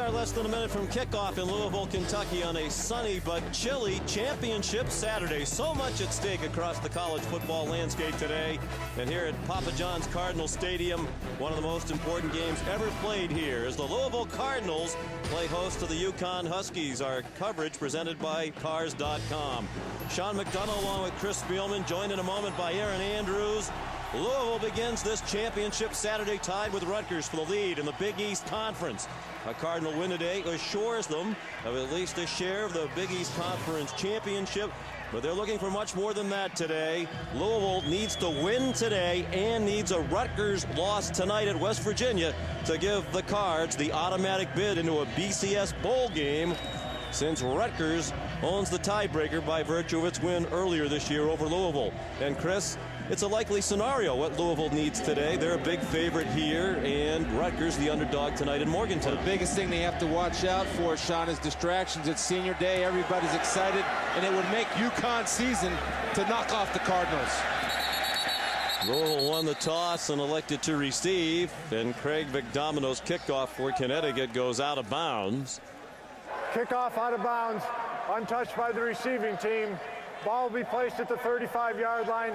are less than a minute from kickoff in Louisville, Kentucky on a sunny but chilly championship Saturday. So much at stake across the college football landscape today. And here at Papa John's Cardinal Stadium, one of the most important games ever played here as the Louisville Cardinals play host to the UConn Huskies. Our coverage presented by Cars.com. Sean McDonough along with Chris Spielman, joined in a moment by Aaron Andrews. Louisville begins this championship Saturday tied with Rutgers for the lead in the Big East Conference. A Cardinal win today assures them of at least a share of the Big East Conference championship, but they're looking for much more than that today. Louisville needs to win today and needs a Rutgers loss tonight at West Virginia to give the Cards the automatic bid into a BCS bowl game, since Rutgers owns the tiebreaker by virtue of its win earlier this year over Louisville. And Chris, it's a likely scenario what Louisville needs today. They're a big favorite here, and Rutgers the underdog tonight in Morgantown. Well, the biggest thing they have to watch out for, Sean, is distractions. It's senior day. Everybody's excited, and it would make UConn season to knock off the Cardinals. Louisville won the toss and elected to receive, and Craig McDomino's kickoff for Connecticut goes out of bounds. Kickoff out of bounds, untouched by the receiving team. Ball will be placed at the 35-yard line.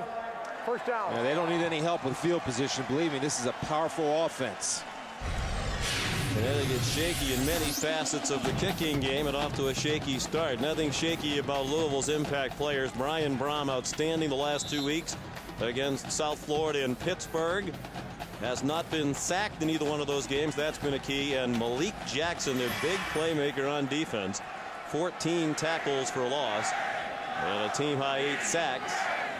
First down. Yeah, they don't need any help with field position. Believe me, this is a powerful offense. Connecticut shaky in many facets of the kicking game and off to a shaky start. Nothing shaky about Louisville's impact players. Brian Brom outstanding the last 2 weeks against South Florida and Pittsburgh. Has not been sacked in either one of those games. That's been a key. And Malik Jackson, their big playmaker on defense. 14 tackles for loss and a team-high 8 sacks.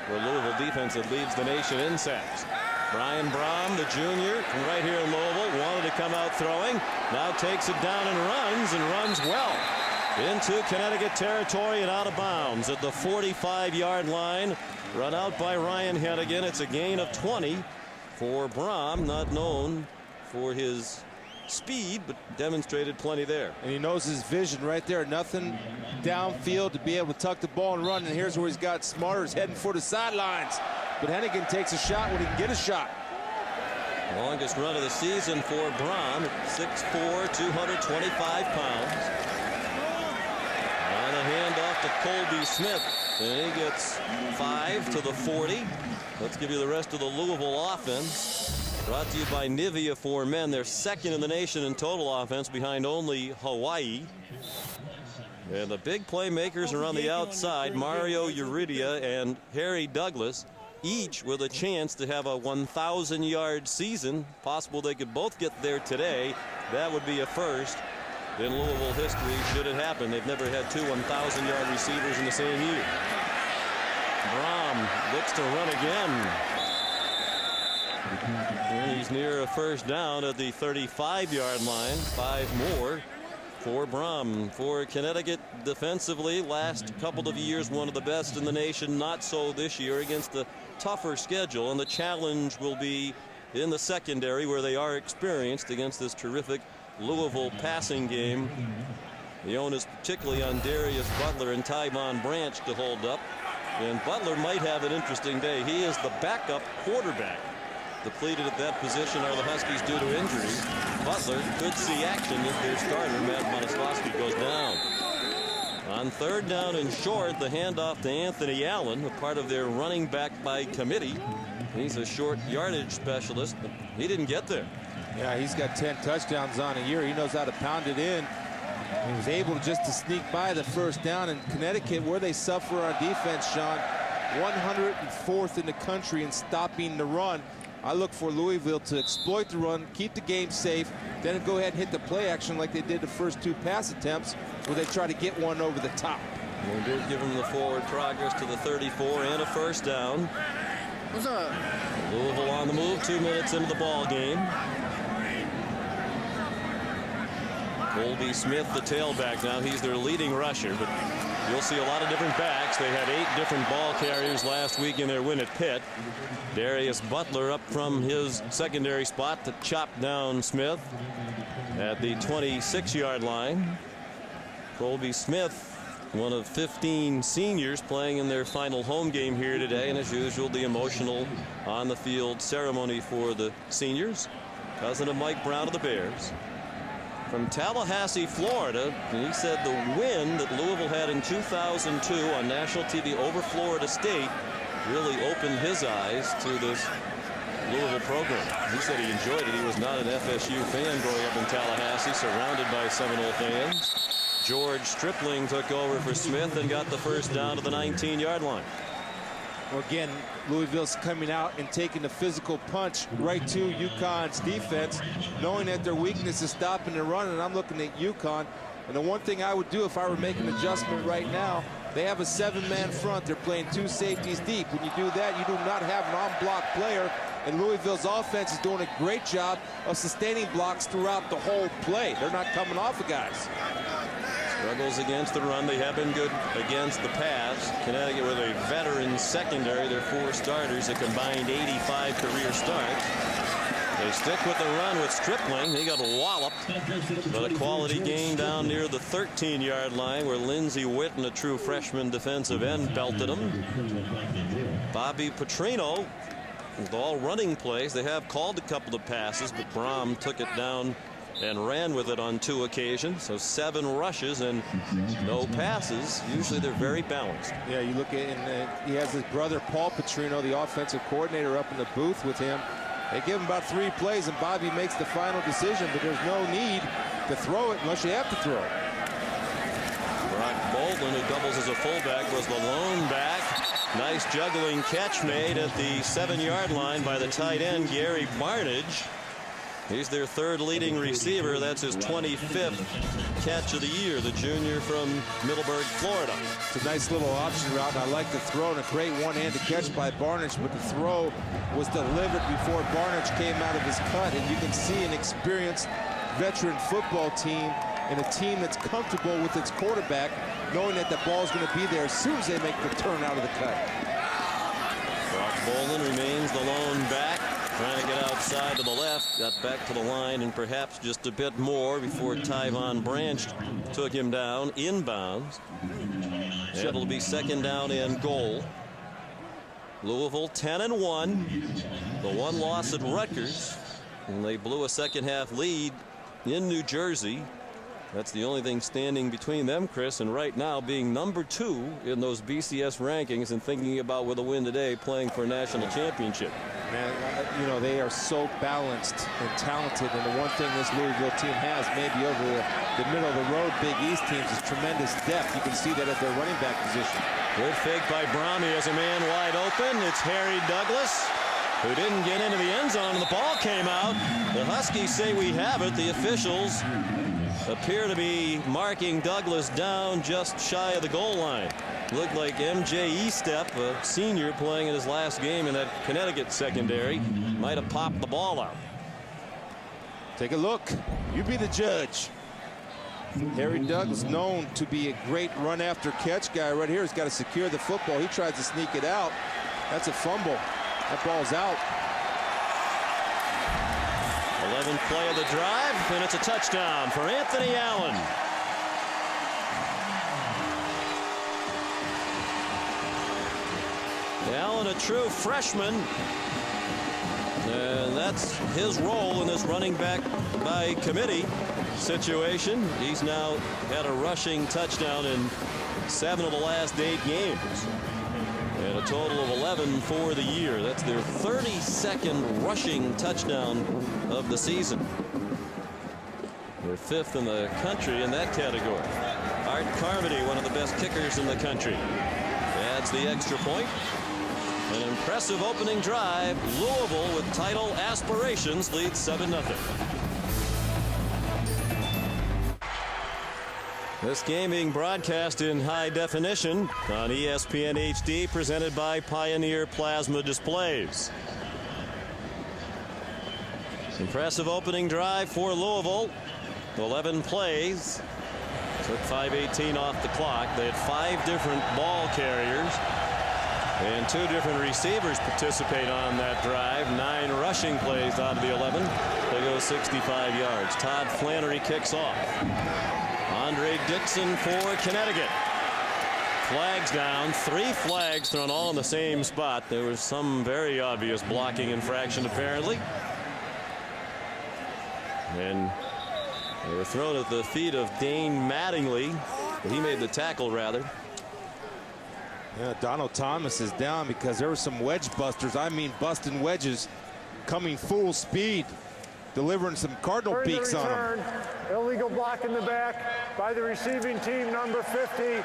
For Louisville defense that leads the nation in sacks. Brian Brom, the junior from right here in Louisville, wanted to come out throwing. Now takes it down and runs well into Connecticut territory and out of bounds at the 45-yard line. Run out by Ryan Hennigan. It's a gain of 20 for Brom, not known for his speed, but demonstrated plenty there. And he knows his vision right there. Nothing downfield to be able to tuck the ball and run. And here's where he's got Smarters heading for the sidelines. But Hennigan takes a shot when he can get a shot. Longest run of the season for Brom, 6'4", 225 pounds. And a handoff to Colby Smith. And he gets 5 to the 40. Let's give you the rest of the Louisville offense. Brought to you by Nivea for Men. They're second in the nation in total offense behind only Hawaii. And the big playmakers are on the outside. Mario Uridia and Harry Douglas, each with a chance to have a 1,000-yard season. Possible they could both get there today. That would be a first in Louisville history should it happen. They've never had two 1,000-yard receivers in the same year. Brom looks to run again. And he's near a first down at the 35-yard line. 5 more for Brom. For Connecticut defensively, last couple of years, one of the best in the nation. Not so this year against the tougher schedule. And the challenge will be in the secondary, where they are experienced against this terrific Louisville passing game. The onus particularly on Darius Butler and Tyvon Branch to hold up. And Butler might have an interesting day. He is the backup quarterback. Depleted at that position are the Huskies due to injury. Butler could see action if their starter, Matt Monoslawski, goes down. On third down and short, the handoff to Anthony Allen, a part of their running back by committee. He's a short yardage specialist, but he didn't get there. Yeah, he's got 10 touchdowns on a year. He knows how to pound it in. He was able just to sneak by the first down. In Connecticut, where they suffer on defense, Sean, 104th in the country in stopping the run. I look for Louisville to exploit the run, keep the game safe, then go ahead and hit the play action like they did the first 2 pass attempts, where they try to get one over the top. They did give them the forward progress to the 34 and a first down. What's up? Louisville on the move, 2 minutes into the ball game. Colby Smith, the tailback now. He's their leading rusher, but you'll see a lot of different backs. They had 8 different ball carriers last week in their win at Pitt. Darius Butler up from his secondary spot to chop down Smith at the 26-yard line. Colby Smith, one of 15 seniors playing in their final home game here today, and as usual, the emotional on-the-field ceremony for the seniors. Cousin of Mike Brown of the Bears. from Tallahassee, Florida. And he said the win that Louisville had in 2002 on national TV over Florida State really opened his eyes to this Louisville program. He said he enjoyed it. He was not an FSU fan growing up in Tallahassee, surrounded by Seminole fans. George Stripling took over for Smith and got the first down to the 19-yard line. Well, again, Louisville's coming out and taking the physical punch right to UConn's defense, knowing that their weakness is stopping the run. And I'm looking at UConn, and the one thing I would do if I were making an adjustment right now, they have a 7-man front. They're playing 2 safeties deep. When you do that, you do not have an on-block player. And Louisville's offense is doing a great job of sustaining blocks throughout the whole play. They're not coming off of guys. Struggles against the run. They have been good against the pass. Connecticut with a veteran secondary. Their 4 starters, a combined 85 career starts. They stick with the run with Stripling. He got walloped, but a quality gain down near the 13-yard line where Lindsey Witten, a true freshman defensive end, belted him. Bobby Petrino with all running plays. They have called a couple of passes, but Brom took it down and ran with it on 2 occasions. So 7 rushes and no passes. Usually they're very balanced. Yeah, you look at it, and he has his brother Paul Petrino, the offensive coordinator, up in the booth with him. They give him about 3 plays, and Bobby makes the final decision, but there's no need to throw it unless you have to throw it. Brock Baldwin, who doubles as a fullback, was the lone back. Nice juggling catch made at the 7-yard line by the tight end, Gary Barnage. He's their 3rd leading receiver. That's his 25th catch of the year, the junior from Middleburg, Florida. It's a nice little option route, and I like the throw, and a great one-handed catch by Barnage, but the throw was delivered before Barnage came out of his cut, and you can see an experienced veteran football team and a team that's comfortable with its quarterback, knowing that the ball's going to be there as soon as they make the turn out of the cut. Brock Bolin remains the lone back, trying to get outside to the left, got back to the line and perhaps just a bit more before Tyvon Branch took him down inbounds. It'll be 2nd down and goal. Louisville 10-1. The 1 loss at Rutgers, and they blew a second-half lead in New Jersey. That's the only thing standing between them, Chris, and right now being number 2 in those BCS rankings and thinking about with a win today playing for a national championship. Man, you know, they are so balanced and talented, and the one thing this Louisville team has, maybe over the middle of the road Big East teams, is tremendous depth. You can see that at their running back position. Good fake by Brahmi as a man wide open. It's Harry Douglas, who didn't get into the end zone, and the ball came out. The Huskies say we have it. The officials appear to be marking Douglas down just shy of the goal line. Looked like MJ Estep, a senior playing in his last game in that Connecticut secondary, might have popped the ball out. Take a look. You be the judge. Harry Douglas, known to be a great run after catch guy. Right here, he's got to secure the football. He tries to sneak it out. That's a fumble. That ball's out. 11th play of the drive, and it's a touchdown for Anthony Allen. Allen, a true freshman, and that's his role in this running back by committee situation. He's now had a rushing touchdown in 7 of the last 8 games, and a total of 11 for the year. That's their 32nd rushing touchdown of the season. They're 5th in the country in that category. Art Carmody, one of the best kickers in the country, adds the extra point. An impressive opening drive. Louisville, with title aspirations, leads 7-0. This game being broadcast in high definition on ESPN HD, presented by Pioneer Plasma Displays. Impressive opening drive for Louisville. 11 plays. Took 5:18 off the clock. They had 5 different ball carriers, and 2 different receivers participate on that drive. 9 rushing plays out of the 11. They go 65 yards. Todd Flannery kicks off. Andre Dixon for Connecticut. Flags down. 3 flags thrown all in the same spot. There was some very obvious blocking infraction apparently. And They were thrown at the feet of Dane Mattingly, but he made the tackle rather. Yeah, Donald Thomas is down because there were some wedge busters. I mean, busting wedges, coming full speed, delivering some Cardinal beaks on him. Illegal block in the back by the receiving team, number 50.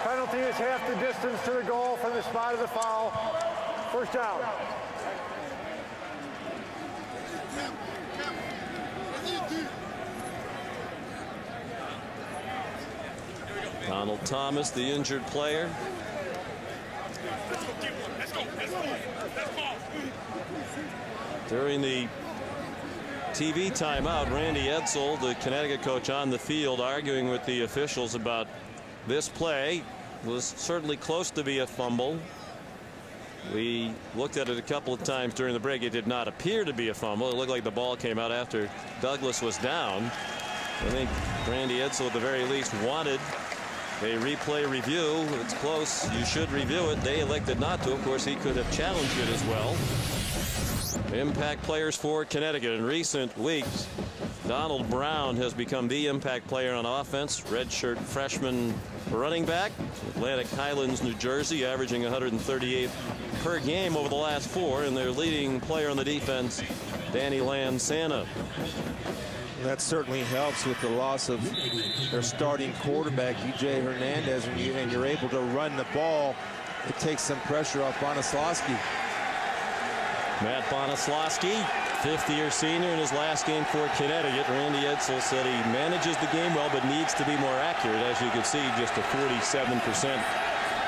Penalty is half the distance to the goal from the spot of the foul. First down. Donald Thomas, the injured player. During the TV timeout, Randy Edsall, the Connecticut coach, on the field arguing with the officials about this play. Was certainly close to be a fumble. We looked at it a couple of times during the break. It did not appear to be a fumble. It looked like the ball came out after Douglas was down. I think Randy Edsall at the very least wanted a replay review. It's close. You should review it. They elected not to. Of course, he could have challenged it as well. Impact players for Connecticut in recent weeks. Donald Brown has become the impact player on offense. Redshirt freshman running back, Atlantic Highlands, New Jersey, averaging 138 per game over the last 4. And their leading player on the defense, Danny Lansana. That certainly helps with the loss of their starting quarterback, E.J. Hernandez, and you're able to run the ball. It takes some pressure off Bonaslawski. Matt Bonaslawski, fifth-year senior in his last game for Connecticut. Randy Edsall said he manages the game well, but needs to be more accurate. As you can see, just a 47%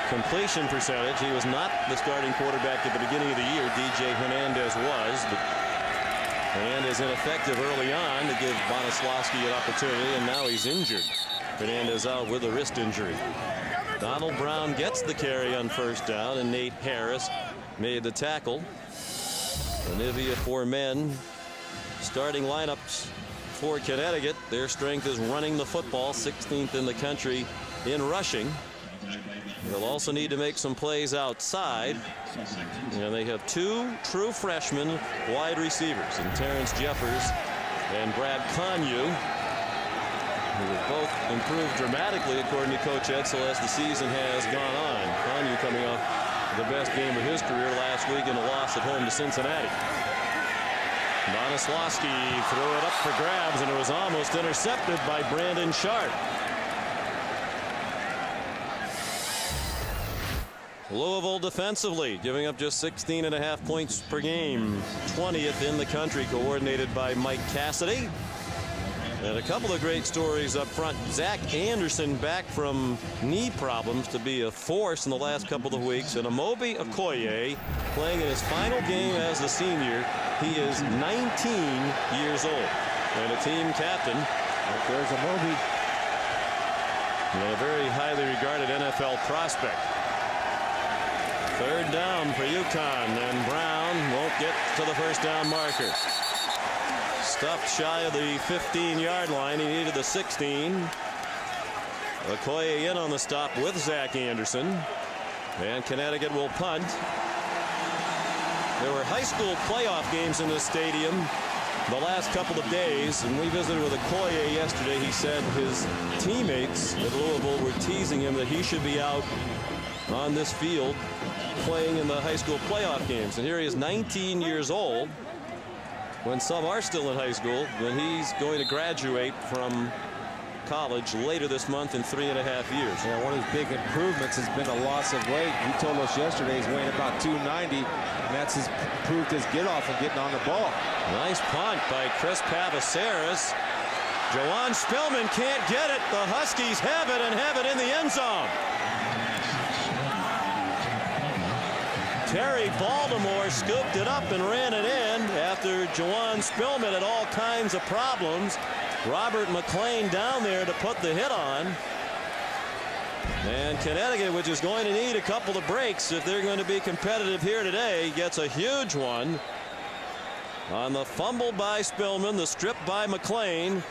completion percentage. He was not the starting quarterback at the beginning of the year. DJ Hernandez was, but Hernandez ineffective early on to give Bonaslawski an opportunity, and now he's injured. Hernandez out with a wrist injury. Donald Brown gets the carry on first down, and Nate Harris made the tackle. Olivia for men. Starting lineups for Connecticut. Their strength is running the football, 16th in the country in rushing. They'll also need to make some plays outside. And they have 2 true freshmen wide receivers, and Terrence Jeffers and Brad Conyu, who have both improved dramatically according to Coach Edsall as the season has gone on. Conyu coming off the best game of his career last week in a loss at home to Cincinnati. Bonaslawski threw it up for grabs, and it was almost intercepted by Brandon Sharp. Louisville defensively giving up just 16.5 points per game, 20th in the country, coordinated by Mike Cassidy. And a couple of great stories up front. Zach Anderson back from knee problems to be a force in the last couple of weeks. And Amobi Okoye playing in his final game as a senior. He is 19 years old and a team captain. There's Amobi. And a very highly regarded NFL prospect. Third down for UConn, and Brown won't get to the first down marker. Stuffed shy of the 15-yard line. He needed the 16. Okoye in on the stop with Zach Anderson. And Connecticut will punt. There were high school playoff games in this stadium the last couple of days, and we visited with Okoye yesterday. He said his teammates at Louisville were teasing him that he should be out on this field playing in the high school playoff games. And here he is, 19 years old, when some are still in high school, when he's going to graduate from college later this month in 3.5 years. Yeah, one of his big improvements has been a loss of weight. He told us yesterday he's weighing about 290, and that's improved his get off and getting on the ball. Nice punt by Chris Pavasaris. Jawan Spillman can't get it. The Huskies have it, and have it in the end zone. Terry Baltimore scooped it up and ran it in after Jawan Spillman had all kinds of problems. Robert McLean down there to put the hit on. And Connecticut, which is going to need a couple of breaks if they're going to be competitive here today, gets a huge one on the fumble by Spillman, the strip by McLean,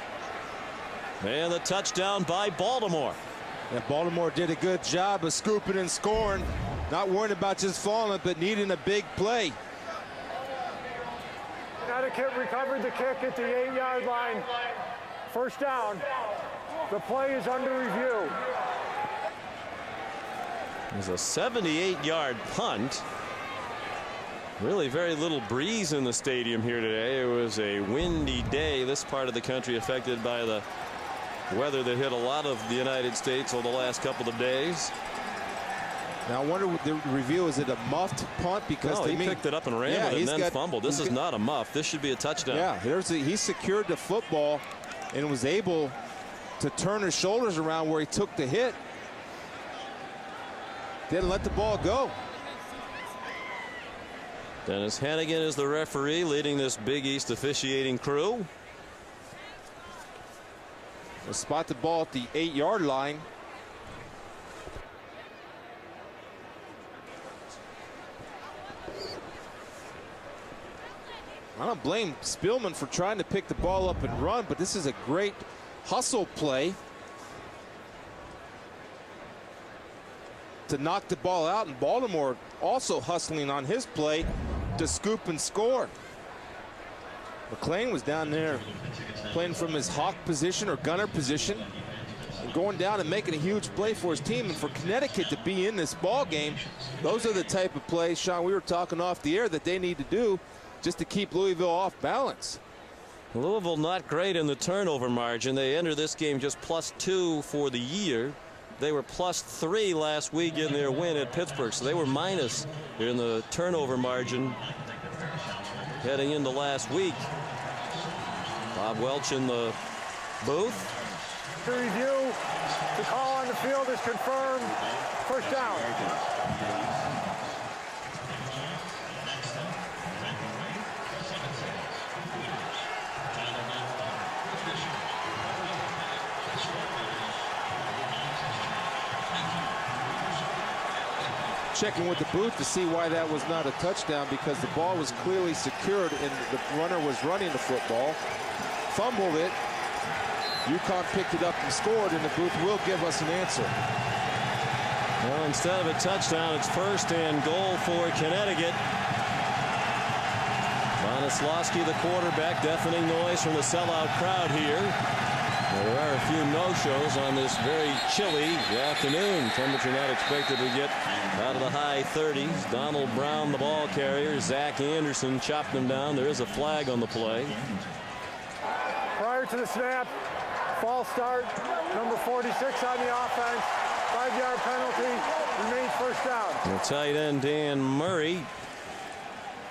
and the touchdown by Baltimore. And Baltimore did a good job of scooping and scoring. Not worrying about just falling, but needing a big play. Connecticut recovered the kick at the 8-yard line. First down. The play is under review. It was a 78-yard punt. Really very little breeze in the stadium here today. It was a windy day. This part of the country affected by the weather that hit a lot of the United States over the last couple of days. Now I wonder what the review, is it a muffed punt? Because no, he picked it up and ran with it and then fumbled. This is not a muff. This should be a touchdown. Yeah, he secured the football and was able to turn his shoulders around where he took the hit. Didn't let the ball go. Dennis Hannigan is the referee leading this Big East officiating crew. They'll spot the ball at the 8-yard line. I don't blame Spielman for trying to pick the ball up and run, but this is a great hustle play to knock the ball out, and Baltimore also hustling on his play to scoop and score. McClain was down there playing from his hawk position or gunner position and going down and making a huge play for his team. And for Connecticut to be in this ball game, those are the type of plays, Sean, we were talking off the air, that they need to do just to keep Louisville off balance. Louisville not great in the turnover margin. They enter this game just +2 for the year. They were +3 last week in their win at Pittsburgh, so they were minus in the turnover margin heading into last week. Bob Welch in the booth. The review, the call on the field is confirmed. First down. Checking with the booth to see why that was not a touchdown, because the ball was clearly secured and the runner was running the football. Fumbled it. UConn picked it up and scored, and the booth will give us an answer. Well, instead of a touchdown, it's first and goal for Connecticut. Bonaslawski, the quarterback, deafening noise from the sellout crowd here. There are a few no-shows on this very chilly afternoon. Temperature not expected to get out of the high 30s. Donald Brown, the ball carrier. Zach Anderson chopped him down. There is a flag on the play. Prior to the snap, false start, number 46 on the offense. 5-yard penalty, remains first down. The tight end Dan Murray,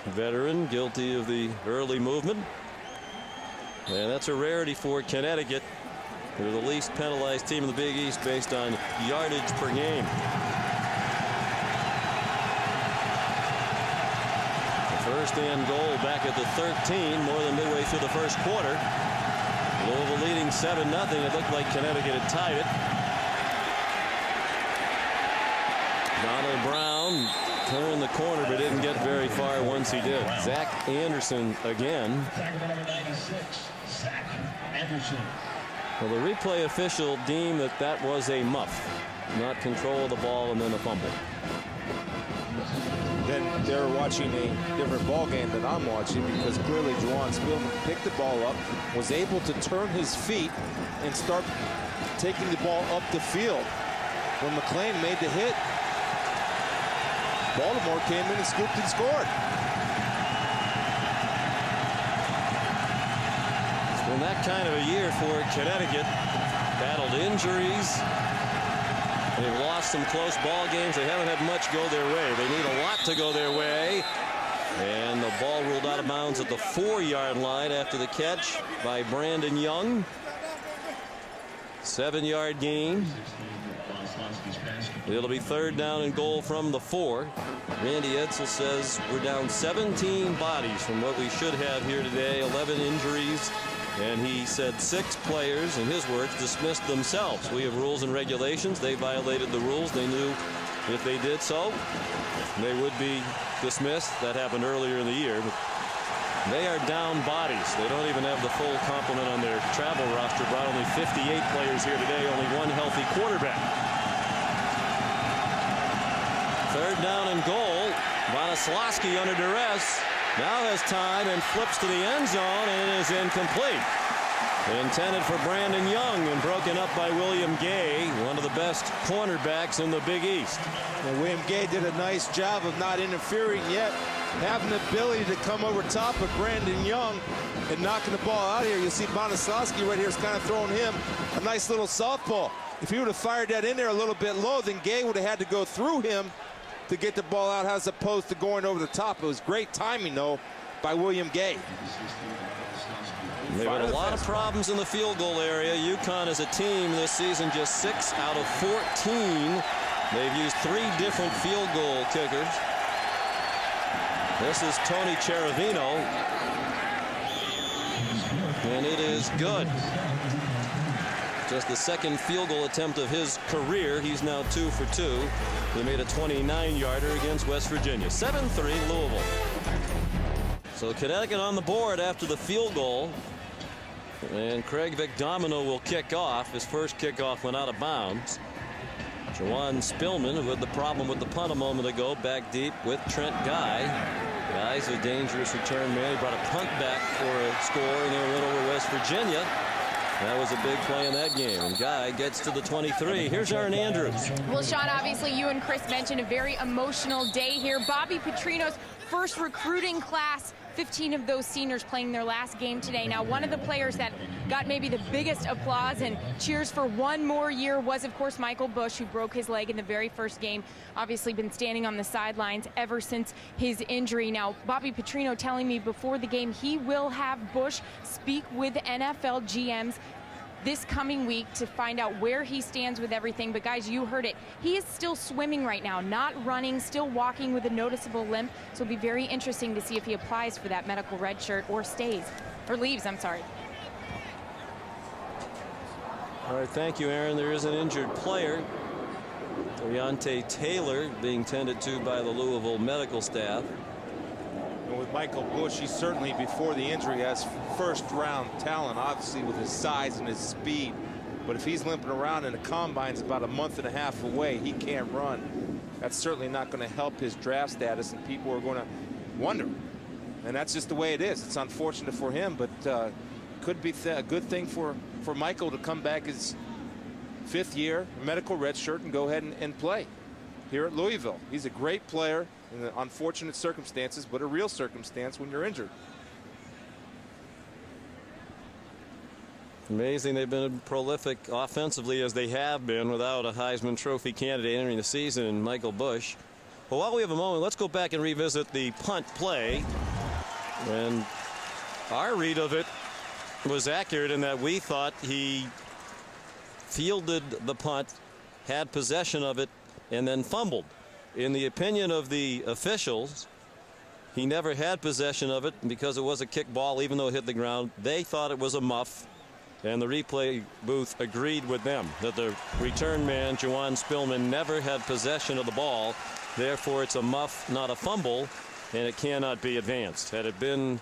veteran, guilty of the early movement. And that's a rarity for Connecticut. They're the least penalized team in the Big East based on yardage per game. First and goal back at the 13, more than midway through the first quarter. Louisville leading 7-0. It looked like Connecticut had tied it. Donald Brown turned the corner but didn't get very far once he did. Zach Anderson again. Well, the replay official deemed that was a muff, not control of the ball and then a fumble. Then they're watching a different ball game than I'm watching, because clearly Juwan Spielman picked the ball up, was able to turn his feet and start taking the ball up the field. When McClain made the hit, Baltimore came in and scooped and scored. It's been that kind of a year for Connecticut. Battled injuries. They've lost some close ball games. They haven't had much go their way. They need a lot to go their way. And the ball ruled out of bounds at the 4-yard line after the catch by Brandon Young. 7-yard gain. It'll be third down and goal from the 4. Randy Edsel says we're down 17 bodies from what we should have here today. 11 injuries. And he said 6 players, in his words, dismissed themselves. We have rules and regulations. They violated the rules. They knew if they did so, they would be dismissed. That happened earlier in the year. But they are down bodies. They don't even have the full complement on their travel roster. Brought only 58 players here today, only 1 healthy quarterback. Third down and goal. Bonaslawski under duress. Now has time and flips to the end zone, and it is incomplete. Intended for Brandon Young and broken up by William Gay, one of the best cornerbacks in the Big East. And William Gay did a nice job of not interfering yet, having the ability to come over top of Brandon Young and knocking the ball out here. You see Bonaslawski right here is kind of throwing him a nice little softball. If he would have fired that in there a little bit low, then Gay would have had to go through him to get the ball out as opposed to going over the top. It was great timing, though, by William Gay. They've had a lot of problems in the field goal area. UConn as a team this season just 6 out of 14. They've used 3 different field goal kickers. This is Tony Cherovino, and it is good. Just the second field goal attempt of his career. He's now 2 for 2. He made a 29-yarder against West Virginia. 7-3 Louisville. So Connecticut on the board after the field goal. And Craig Vicdomino will kick off. His first kickoff went out of bounds. Juwan Spillman, who had the problem with the punt a moment ago, back deep with Trent Guy. Guy's a dangerous return man. He brought a punt back for a score and then went over West Virginia. That was a big play in that game. And Guy gets to the 23. Here's Aaron Andrews. Well, Sean, obviously you and Chris mentioned a very emotional day here. Bobby Petrino's first recruiting class. 15 of those seniors playing their last game today. Now, one of the players that got maybe the biggest applause and cheers for one more year was, of course, Michael Bush, who broke his leg in the very first game. Obviously been standing on the sidelines ever since his injury. Now, Bobby Petrino telling me before the game he will have Bush speak with NFL GMs this coming week to find out where he stands with everything. But guys, you heard it. He is still swimming right now, not running, still walking with a noticeable limp. So it'll be very interesting to see if he applies for that medical red shirt or stays, or leaves, I'm sorry. All right, thank you, Aaron. There is an injured player. Deontay Taylor being tended to by the Louisville medical staff. And with Michael Bush, he certainly, before the injury, has first-round talent, obviously with his size and his speed. But if he's limping around and the combine's about a month and a half away, he can't run. That's certainly not going to help his draft status, and people are going to wonder. And that's just the way it is. It's unfortunate for him, but could be a good thing for Michael to come back his 5th year, medical red shirt, and go ahead and play here at Louisville. He's a great player in the unfortunate circumstances, but a real circumstance when you're injured. Amazing they've been prolific offensively as they have been without a Heisman Trophy candidate entering the season in Michael Bush. But while we have a moment, let's go back and revisit the punt play. And our read of it was accurate in that we thought he fielded the punt, had possession of it, and then fumbled. In the opinion of the officials, he never had possession of it because it was a kick ball, even though it hit the ground. They thought it was a muff, and the replay booth agreed with them that the return man, Juwan Spillman, never had possession of the ball. Therefore, it's a muff, not a fumble, and it cannot be advanced. Had it been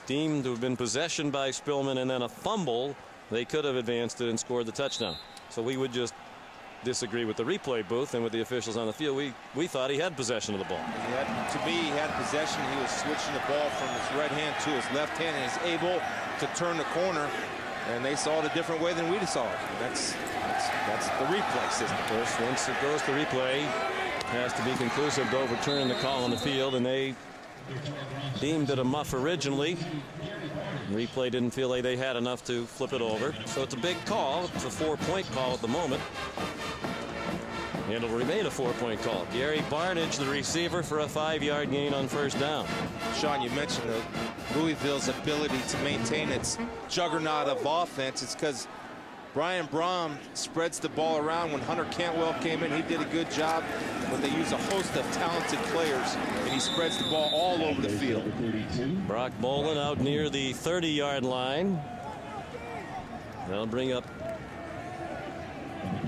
deemed to have been possession by Spillman and then a fumble, they could have advanced it and scored the touchdown. So we would just disagree with the replay booth and with the officials on the field. We thought he had possession of the ball. To me, he had possession. He was switching the ball from his right hand to his left hand and is able to turn the corner. And they saw it a different way than we saw it. That's the replay system. Of course, once it goes to replay, it has to be conclusive to overturn the call on the field, and they deemed it a muff originally. Replay didn't feel like they had enough to flip it over. So it's a big call. It's a 4-point call at the moment. And it'll remain a 4-point call. Gary Barnage, the receiver, for a 5-yard gain on first down. Sean, you mentioned Louisville's ability to maintain its juggernaut of offense. It's because Brian Brom spreads the ball around. When Hunter Cantwell came in, he did a good job. But they use a host of talented players, and he spreads the ball all over the field. Brock Bolin out near the 30-yard line. That'll bring up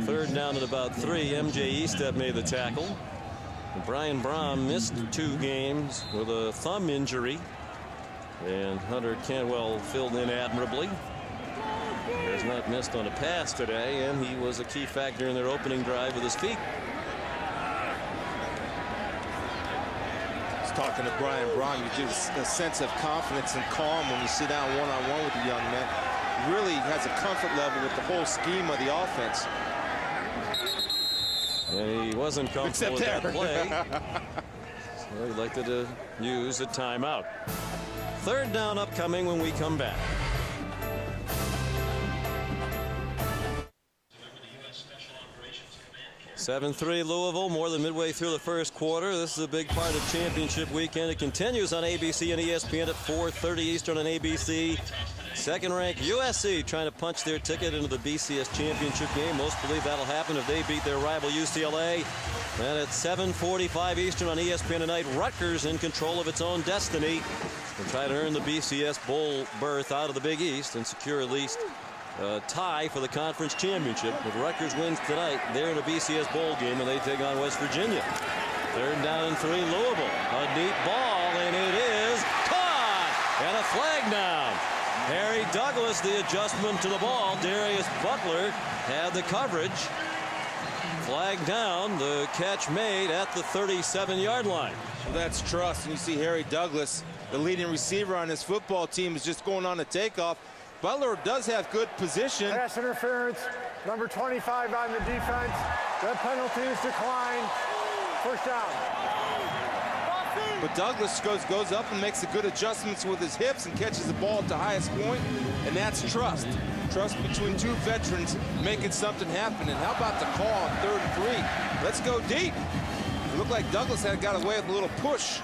third down at about 3. MJ Estep made the tackle. And Brian Brom missed 2 games with a thumb injury. And Hunter Cantwell filled in admirably. He has not missed on a pass today, and he was a key factor in their opening drive with his feet. Talking to Brian Brom, you get a sense of confidence and calm when you sit down one-on-one with the young man. really has a comfort level with the whole scheme of the offense. And he wasn't comfortable with that play. So he elected to use a timeout. Third down upcoming when we come back. (7-3) Louisville, more than midway through the first quarter. This is a big part of championship weekend. It continues on ABC and ESPN at 4:30 Eastern on ABC. Second-ranked USC trying to punch their ticket into the BCS championship game. Most believe that'll happen if they beat their rival UCLA. And at 7:45 Eastern on ESPN tonight, Rutgers in control of its own destiny to try to earn the BCS bowl berth out of the Big East and secure at least a tie for the conference championship. If Rutgers wins tonight, they're in a BCS bowl game and they take on West Virginia. Third down and 3, Louisville. A deep ball, and it is caught, and a flag down. Harry Douglas, the adjustment to the ball. Darius Butler had the coverage. Flag down, the catch made at the 37-yard line. Well, that's trust. And you see Harry Douglas, the leading receiver on his football team, is just going on a takeoff. Butler does have good position. Pass interference, number 25 on the defense. That penalty is declined. First down. But Douglas goes up and makes the good adjustments with his hips and catches the ball at the highest point, and that's trust. Trust between two veterans making something happen. And how about the call on 3rd and 3? Let's go deep. It looked like Douglas had got away with a little push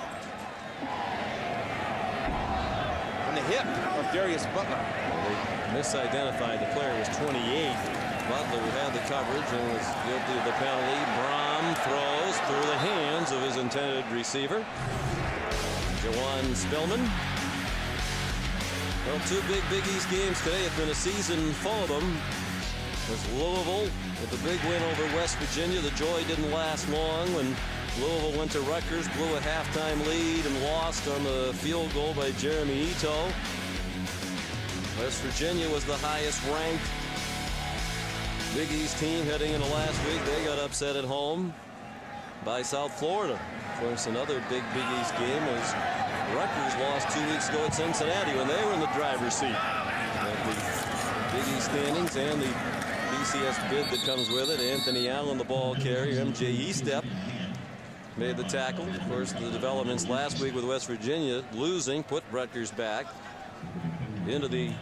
on the hip of Darius Butler. They misidentified. The player was 28. Butler had the coverage and was guilty of the penalty. Brom throws through the hands of his intended receiver, Jawan Spillman. Well, 2 Big East games today. It's been a season full of them. There's Louisville with the big win over West Virginia. The joy didn't last long when Louisville went to Rutgers, blew a halftime lead, and lost on the field goal by Jeremy Ito. West Virginia was the highest ranked Big East team heading into last week. They got upset at home by South Florida. Of course, another big East game was Rutgers lost 2 weeks ago at Cincinnati when they were in the driver's seat. The Big East standings and the BCS bid that comes with it. Anthony Allen, the ball carrier. MJ Estep made the tackle. Of course, the developments last week with West Virginia losing put Rutgers back into the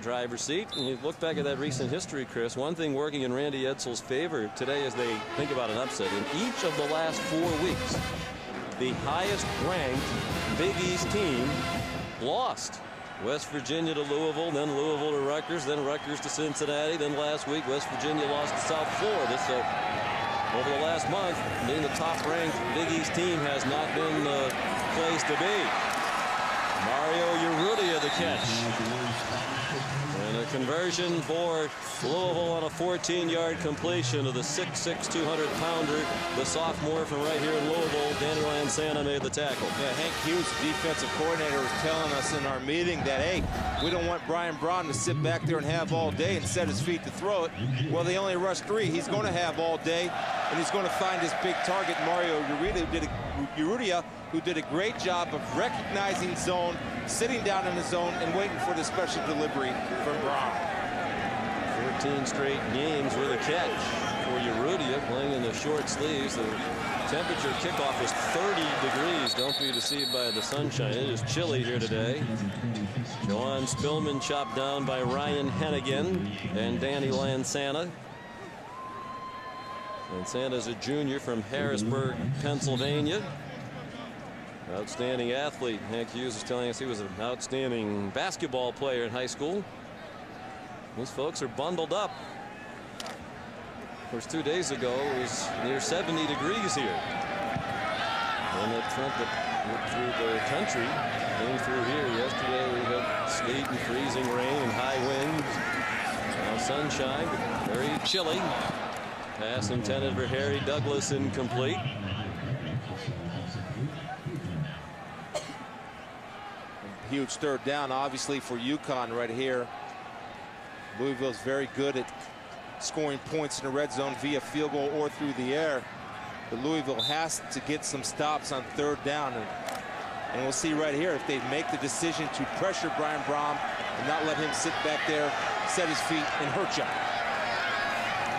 driver's seat. And you look back at that recent history, Chris, one thing working in Randy Edsall's favor today as they think about an upset. In each of the last 4 weeks, the highest ranked Big East team lost. West Virginia to Louisville, then Louisville to Rutgers, then Rutgers to Cincinnati, then last week West Virginia lost to South Florida. So over the last month, being the top ranked Big East team has not been the place to be. Mario Urrutia the catch. And a conversion for Louisville on a 14-yard completion of the 6'6", 200-pounder, the sophomore from right here in Louisville. Danny Lansana made the tackle. Yeah, Hank Hughes, defensive coordinator, was telling us in our meeting that, hey, we don't want Brian Braun to sit back there and have all day and set his feet to throw it. Well, they only rushed 3. He's going to have all day, and he's going to find his big target, Mario Urrutia, who did a great job of recognizing zone, sitting down in the zone, and waiting for the special delivery from Braun. 14 straight games with a catch for Urrutia, playing in the short sleeves. The temperature kickoff was 30 degrees. Don't be deceived by the sunshine. It is chilly here today. Jawan Spillman chopped down by Ryan Hennigan and Danny Lansana. Lansana's a junior from Harrisburg, Pennsylvania. Outstanding athlete. Hank Hughes is telling us he was an outstanding basketball player in high school. These folks are bundled up. Of course, 2 days ago it was near 70 degrees here. And that front that went through the country came through here. Yesterday we had sleet and freezing rain and high winds. Now sunshine, but very chilly. Pass intended for Harry Douglas, incomplete. Huge third down, obviously, for UConn right here. Louisville's very good at scoring points in the red zone via field goal or through the air. But Louisville has to get some stops on third down. And we'll see right here if they make the decision to pressure Brian Braun and not let him sit back there set his feet and hurt you.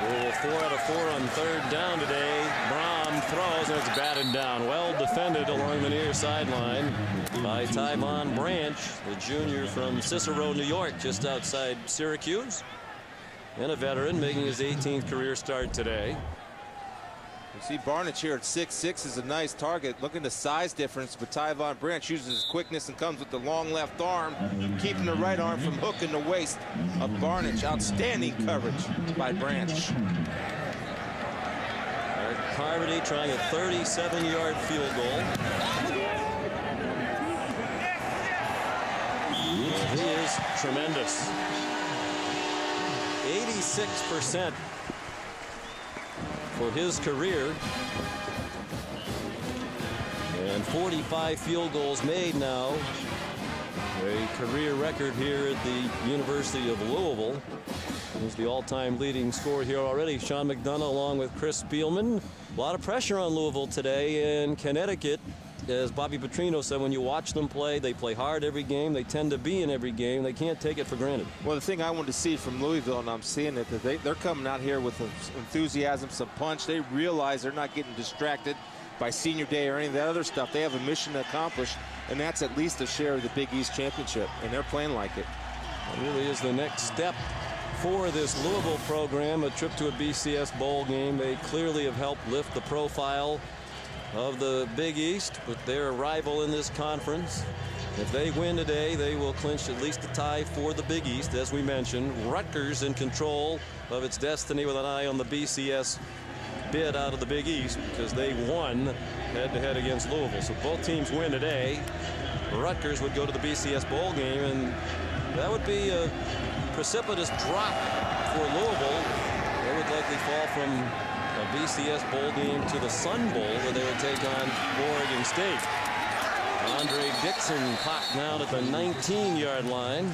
Louisville 4 out of 4 on third down today. Brom throws, and it's batted down. Well defended along the near sideline by Tyvon Branch, the junior from Cicero, New York, just outside Syracuse, and a veteran making his 18th career start today. You see Barnett here at 6'6" is a nice target. Look at the size difference, but Tyvon Branch uses his quickness and comes with the long left arm, keeping the right arm from hooking the waist of Barnett. Outstanding coverage by Branch. Carmody trying a 37-yard field goal. He is tremendous. 86% for his career, and 45 field goals made now. A career record here at the University of Louisville. He's the all-time leading scorer here already. Sean McDonough along with Chris Spielman. A lot of pressure on Louisville today in Connecticut. As Bobby Petrino said, when you watch them play, they play hard every game. They tend to be in every game. They can't take it for granted. Well, the thing I wanted to see from Louisville, and I'm seeing it, that they're coming out here with enthusiasm, some punch. They realize they're not getting distracted by senior day or any of that other stuff. They have a mission to accomplish, and that's at least a share of the Big East championship, and they're playing like it. It really is the next step for this Louisville program, a trip to a BCS bowl game. They clearly have helped lift the profile of the Big East, but they're a rival in this conference. If they win today, they will clinch at least a tie for the Big East. As we mentioned, Rutgers in control of its destiny with an eye on the BCS bid out of the Big East because they won head-to-head against Louisville. So both teams win today. Rutgers would go to the BCS bowl game, and that would be a precipitous drop for Louisville. They would likely fall from a BCS bowl game to the Sun Bowl, where they would take on Oregon State. Andre Dixon popped down at the 19-yard line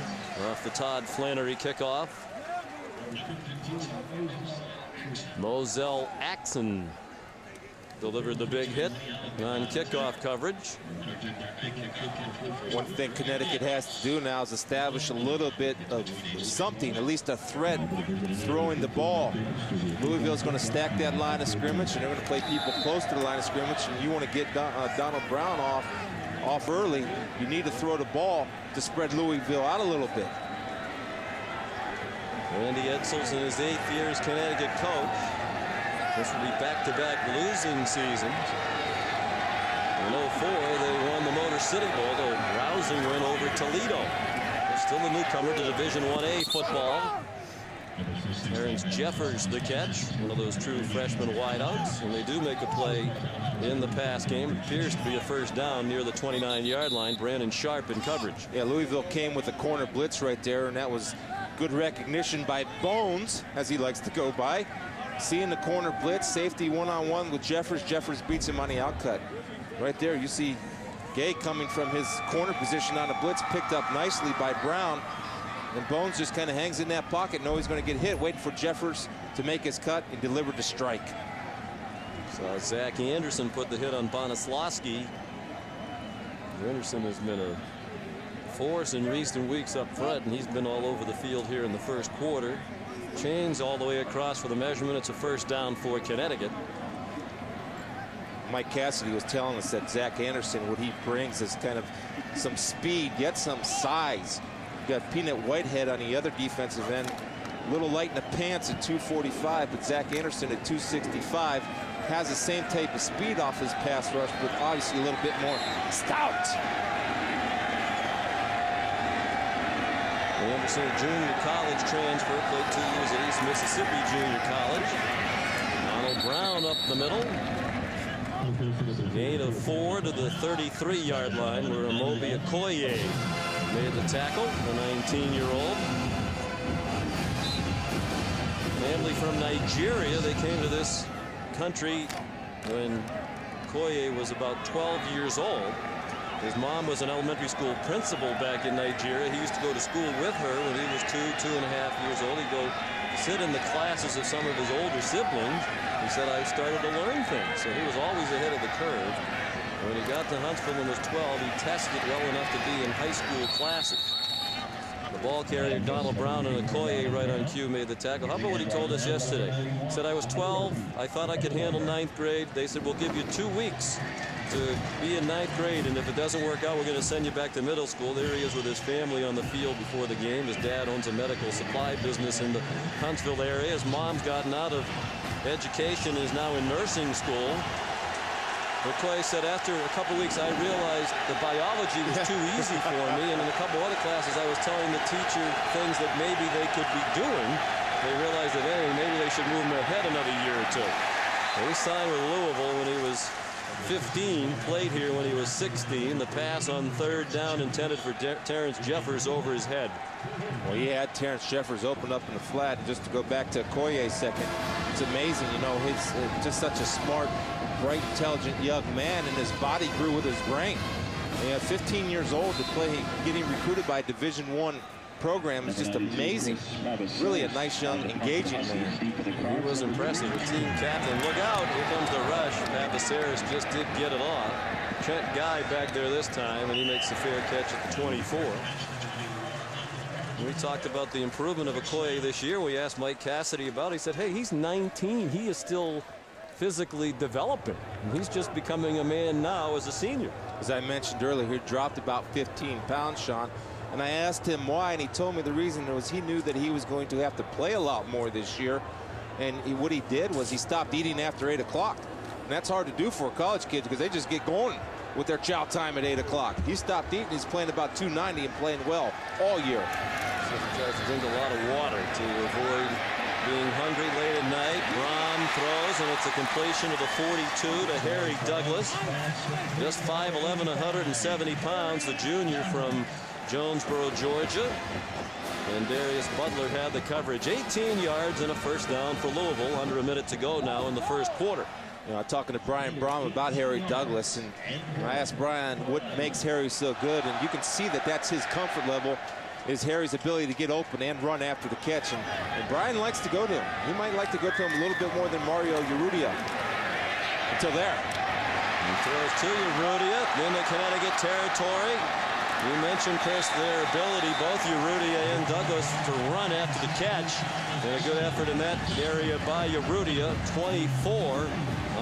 off the Todd Flannery kickoff. Moselle Axon delivered the big hit on kickoff coverage. One thing Connecticut has to do now is establish a little bit of something, at least a threat throwing the ball. Louisville's going to stack that line of scrimmage, and they're going to play people close to the line of scrimmage, and you want to get Donald Brown off early. You need to throw the ball to spread Louisville out a little bit. Randy Edsall's in his 8th year as Connecticut coach. This will be back-to-back losing seasons. In 04, they won the Motor City Bowl, a rousing win over Toledo. They're still a newcomer to Division 1A football. Terrence Jeffers the catch, one of those true freshman wideouts, and they do make a play in the pass game. It appears to be a first down near the 29-yard line. Brandon Sharp in coverage. Yeah, Louisville came with a corner blitz right there, and that was good recognition by Bones, as he likes to go by. Seeing the corner blitz, safety one-on-one with Jeffers. Jeffers beats him on the outcut. Right there, you see Gay coming from his corner position on a blitz, picked up nicely by Brown. And Bones just kind of hangs in that pocket, know he's going to get hit, waiting for Jeffers to make his cut and deliver the strike. So Zach Anderson put the hit on Bonaslawski. Anderson has been a force in recent weeks up front, and he's been all over the field here in the first quarter. Chains all the way across for the measurement. It's a first down for Connecticut. Mike Cassidy was telling us that Zach Anderson, what he brings is kind of some speed, yet some size. You got Peanut Whitehead on the other defensive end. A little light in the pants at 245, but Zach Anderson at 265 has the same type of speed off his pass rush, but obviously a little bit more stout. Anderson, a junior college transfer, played 2 years at East Mississippi Junior College. Donald Brown up the middle. Gain of 4 to the 33-yard line, where Amobi Okoye made the tackle, the 19-year-old. Family from Nigeria. They came to this country when Okoye was about 12 years old. His mom was an elementary school principal back in Nigeria. He used to go to school with her when he was 2.5 years old. He'd go sit in the classes of some of his older siblings. He said, I started to learn things. So he was always ahead of the curve. When he got to Huntsville and was 12, he tested well enough to be in high school classes. The ball carrier, Donald Brown, and Okoye right on cue made the tackle. How about what he told us yesterday? He said, I was 12. I thought I could handle 9th grade. They said, we'll give you 2 weeks to be in 9th grade, and if it doesn't work out, we're going to send you back to middle school. There he is with his family on the field before the game. His dad owns a medical supply business in the Huntsville area. His mom's gotten out of education, is now in nursing school. Okoye said, after a couple weeks, I realized the biology was too easy for me, and in a couple other classes, I was telling the teacher things that maybe they could be doing. They realized that, hey, maybe they should move him ahead another year or two. He signed with Louisville when he was 15, played here when he was 16. The pass on 3rd down intended for Terrence Jeffers over his head. Well, he had Terrence Jeffers open up in the flat. And just to go back to Okoye's second, it's amazing, you know, he's just such a smart, bright, intelligent young man, and his body grew with his brain. Yeah, 15 years old to play, getting recruited by a Division I program is just amazing. Really a nice, young, engaging man. He was impressive. The team captain. Look out. Here comes the rush. Papasaris just did get it off. Trent Guy back there this time, and he makes the fair catch at the 24. We talked about the improvement of Okoye this year. We asked Mike Cassidy about it. He said, hey, he's 19. He is still physically developing. And he's just becoming a man now as a senior. As I mentioned earlier, he dropped about 15 pounds, Sean. And I asked him why, and he told me the reason was he knew that he was going to have to play a lot more this year. And what he did was he stopped eating after 8 o'clock. And that's hard to do for a college kid because they just get going with their chow time at 8 o'clock. He stopped eating. He's playing about 290 and playing well all year. So he tries to drink a lot of water to avoid being hungry late at night. Brom throws, and it's a completion of the 42 to Harry Douglas. Just 5'11", 170 pounds, the junior from Jonesboro, Georgia. And Darius Butler had the coverage. 18 yards and a first down for Louisville. Under a minute to go now in the first quarter. You know, talking to Brian Brom about Harry Douglas, and I asked Brian what makes Harry so good, and you can see that that's his comfort level, is Harry's ability to get open and run after the catch. And Brian likes to go to him. He might like to go to him a little bit more than Mario Urrutia. Until there. He throws to Urrutia, then the Connecticut territory. You mentioned, Chris, their ability, both Urrutia and Douglas, to run after the catch. And a good effort in that area by Urrutia. 24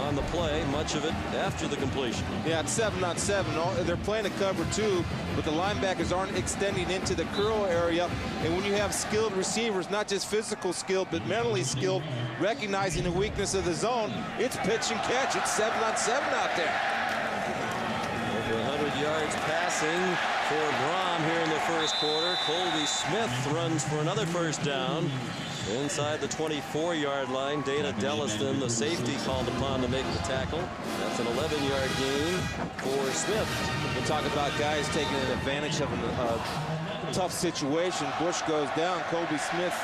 on the play, much of it after the completion. Yeah, it's 7-on-7. They're playing a cover 2, but the linebackers aren't extending into the curl area. And when you have skilled receivers, not just physical skilled, but mentally skilled, recognizing the weakness of the zone, it's pitch and catch. It's 7-on-7 out there. Over 100 yards passing for Brom here in the first quarter. Colby Smith runs for another first down. Inside the 24-yard line, Dana Delliston, the safety, called upon to make the tackle. That's an 11-yard gain for Smith. We'll talk about guys taking advantage of a tough situation. Bush goes down. Colby Smith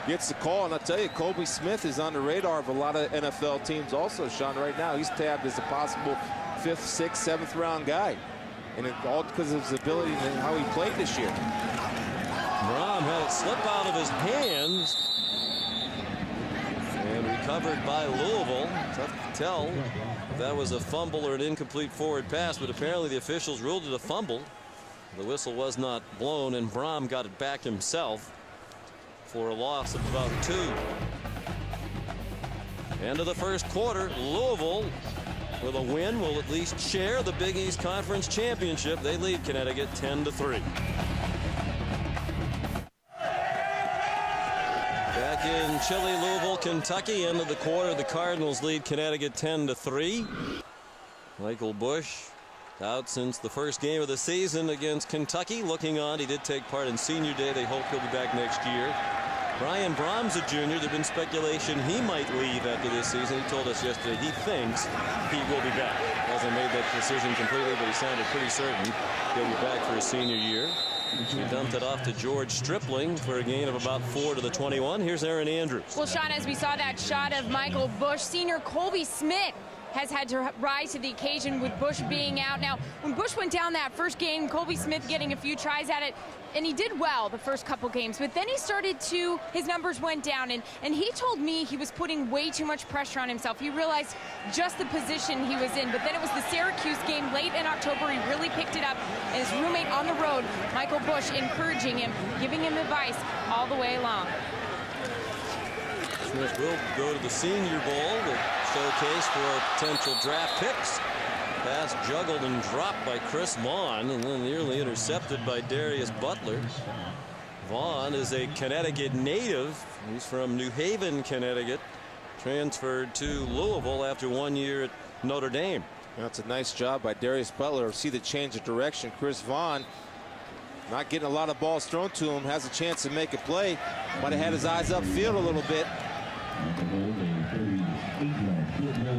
gets the call. And I'll tell you, Colby Smith is on the radar of a lot of NFL teams also, Sean. Right now, he's tabbed as a possible 5th, 6th, 7th round guy. And all because of his ability and how he played this year. Brom had it slip out of his hands. And recovered by Louisville. Tough to tell if that was a fumble or an incomplete forward pass, but apparently the officials ruled it a fumble. The whistle was not blown, and Brom got it back himself for a loss of about 2. End of the first quarter. Louisville, with a win, will at least share the Big East Conference Championship. They lead Connecticut 10-3. Back in chilly Louisville, Kentucky, end of the quarter, the Cardinals lead Connecticut 10-3. Michael Bush out since the first game of the season against Kentucky. Looking on, he did take part in Senior Day. They hope he'll be back next year. Brian Brom's a junior. There's been speculation he might leave after this season. He told us yesterday he thinks he will be back. Hasn't made that decision completely, but he sounded pretty certain he'll be back for his senior year. He dumped it off to George Stripling for a gain of about 4 to the 21. Here's Aaron Andrews. Well, Sean, as we saw that shot of Michael Bush, senior Colby Smith has had to rise to the occasion with Bush being out. Now, when Bush went down that first game, Colby Smith getting a few tries at it, and he did well the first couple games, but then he started to, his numbers went down, and he told me he was putting way too much pressure on himself. He realized just the position he was in, but then it was the Syracuse game late in October. He really picked it up, and his roommate on the road, Michael Bush, encouraging him, giving him advice all the way along. Smith will go to the Senior Bowl, the showcase for potential draft picks. Pass juggled and dropped by Chris Vaughn, and then nearly intercepted by Darius Butler. Vaughn is a Connecticut native. He's from New Haven, Connecticut. Transferred to Louisville after 1 year at Notre Dame. That's a nice job by Darius Butler. See the change of direction. Chris Vaughn not getting a lot of balls thrown to him. Has a chance to make a play. Might have had his eyes upfield a little bit.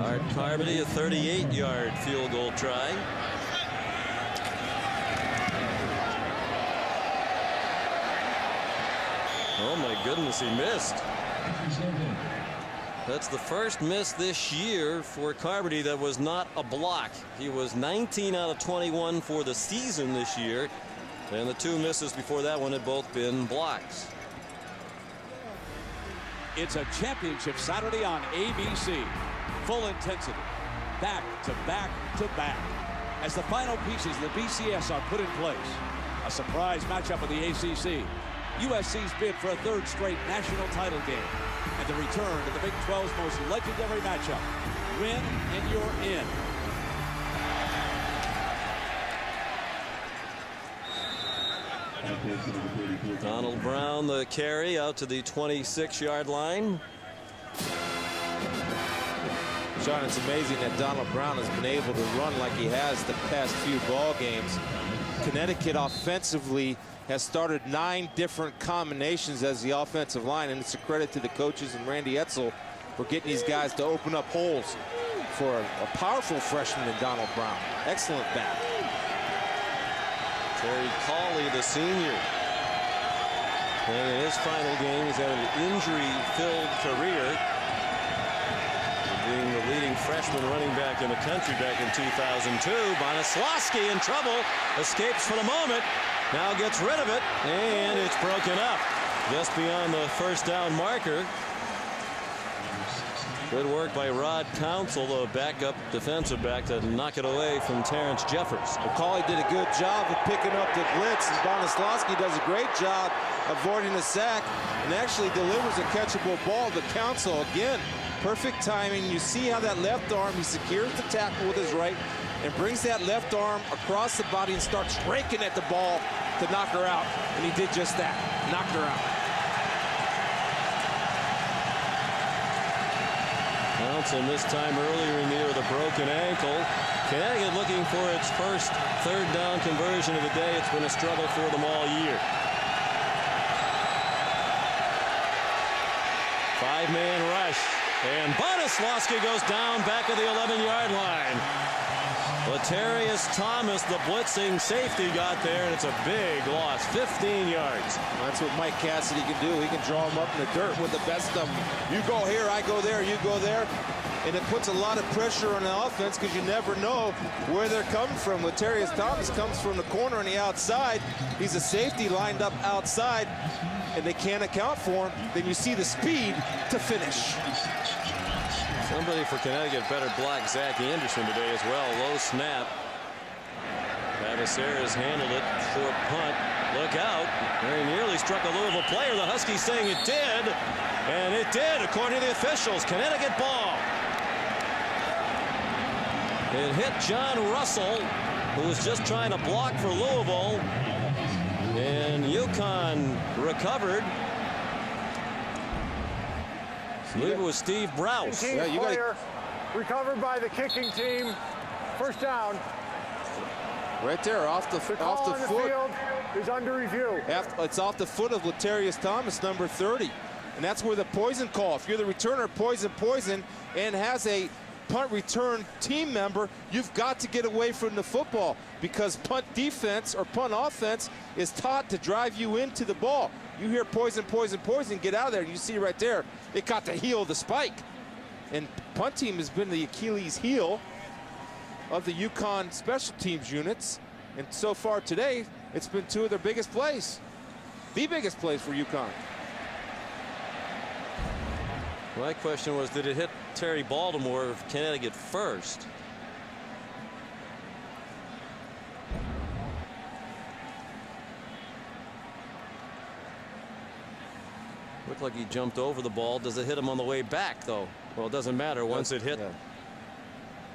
Art Carmody, a 38-yard field goal try. Oh my goodness, he missed. That's the first miss this year for Carmody that was not a block. He was 19 out of 21 for the season this year, and the two misses before that one had both been blocks. It's a championship Saturday on ABC. Full intensity, back to back to back. As the final pieces of the BCS are put in place, a surprise matchup of the ACC, USC's bid for a third straight national title game, and the return to the Big 12's most legendary matchup. Win and you're in. Donald Brown, the carry out to the 26-yard line. Sean, it's amazing that Donald Brown has been able to run like he has the past few ball games. Connecticut offensively has started 9 different combinations as the offensive line, and it's a credit to the coaches and Randy Edsall for getting these guys to open up holes for a powerful freshman in Donald Brown. Excellent back. Terry Cawley, the senior. And in his final game, he's had an injury-filled career, being the leading freshman running back in the country back in 2002. Bonaslawski in trouble, escapes for the moment, now gets rid of it, and it's broken up just beyond the first down marker. Good work by Rod Council, the backup defensive back, to knock it away from Terrence Jeffers. McCauley did a good job of picking up the blitz, and Bonaslawski does a great job avoiding the sack and actually delivers a catchable ball to Council. Again, perfect timing. You see how that left arm, he secures the tackle with his right and brings that left arm across the body and starts raking at the ball to knock her out. And he did just that, knocked her out. Council missed time earlier in the year with a broken ankle. Connecticut looking for its first third down conversion of the day. It's been a struggle for them all year. 5-man rush. And Bonaslawski goes down back at the 11-yard line. Latarius Thomas, the blitzing safety, got there, and it's a big loss, 15 yards. That's what Mike Cassidy can do. He can draw them up in the dirt with the best of them. You go here, I go there, you go there. And it puts a lot of pressure on the offense because you never know where they're coming from. Latarius Thomas comes from the corner on the outside. He's a safety lined up outside, and they can't account for him. Then you see the speed to finish. Somebody for Connecticut better block Zach Anderson today as well. Low snap. Travis handled it. Short punt. Look out. Very nearly struck a Louisville player. The Huskies saying it did. And it did, according to the officials. Connecticut ball. It hit John Russell, who was just trying to block for Louisville. And UConn recovered. I believe it was Steve Brous. Yeah, you got recovered by the kicking team. First down. Right there, off the foot. Field is under review. It's off the foot of Latarius Thomas, number 30. And that's where the poison call. If you're the returner, poison, and has a punt return team member, you've got to get away from the football, because punt defense or punt offense is taught to drive you into the ball. You hear poison, get out of there. You see right there, it got the heel of the spike. And punt team has been the Achilles heel of the UConn special teams units. And so far today, it's been two of their biggest plays. The biggest plays for UConn. My question was, did it hit Terry Baltimore of Connecticut first? Looked like he jumped over the ball. Does it hit him on the way back, though? Well, it doesn't matter once it hit. Yeah.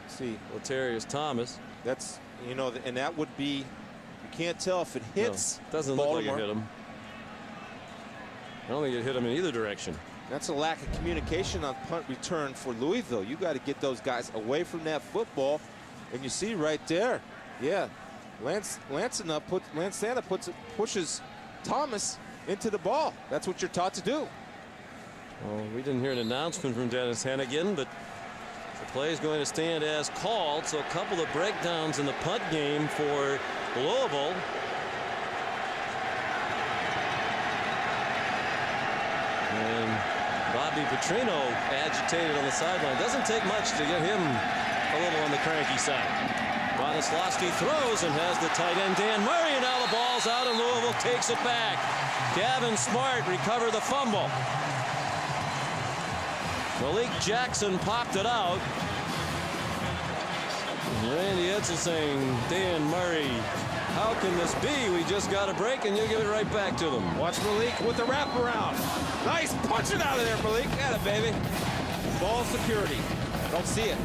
See, Latarius Thomas. that's, you know, and that would be, you can't tell if it hits. No, doesn't Baltimore. look like it hit him. I don't think it hit him in either direction. That's a lack of communication on punt return for Louisville. You got to get those guys away from that football. And you see right there, yeah, Lance Santa pushes Thomas into the ball. That's what you're taught to do. Well, we didn't hear an announcement from Dennis Hennigan, but the play is going to stand as called. So a couple of breakdowns in the punt game for Louisville. And Bobby Petrino agitated on the sideline. Doesn't take much to get him a little on the cranky side. Bronislawski throws and has the tight end Dan Murray, and now the ball's out and Louisville takes it back. Gavin Smart recovered the fumble. Malik Jackson popped it out. Randy Edsel saying, Dan Murray, how can this be? We just got a break and you give it right back to them. Watch Malik with the wraparound. Nice punch it out of there, Malik. Got it, baby. Ball security. Don't see it.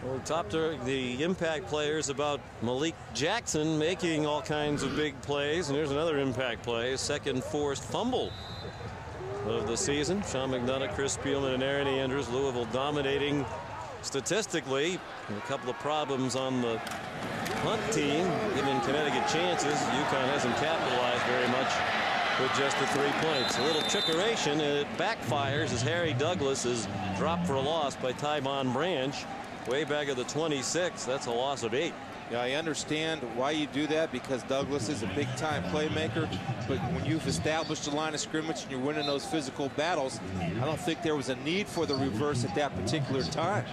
Well, we talked to the impact players about Malik Jackson making all kinds of big plays, and here's another impact play, his second forced fumble of the season. Sean McDonough, Chris Spielman, and Aaron Andrews. Louisville dominating statistically. A couple of problems on the punt team, giving Connecticut chances. UConn hasn't capitalized very much with just the 3 points. A little trickeration, and it backfires as Harry Douglas is dropped for a loss by Tyvon Branch. Way back at the 26. That's a loss of 8. Yeah, I understand why you do that, because Douglas is a big-time playmaker. But when you've established a line of scrimmage and you're winning those physical battles, I don't think there was a need for the reverse at that particular time.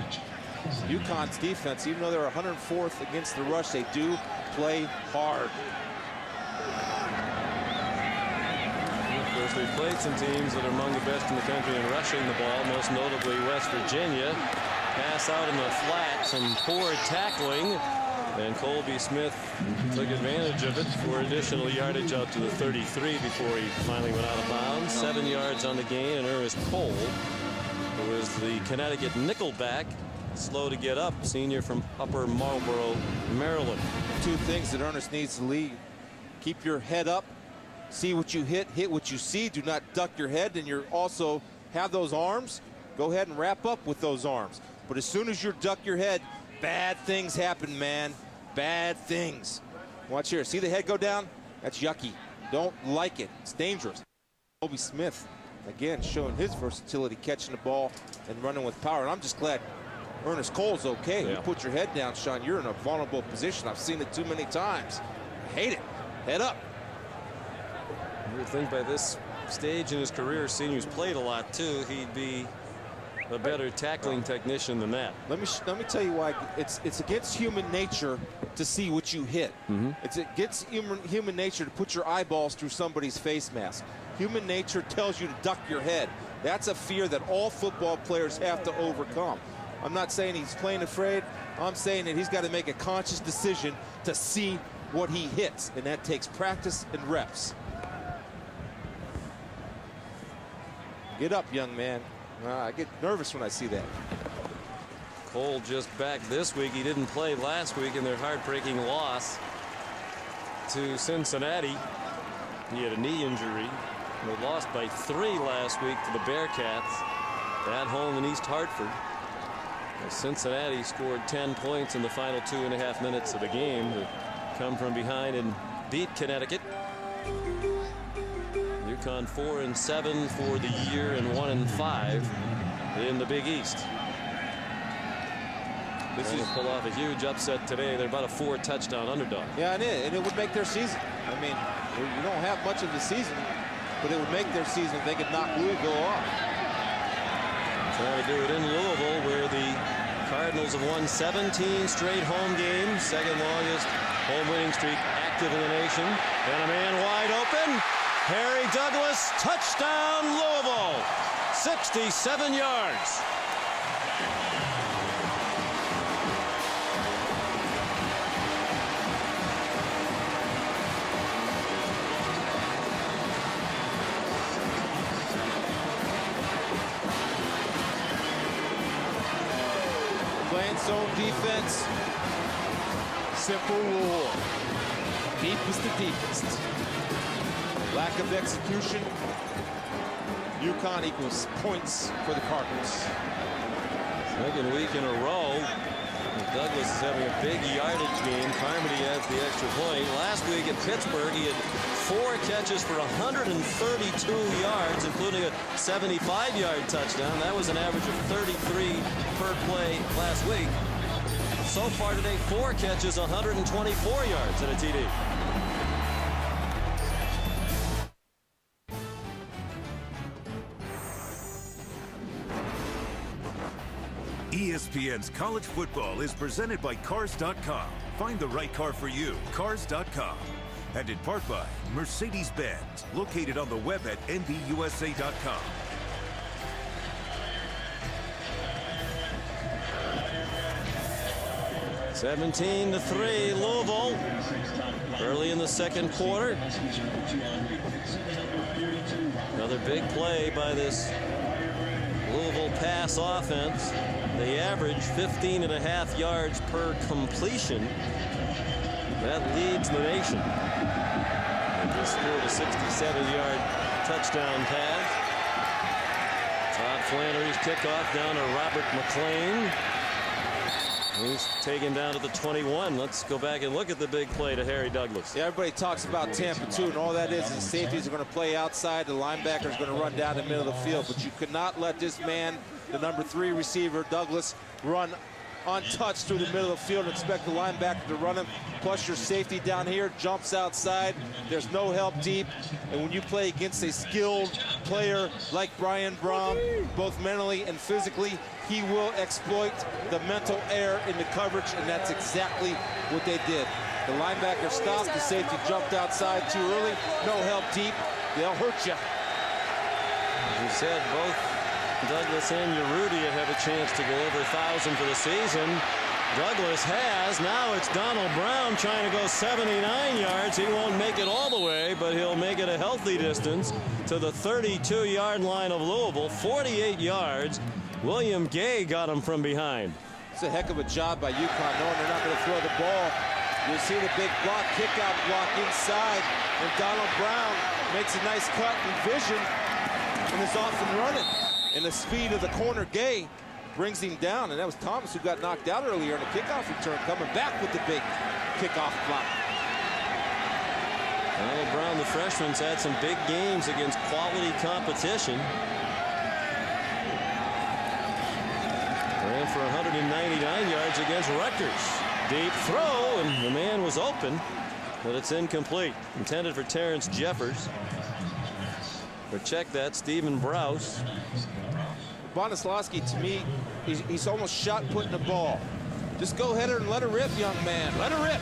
UConn's defense, even though they're 104th against the rush, they do play hard. Of course, we've played some teams that are among the best in the country in rushing the ball, most notably West Virginia. Pass out in the flat, some poor tackling, and Colby Smith took advantage of it for additional yardage out to the 33 before he finally went out of bounds. 7 yards on the gain, and Ernest Cole, who is the Connecticut nickelback, slow to get up, senior from Upper Marlboro, Maryland. Two things that Ernest needs to lead: keep your head up, see what you hit what you see, do not duck your head, and you're also have those arms, go ahead and wrap up with those arms. But as soon as you duck your head, bad things happen, man. Bad things. Watch here. See the head go down? That's yucky. Don't like it. It's dangerous. Colby Smith, again, showing his versatility, catching the ball and running with power. And I'm just glad Ernest Cole's okay. Yeah. You put your head down, Sean, you're in a vulnerable position. I've seen it too many times. I hate it. Head up. You would think by this stage in his career, seniors played a lot too, he'd be a better tackling technician than that. Let me tell you why. It's against human nature to see what you hit. It's against human nature to put your eyeballs through somebody's face mask. Human nature tells you to duck your head. That's a fear that all football players have to overcome. I'm not saying he's playing afraid. I'm saying that he's got to make a conscious decision to see what he hits, and that takes practice and reps. Get up, young man. I get nervous when I see that. Cole just back this week. He didn't play last week in their heartbreaking loss to Cincinnati. He had a knee injury. They lost by 3 last week to the Bearcats at home in East Hartford. Cincinnati scored 10 points in the final 2.5 minutes of the game to come from behind and beat Connecticut. UConn 4-7 for the year and 1-5 in the Big East. This is pull off a huge upset today. They're about a 4-touchdown underdog. Yeah, and it would make their season. I mean, you don't have much of the season but it would make their season if they could knock Louisville off. Trying to do it in Louisville, where the Cardinals have won 17 straight home games, second longest home winning streak active in the nation. And a man wide open. Harry Douglas, touchdown Louisville, 67 yards. Playing zone defense. Simple rule. Deepest to deepest. Lack of execution. UConn equals points for the Cardinals. Second week in a row. Douglas is having a big yardage game. Carmody adds the extra point. Last week at Pittsburgh, he had 4 catches for 132 yards, including a 75-yard touchdown. That was an average of 33 per play last week. So far today, 4 catches, 124 yards, and a TD. ESPN's college football is presented by Cars.com. Find the right car for you. Cars.com. And in part by Mercedes-Benz, located on the web at nbusa.com. (17-3) Louisville. Early in the second quarter. Another big play by this Louisville pass offense. They average 15.5 yards per completion. That leads the nation. And just scored a 67-yard touchdown pass. Todd Flannery's kickoff down to Robert McLean. He's taken down to the 21. Let's go back and look at the big play to Harry Douglas. Yeah, everybody talks about Tampa 2, and all that is the safeties are going to play outside. The linebacker is going to run down the middle of the field. But you could not let this man, the number 3 receiver, Douglas, run untouched through the middle of the field and expect the linebacker to run him. Plus your safety down here jumps outside. There's no help deep. And when you play against a skilled player like Brian Brown, both mentally and physically, he will exploit the mental error in the coverage, and that's exactly what they did. The linebacker stopped, the safety jumped outside too early. No help deep. They'll hurt you. As you said, both Douglas and Urrutia have a chance to go over 1,000 for the season. Douglas has. Now it's Donald Brown trying to go 79 yards. He won't make it all the way, but he'll make it a healthy distance to the 32-yard line of Louisville. 48 yards. William Gay got him from behind. It's a heck of a job by UConn, knowing they're not going to throw the ball. You see the big block, kick-out block inside, and Donald Brown makes a nice cut and vision and is off and running. And the speed of the corner, Gay, brings him down, and that was Thomas who got knocked out earlier in a kickoff return, coming back with the big kickoff block. Donald Brown, the freshman's had some big games against quality competition. Ran for 199 yards against Rutgers. Deep throw, and the man was open, but it's incomplete. Intended for Terrence Jeffers. But check that, Stephen Brous. Bonaslawski, to me, he's almost shot putting the ball. Just go ahead and let her rip, young man. Let her rip.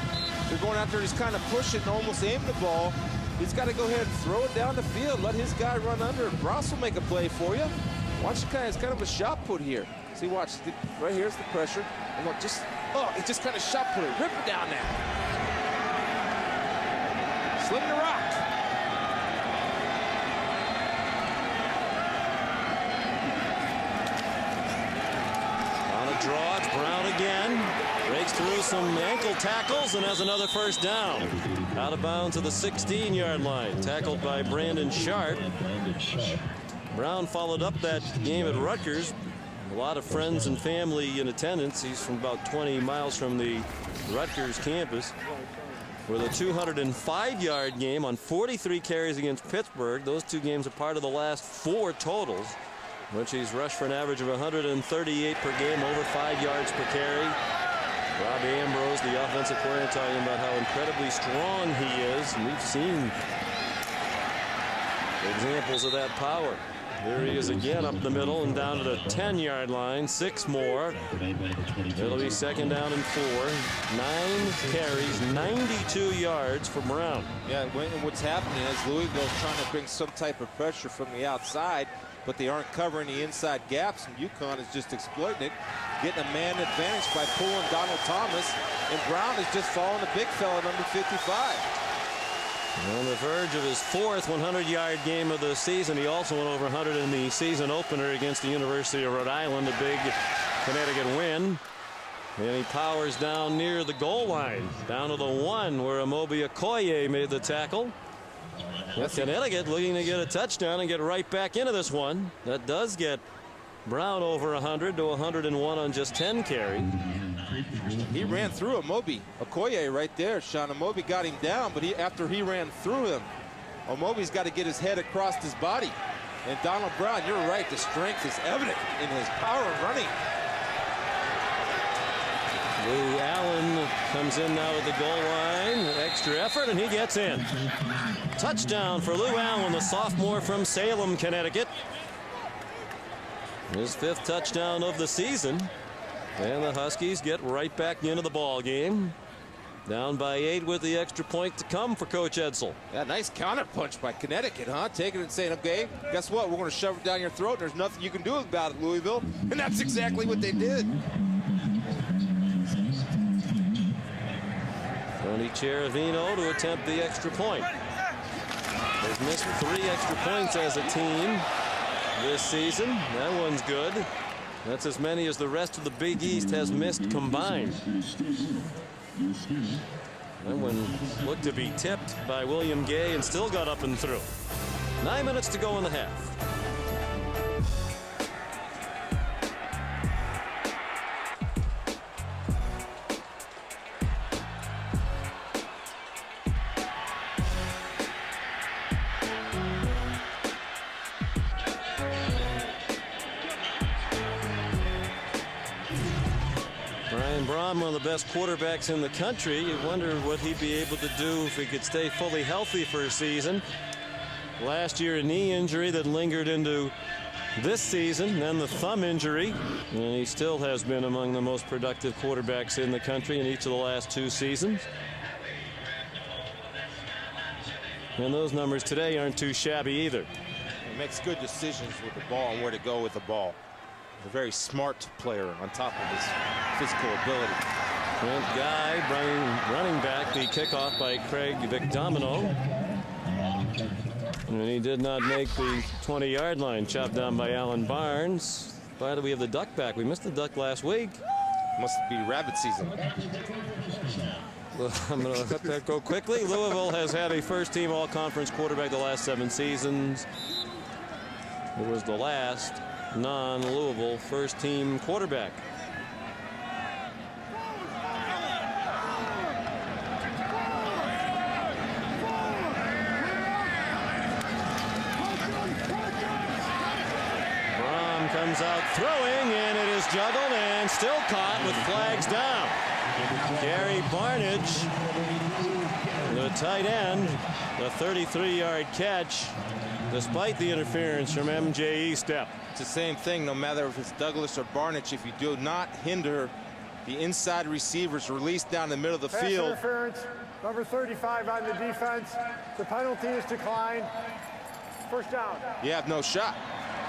They're going out there, he's kind of pushing and almost aimed the ball. He's got to go ahead and throw it down the field. Let his guy run under it. Brous will make a play for you. Watch, it's kind of a shot put here. See, watch, right here's the pressure. And look, he just kind of shot put it. Rip it down there. Sling the rock. On a draw, it's Brown again. Breaks through some ankle tackles and has another first down. Out of bounds at the 16-yard line. Tackled by Brandon Sharp. Brown followed up that game at Rutgers. A lot of friends and family in attendance. He's from about 20 miles from the Rutgers campus. With a 205-yard game on 43 carries against Pittsburgh. Those 2 games are part of the last 4 totals, which he's rushed for an average of 138 per game, over 5 yards per carry. Rob Ambrose, the offensive coordinator, talking about how incredibly strong he is. And we've seen examples of that power. There he is again up the middle and down to the 10-yard line. 6 more. It'll be 2nd down and 4. 9 carries, 92 yards for Brown. Yeah, what's happening is Louisville's trying to bring some type of pressure from the outside, but they aren't covering the inside gaps, and UConn is just exploiting it, getting a man advantage by pulling Donald Thomas, and Brown is just following the big fella, number 55. On the verge of his 4th 100-yard game of the season. He also went over 100 in the season opener against the University of Rhode Island, a big Connecticut win. And he powers down near the goal line, down to the 1 where Amobi Okoye made the tackle. With Connecticut looking to get a touchdown and get right back into this one. That does get Brown over 100 to 101 on just 10 carries. He ran through Amobi Okoye right there. Sean Amobi got him down, but after he ran through him, Omobi's got to get his head across his body. And Donald Brown, you're right, the strength is evident in his power running. Lou Allen comes in now to the goal line. Extra effort, and he gets in. Touchdown for Lou Allen, the sophomore from Salem, Connecticut. His 5th touchdown of the season. And the Huskies get right back into the ball game. Down by 8 with the extra point to come for Coach Edsall. Yeah, nice counter punch by Connecticut, huh? Taking it and saying, okay, guess what? We're going to shove it down your throat, and there's nothing you can do about it, Louisville. And that's exactly what they did. Tony Cherovino to attempt the extra point. They've missed 3 extra points as a team this season. That one's good. That's as many as the rest of the Big East has missed combined. That one looked to be tipped by William Gay and still got up and through. 9 minutes to go in the half. One of the best quarterbacks in the country. You wonder what he'd be able to do if he could stay fully healthy for a season. Last year, a knee injury that lingered into this season, then the thumb injury, and he still has been among the most productive quarterbacks in the country in each of the last 2 seasons. And those numbers today aren't too shabby either. He makes good decisions with the ball and where to go with the ball. A very smart player on top of his physical ability. And Guy running back the kickoff by Craig Vicdomino. And he did not make the 20-yard line, chopped down by Alan Barnes. By the way, we have the duck back. We missed the duck last week. Must be rabbit season. Well, I'm going to let that go quickly. Louisville has had a first-team all-conference quarterback the last 7 seasons. It was the last non-Louisville first-team quarterback. Brom comes out throwing, and it is juggled and still caught with flags down. Gary Barnage, the tight end, the 33-yard catch, despite the interference from MJE Step. It's the same thing, no matter if it's Douglas or Barnage. If you do not hinder the inside receivers released down the middle of the Pass field. Interference, number 35 on the defense. The penalty is declined. First down. You have no shot.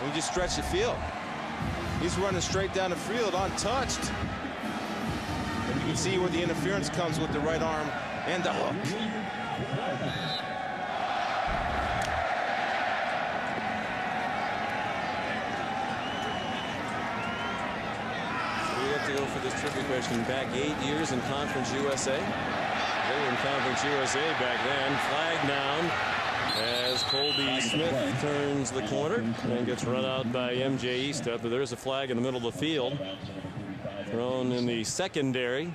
We just stretch the field. He's running straight down the field, untouched. And you can see where the interference comes with the right arm and the hook. To go for this trivia question. Back 8 years in Conference USA. They were in Conference USA back then. Flag down as Colby Smith turns the corner and gets run out by MJE Step. But there's a flag in the middle of the field, thrown in the secondary.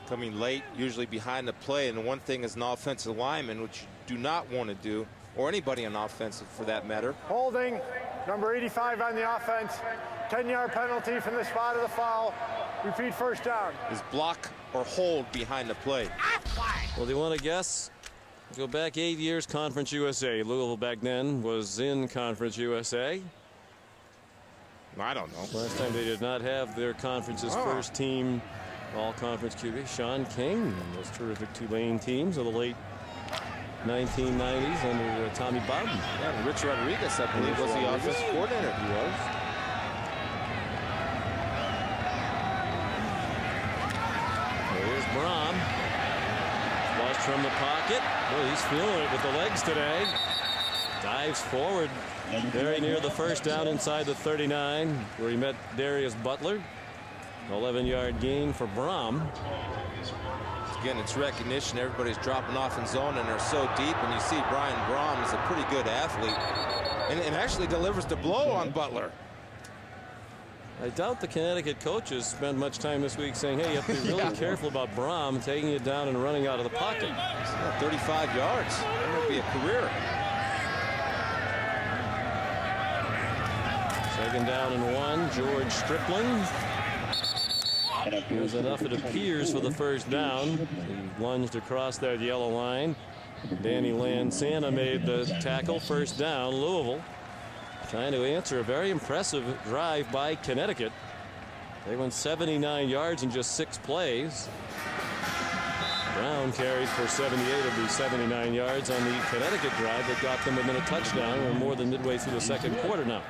Coming late, usually behind the play, and the one thing as an offensive lineman, which you do not want to do, or anybody on offensive for that matter. Holding, number 85 on the offense. 10-yard penalty from the spot of the foul. Repeat first down. Is block or hold behind the play. Well, do you want to guess? Go back 8 years, Conference USA. Louisville back then was in Conference USA. I don't know. Last time they did not have their conference's first team all-conference QB. Sean King, those terrific Tulane teams of the late 1990s under Tommy Bowden. Yeah, and Rich Rodriguez, I believe, was the offensive coordinator. He was. Here's Brom. Flush from the pocket. Well, he's feeling it with the legs today. Dives forward very near the first down inside the 39 where he met Darius Butler. 11-yard gain for Brom. Again, it's recognition. Everybody's dropping off in zone and they're so deep. And you see Brian Brom is a pretty good athlete and actually delivers the blow on Butler. I doubt the Connecticut coaches spent much time this week saying, hey, you have to be really careful about Brom taking it down and running out of the pocket. 35 yards. That would be a career. Second down and 1. George Stripling. There's enough, it appears, for the first down. He lunged across that yellow line. Danny Lansana made the tackle. First down, Louisville. Trying to answer a very impressive drive by Connecticut. They went 79 yards in just 6 plays. Brown carried for 78 of the 79 yards on the Connecticut drive that got them within a touchdown. We're more than midway through the second quarter now.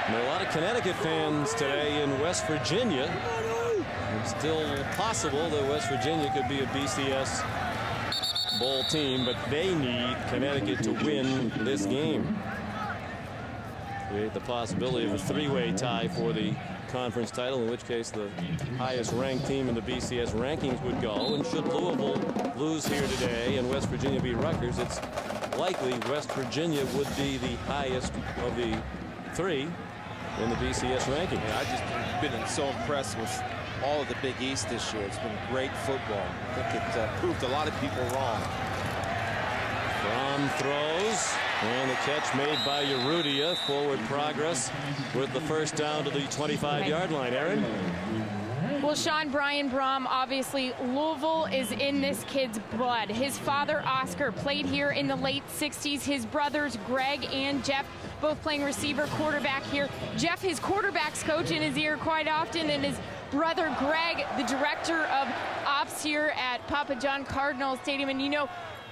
And there are a lot of Connecticut fans today in West Virginia. It's still possible that West Virginia could be a BCS bowl team, but they need Connecticut to win this game. Create the possibility of a 3-way tie for the conference title, in which case the highest ranked team in the BCS rankings would go. And should Louisville lose here today and West Virginia beat Rutgers, it's likely West Virginia would be the highest of the 3 in the BCS ranking. Yeah, I've just been so impressed with all of the Big East this year. It's been great football. I think it proved a lot of people wrong. Brom throws, and the catch made by Urrutia. Forward progress with the first down to the 25-yard line. Aaron? Well, Sean, Brian Brom, obviously Louisville is in this kid's blood. His father, Oscar, played here in the late 60s. His brothers, Greg and Jeff, both playing receiver, quarterback here. Jeff, his quarterback's coach in his ear quite often, and his brother, Greg, the director of ops here at Papa John Cardinal Stadium. And you know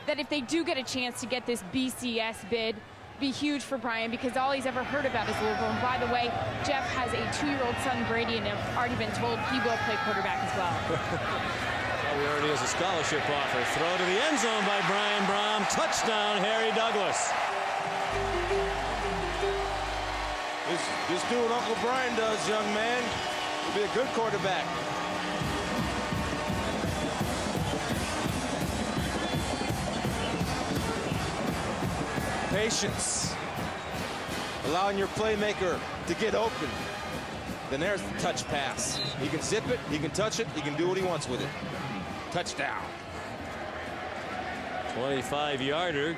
that if they do get a chance to get this BCS bid, be huge for Brian, because all he's ever heard about is Louisville. And by the way, Jeff has a 2-year-old son, Brady, and have already been told he will play quarterback as well. He already has a scholarship offer. Throw to the end zone by Brian Brom. Touchdown, Harry Douglas. Just do what Uncle Brian does, young man. You'll be a good quarterback. Patience. Allowing your playmaker to get open. Then there's the touch pass. He can zip it, he can touch it, he can do what he wants with it. Touchdown. 25-yarder.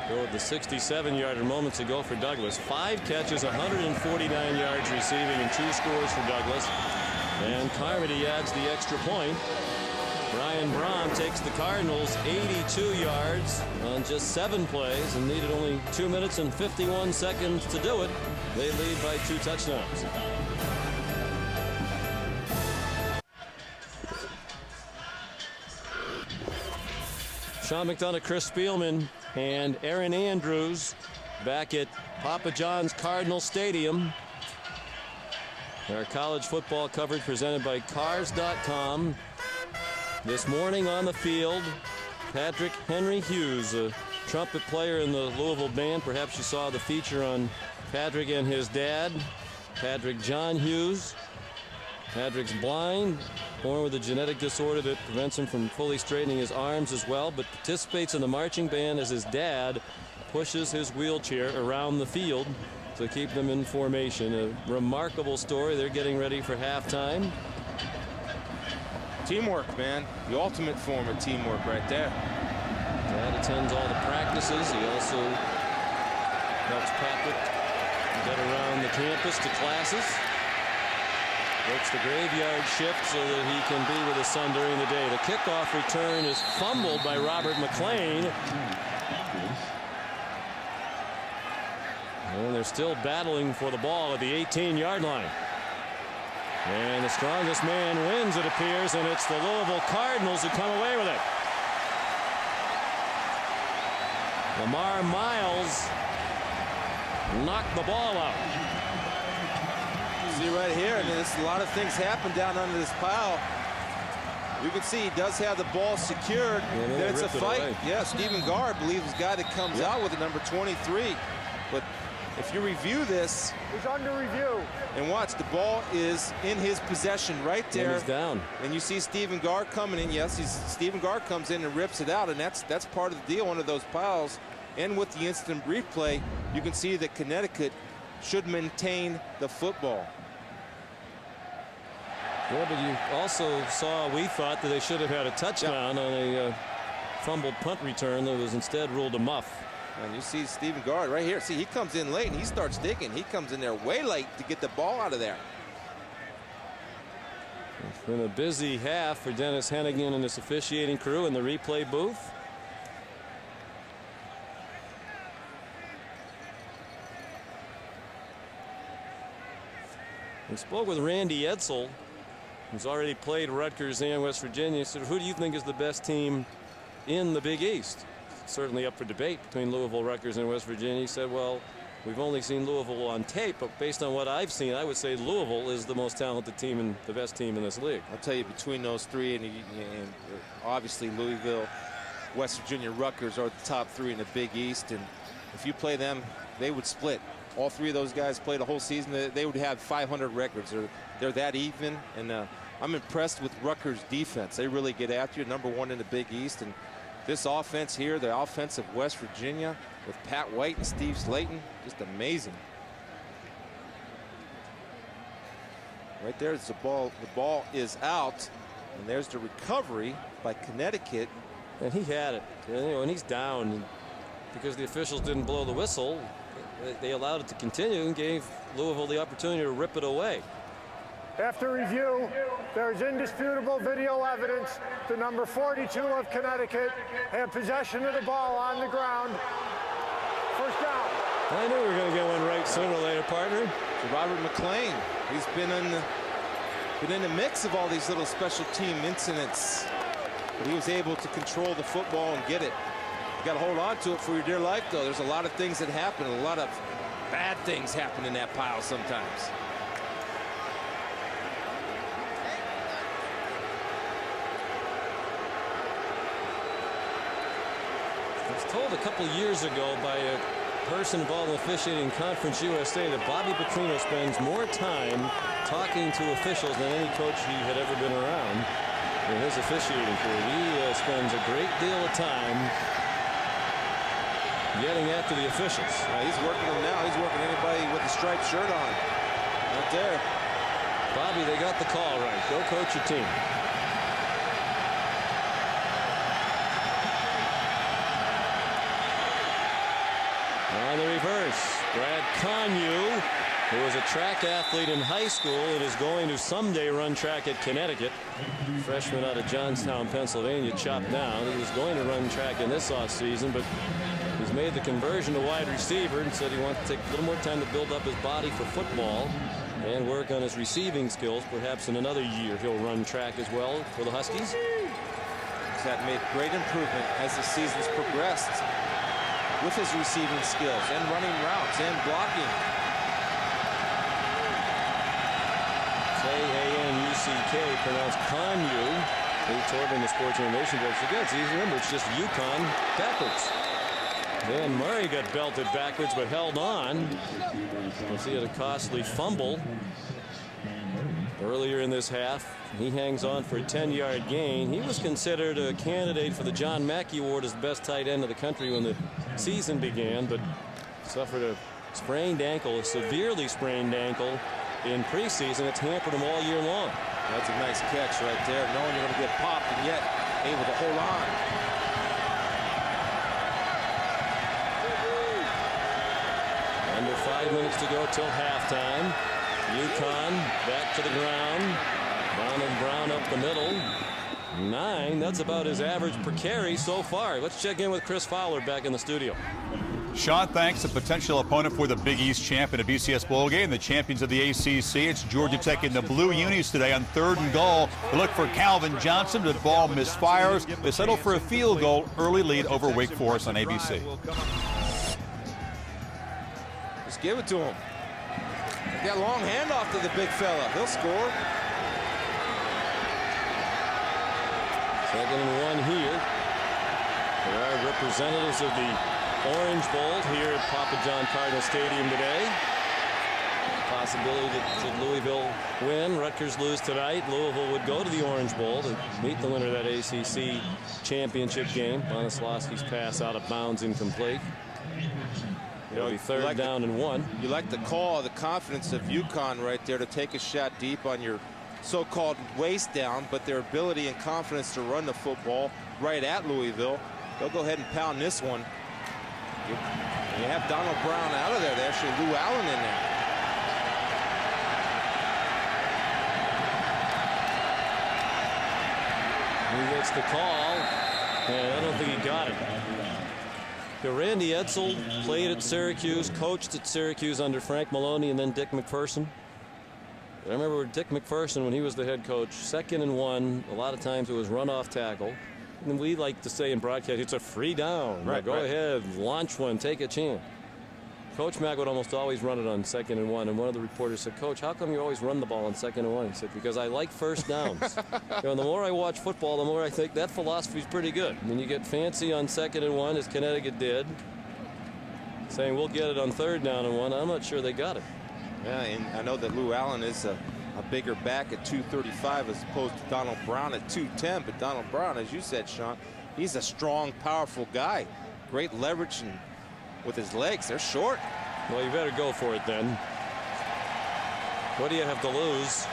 Go with the 67-yarder moments ago for Douglas. 5 catches, 149 yards receiving, and 2 scores for Douglas. And Carmody adds the extra point. Brian Brom takes the Cardinals 82 yards on just 7 plays and needed only 2 minutes and 51 seconds to do it. They lead by 2 touchdowns. Sean McDonough, Chris Spielman, and Aaron Andrews back at Papa John's Cardinal Stadium. Our college football coverage presented by Cars.com. This morning on the field, Patrick Henry Hughes, a trumpet player in the Louisville band. Perhaps you saw the feature on Patrick and his dad, Patrick John Hughes. Patrick's blind, born with a genetic disorder that prevents him from fully straightening his arms as well, but participates in the marching band as his dad pushes his wheelchair around the field to keep them in formation. A remarkable story. They're getting ready for halftime. Teamwork, man. The ultimate form of teamwork right there. Dad attends all the practices. He also helps Patrick get around the campus to classes. Works the graveyard shift so that he can be with his son during the day. The kickoff return is fumbled by Robert McLean. And they're still battling for the ball at the 18-yard line. And the strongest man wins, it appears, and it's the Louisville Cardinals who come away with it. Lamar Miles knocked the ball out. See right here, and there's a lot of things happen down under this pile. You can see he does have the ball secured. Then it's a fight. Yeah, Stephen Garr, I believe, is the guy that comes out with the number 23. But if you review this, He's under review. and watch, the ball is in his possession right there. And he's down. And you see Stephen Garr coming in. Yes, Stephen Garr comes in and rips it out, and that's part of the deal, one of those piles. And with the instant replay, you can see that Connecticut should maintain the football. Yeah, but you also saw, we thought, that they should have had a touchdown on a fumbled punt return that was instead ruled a muff. And you see Stephen Garr right here. See, he comes in late and he starts digging. He comes in there way late to get the ball out of there. It's been a busy half for Dennis Hennigan and his officiating crew in the replay booth. We spoke with Randy Edsall, who's already played Rutgers and West Virginia. He said, who do you think is the best team in the Big East? Certainly up for debate between Louisville, Rutgers, and West Virginia. He said, well, we've only seen Louisville on tape, but based on what I've seen, I would say Louisville is the most talented team and the best team in this league. I'll tell you, between those three, and obviously Louisville, West Virginia, Rutgers are the top three in the Big East. And if you play them, they would split. All three of those guys played a whole season. They would have 500 records. They're that even. And I'm impressed with Rutgers' defense. They really get after you, #1 in the Big East. And this offense here, the offense of West Virginia with Pat White and Steve Slayton, just amazing. Right there's the ball. The ball is out, and there's the recovery by Connecticut. And he had it. You know, and he's down because the officials didn't blow the whistle. They allowed it to continue and gave Louisville the opportunity to rip it away. After review, there's indisputable video evidence the number 42 of Connecticut had possession of the ball on the ground. First down. I knew we were going to get one right sooner or later, partner. So Robert McLean, he's been in the mix of all these little special team incidents, but he was able to control the football and get it. You got to hold on to it for your dear life, though. There's a lot of things that happen. A lot of bad things happen in that pile sometimes. I was told a couple years ago by a person involved in officiating Conference USA that Bobby Petrino spends more time talking to officials than any coach he had ever been around in his officiating career. He spends a great deal of time getting after the officials. He's working them now. He's working anybody with a striped shirt on. Right there. Bobby, they got the call right. Go coach your team. On the reverse, Brad Conyu, who was a track athlete in high school and is going to someday run track at Connecticut. Freshman out of Johnstown, Pennsylvania, chopped down. He was going to run track in this offseason, but he's made the conversion to wide receiver and said he wants to take a little more time to build up his body for football and work on his receiving skills. Perhaps in another year he'll run track as well for the Huskies. He's had made great improvement as the season's progressed with his receiving skills and running routes and blocking. K-A-N-U-C-K, pronounced Conyu. Lee Torben, the Sports Innovation Board. Again, it's easy to remember. It's just UConn backwards. Then Murray got belted backwards but held on. He had a costly fumble earlier in this half. He hangs on for a 10-yard gain. He was considered a candidate for the John Mackey Award as the best tight end of the country when the season began, but suffered a sprained ankle, a severely sprained ankle in preseason. It's hampered him all year long. That's a nice catch right there, knowing you're going to get popped and yet able to hold on. Under 5 minutes to go till halftime. UConn back to the ground. the middle. 9. That's about his average per carry so far. Let's check in with Chris Fowler back in the studio. Sean, thanks. A potential opponent for the Big East champ in a BCS bowl game, the champions of the ACC. It's Georgia Tech in the blue unis today on 3rd and goal. They look for Calvin Johnson. The ball misfires. They settle for a field goal. Early lead over Wake Forest on ABC. Just give it to him. Got a long handoff to the big fella. He'll score. 2nd and 1 here. There are representatives of the Orange Bowl here at Papa John Cardinal Stadium today. Possibility that Louisville win. Rutgers lose tonight. Louisville would go to the Orange Bowl to meet the winner of that ACC championship game. Bonaslawski's pass out of bounds, incomplete. It'll be 3rd down and 1. You like the call, the confidence of UConn right there to take a shot deep on your so-called waist down, but their ability and confidence to run the football right at Louisville. They'll go ahead and pound this one. You have Donald Brown out of there. They actually Lou Allen in there. He gets the call, and I don't think he got it. Randy Edsall played at Syracuse, coached at Syracuse under Frank Maloney and then Dick McPherson. I remember Dick McPherson when he was the head coach, 2nd and 1. A lot of times it was run off tackle. And we like to say in broadcast, it's a free down. Right, go ahead, launch one, take a chance. Coach Mack would almost always run it on 2nd and 1. And one of the reporters said, Coach, how come you always run the ball on 2nd and 1? He said, because I like first downs. The more I watch football, the more I think that philosophy's pretty good. When you get fancy on 2nd and 1, as Connecticut did, saying we'll get it on 3rd down and 1, I'm not sure they got it. Yeah, and I know that Lou Allen is a bigger back at 235 as opposed to Donald Brown at 210. But Donald Brown, as you said, Sean, he's a strong, powerful guy. Great leverage and with his legs. They're short. Well, you better go for it then. What do you have to lose?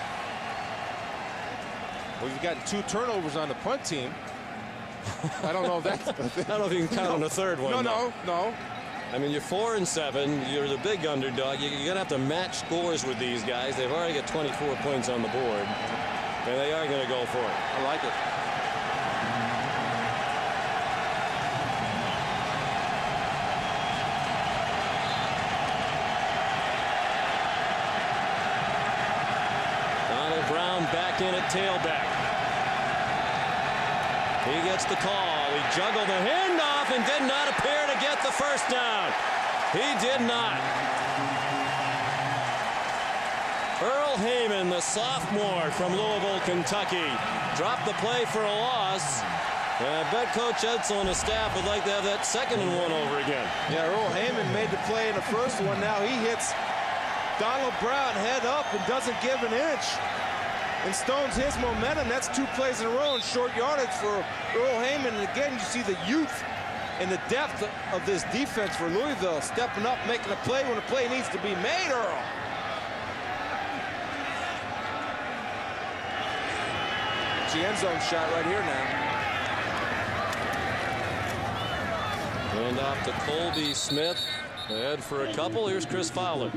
Well, you've gotten 2 turnovers on the punt team. I don't know if that's... I don't know if you can count on a 3rd one. No. I mean, you're 4 and 7. You're the big underdog. You're going to have to match scores with these guys. They've already got 24 points on the board, and they are going to go for it. I like it. Donald Brown back in at tailback. He gets the call. He juggled the handoff and did not appear to get the first down. He did not. Earl Heyman, the sophomore from Louisville, Kentucky, dropped the play for a loss. And I bet Coach Edsall and his staff would like to have that 2nd and 1 over again. Yeah, Earl Heyman made the play in the first one. Now he hits Donald Brown head up and doesn't give an inch. And stones his momentum. That's 2 plays in a row in short yardage for Earl Heyman. And again, you see the youth and the depth of this defense for Louisville, stepping up, making a play when a play needs to be made, Earl. It's the end zone shot right here now. Hand off to Colby Smith. Ahead for a couple. Here's Chris Fowler.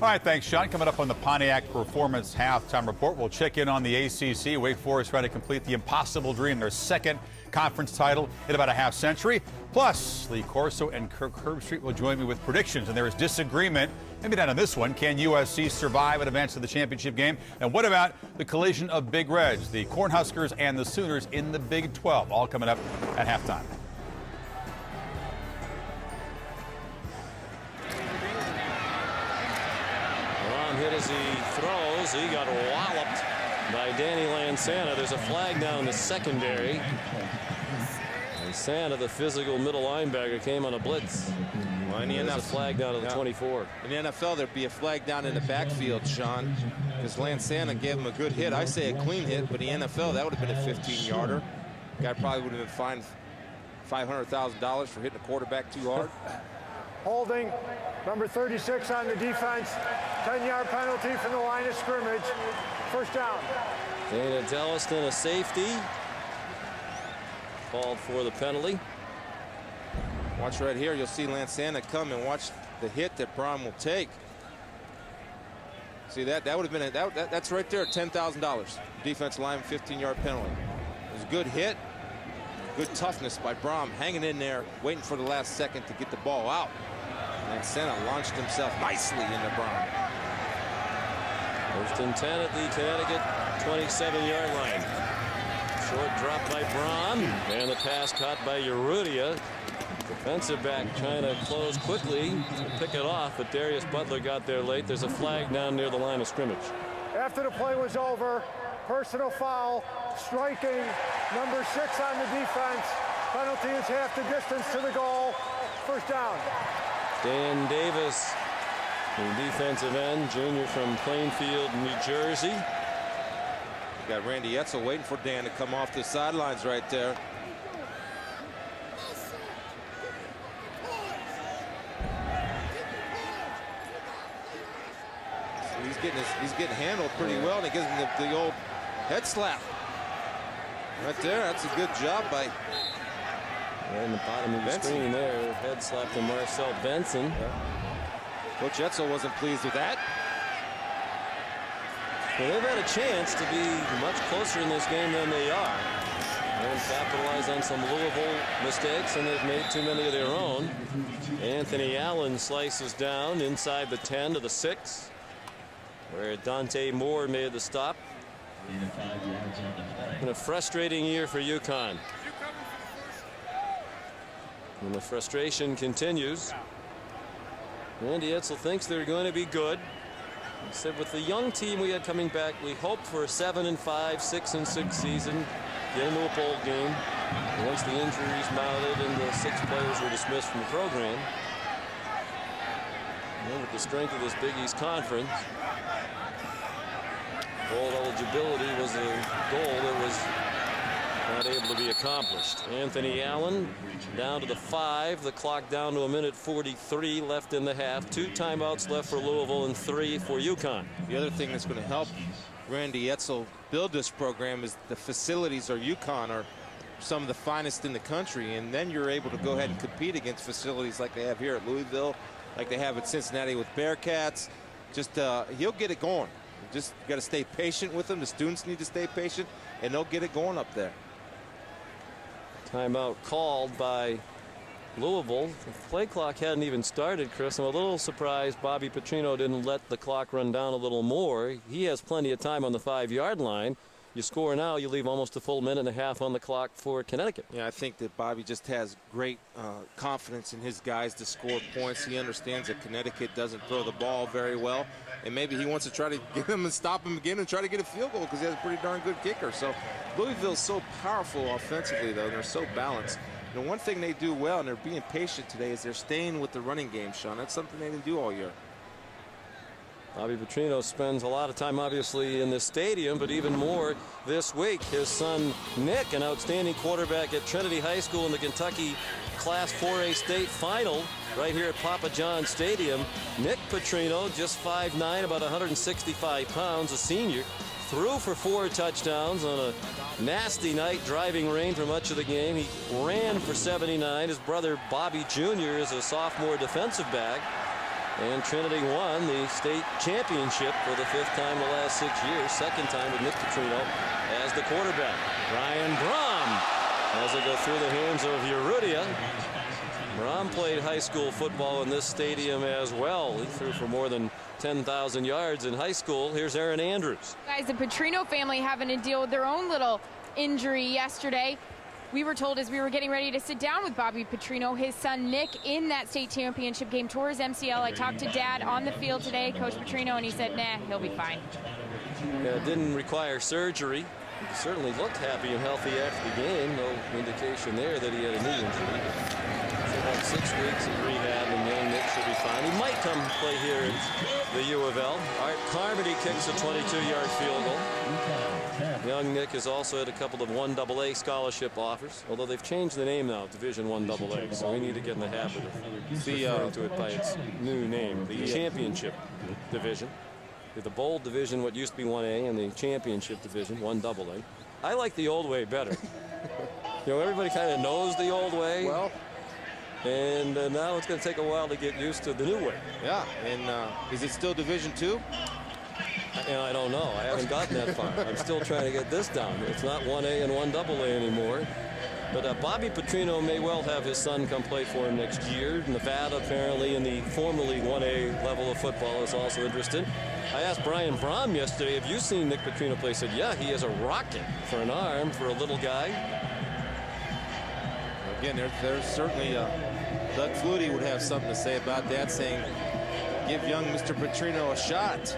All right, thanks, Sean. Coming up on the Pontiac Performance Halftime Report, we'll check in on the ACC. Wake Forest trying to complete the impossible dream, their 2nd conference title in about a half century. Plus, Lee Corso and Kirk Herbstreit will join me with predictions, and there is disagreement, maybe not on this one. Can USC survive and advance to the championship game? And what about the collision of Big Reds, the Cornhuskers and the Sooners in the Big 12? All coming up at halftime. Hit as he throws. He got walloped by Danny Lansana. There's a flag down in the secondary. Lansana, the physical middle linebacker, came on a blitz. Well, There's a flag down to the 24. In the NFL, there'd be a flag down in the backfield, Sean, because Lansana gave him a good hit. I say a clean hit, but in the NFL, that would have been a 15-yarder. Guy probably would have been fined $500,000 for hitting a quarterback too hard. Holding, number 36 on the defense. 10-yard penalty from the line of scrimmage. First down. Dana Delliston, a safety. Called for the penalty. Watch right here. You'll see Lansana come and watch the hit that Brown will take. See that? That would have been that's right there, $10,000. Defensive line, 15-yard penalty. It was a good hit, good toughness by Brom, hanging in there, waiting for the last second to get the ball out. And Senna launched himself nicely into Brom. First and 10 at the Connecticut 27-yard line. Short drop by Brom, and the pass caught by Urrutia. Defensive back trying to close quickly to pick it off, but Darius Butler got there late. There's a flag down near the line of scrimmage. After the play was over, personal foul, striking number 6 on the defense. Penalty is half the distance to the goal. First down. Dan Davis, the defensive end, junior from Plainfield, New Jersey. Got Randy Etzel waiting for Dan to come off the sidelines right there. So he's getting handled pretty well, and he gives him the old head slap. Right there, that's a good job by. Right in the bottom of the screen there, head slap to Marcel Benson. Coach Etzel wasn't pleased with that. Well, they've had a chance to be much closer in this game than they are. And capitalize on some Louisville mistakes, and they've made too many of their own. Anthony Allen slices down inside the 10 to the 6, where Dante Moore made the stop. And a frustrating year for UConn. And the frustration continues. Randy Etzel thinks they're going to be good. He said with the young team we had coming back, we hoped for a 7-5, 6-6 season, get into a bowl game. And once the injuries mounted and the 6 players were dismissed from the program, and with the strength of this Big East Conference, bowl eligibility was a goal that was not able to be accomplished. Anthony Allen down to the 5. The clock down to 1:43 left in the half. 2 timeouts left for Louisville and 3 for UConn. The other thing that's going to help Randy Etzel build this program is the facilities. Or UConn are some of the finest in the country, and then you're able to go ahead and compete against facilities like they have here at Louisville, like they have at Cincinnati with Bearcats. Just he'll get it going. Just got to stay patient with them. The students need to stay patient, and they'll get it going up there. Timeout called by Louisville. The play clock hadn't even started, Chris. I'm a little surprised Bobby Petrino didn't let the clock run down a little more. He has plenty of time on the 5-yard line. You score now, you leave almost a full minute and a half on the clock for Connecticut. Yeah, I think that Bobby just has great confidence in his guys to score points. He understands that Connecticut doesn't throw the ball very well, and maybe he wants to try to get him and stop him again and try to get a field goal because he has a pretty darn good kicker. So Louisville's so powerful offensively, though, and they're so balanced. And one thing they do well, and they're being patient today, is they're staying with the running game, Sean. That's something they didn't do all year. Bobby Petrino spends a lot of time, obviously, in this stadium, but even more this week. His son, Nick, an outstanding quarterback at Trinity High School in the Kentucky Class 4A state final right here at Papa John's Stadium. Nick Petrino, just 5'9", about 165 pounds, a senior, threw for 4 touchdowns on a nasty night, driving rain for much of the game. He ran for 79. His brother, Bobby Jr., is a sophomore defensive back. And Trinity won the state championship for the 5th time the last 6 years. 2nd time with Nick Petrino as the quarterback. Ryan Brom as they go through the hands of Urrutia. Brom played high school football in this stadium as well. He threw for more than 10,000 yards in high school. Here's Aaron Andrews. Guys, the Petrino family having to deal with their own little injury yesterday. We were told as we were getting ready to sit down with Bobby Petrino, his son Nick in that state championship game tore his MCL. I talked to Dad on the field today, Coach Petrino, and he said, nah, he'll be fine. Yeah, it didn't require surgery. He certainly looked happy and healthy after the game. No indication there that he had a knee injury. So about 6 weeks of rehab, and young Nick should be fine. He might come play here at the U of L. Art Carmody kicks a 22-yard field goal. Young Nick has also had a couple of 1AA scholarship offers, although they've changed the name now, Division 1AA, so we need to get in the habit of referring to it by its new name, the Championship Division. The Bowl Division, what used to be 1A, and the Championship Division, 1AA. I like the old way better. You know, everybody kind of knows the old way. Well, and now it's going to take a while to get used to the new way. Yeah, and is it still Division 2? I don't know. I haven't gotten that far. I'm still trying to get this down. It's not 1A and 1AA anymore. But Bobby Petrino may well have his son come play for him next year. Nevada, apparently, in the formerly 1A level of football, is also interested. I asked Brian Brom yesterday, have you seen Nick Petrino play? He said, yeah, he has a rocket for an arm for a little guy. Again, there's certainly Doug Flutie would have something to say about that, saying, give young Mr. Petrino a shot.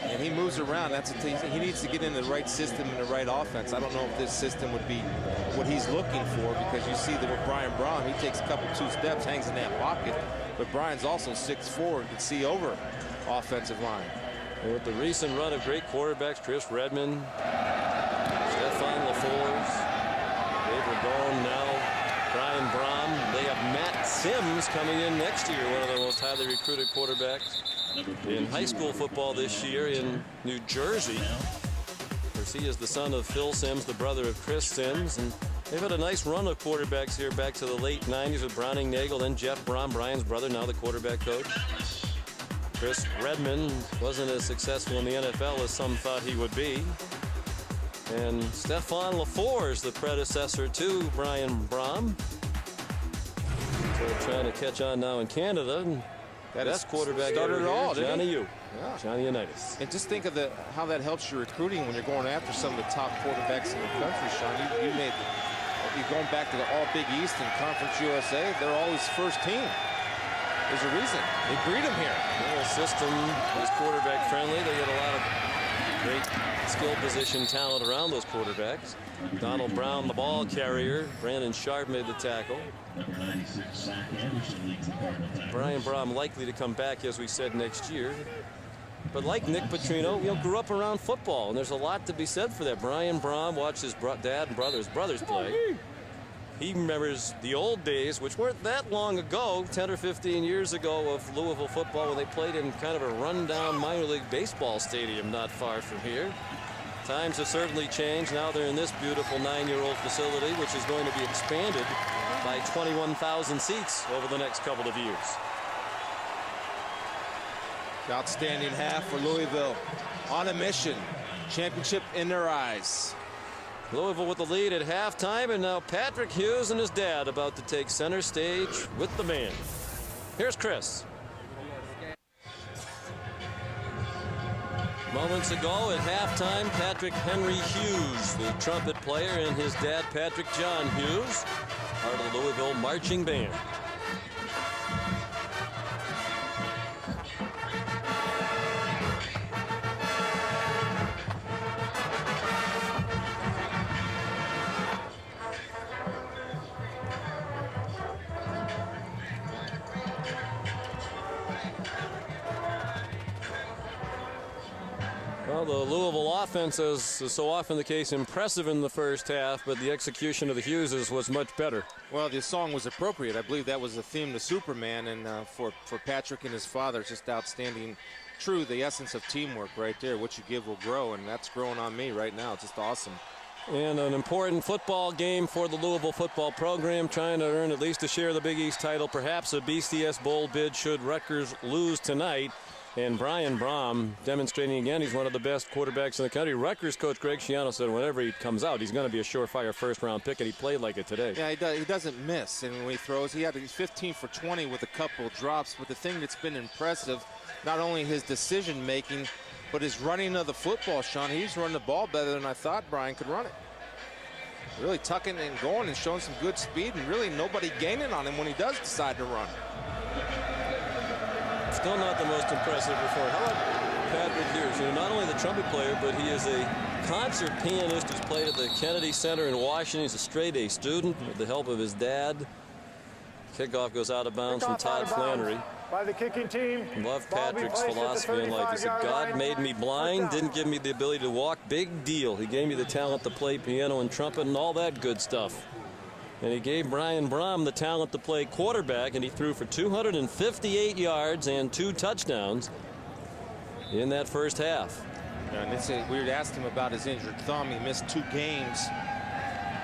And he moves around. He needs to get in the right system and the right offense. I don't know if this system would be what he's looking for, because you see that with Brian Brom, he takes a couple 2 steps, hangs in that pocket. But Brian's also 6'4", and can see over offensive line. And with the recent run of great quarterbacks, Chris Redmond, Stefan LaForce, Dave Ragone, now Brian Brom. They have Matt Sims coming in next year, one of the most highly recruited quarterbacks in high school football this year in New Jersey. Of course, he is the son of Phil Sims, the brother of Chris Sims, and they've had a nice run of quarterbacks here back to the late 90s with Browning Nagel, then Jeff Brom, Brian's brother, now the quarterback coach. Chris Redmond wasn't as successful in the NFL as some thought he would be. And Stefan LaForce, the predecessor to Brian Brom. So trying to catch on now in Canada. And best quarterback started it all, Johnny U. Yeah. Johnny Unitas. And just think of how that helps your recruiting when you're going after some of the top quarterbacks in the country, Sean. You're going back to the All Big East and Conference USA. They're always first team. There's a reason. They breed them here. The system is quarterback friendly. They get a lot of great skill position talent around those quarterbacks. Donald Brown, the ball carrier. Brandon Sharp made the tackle. Brian Brom likely to come back, as we said, next year. But like Nick Petrino, grew up around football, and there's a lot to be said for that. Brian Brom watched his dad and brothers play. He remembers the old days, which weren't that long ago, 10 or 15 years ago, of Louisville football when they played in kind of a rundown minor league baseball stadium not far from here. Times have certainly changed. Now they're in this beautiful 9-year-old facility, which is going to be expanded by 21,000 seats over the next couple of years. Outstanding half for Louisville. On a mission. Championship in their eyes. Louisville with the lead at halftime, and now Patrick Hughes and his dad about to take center stage with the band. Here's Chris. Moments ago at halftime, Patrick Henry Hughes, the trumpet player, and his dad, Patrick John Hughes, part of the Louisville marching band. Well, the Louisville offense, as is so often the case, impressive in the first half, but the execution of the Hugheses was much better. Well, the song was appropriate. I believe that was the theme to Superman, and for Patrick and his father, just outstanding. True, the essence of teamwork right there. What you give will grow, and that's growing on me right now. It's just awesome. And an important football game for the Louisville football program, trying to earn at least a share of the Big East title, perhaps a BCS Bowl bid should Rutgers lose tonight. And Brian Brom demonstrating again he's one of the best quarterbacks in the country. Rutgers coach Greg Schiano said whenever he comes out, he's going to be a surefire first-round pick, and he played like it today. Yeah, he doesn't miss. And when he throws, he's 15 for 20 with a couple drops. But the thing that's been impressive, not only his decision-making, but his running of the football, Sean. He's running the ball better than I thought Brian could run it. Really tucking and going and showing some good speed, and really nobody gaining on him when he does decide to run. Still not the most impressive before. How about Patrick Hughes? Not only the trumpet player, but he is a concert pianist who's played at the Kennedy Center in Washington. He's a straight-A student with the help of his dad. Kickoff goes out of bounds from Todd Flannery. By the kicking team. Love Patrick's philosophy in life. He said, God made me blind, didn't give me the ability to walk. Big deal. He gave me the talent to play piano and trumpet and all that good stuff. And he gave Brian Brom the talent to play quarterback, and he threw for 258 yards and 2 touchdowns in that first half. Yeah, and we had asked him about his injured thumb. He missed 2 games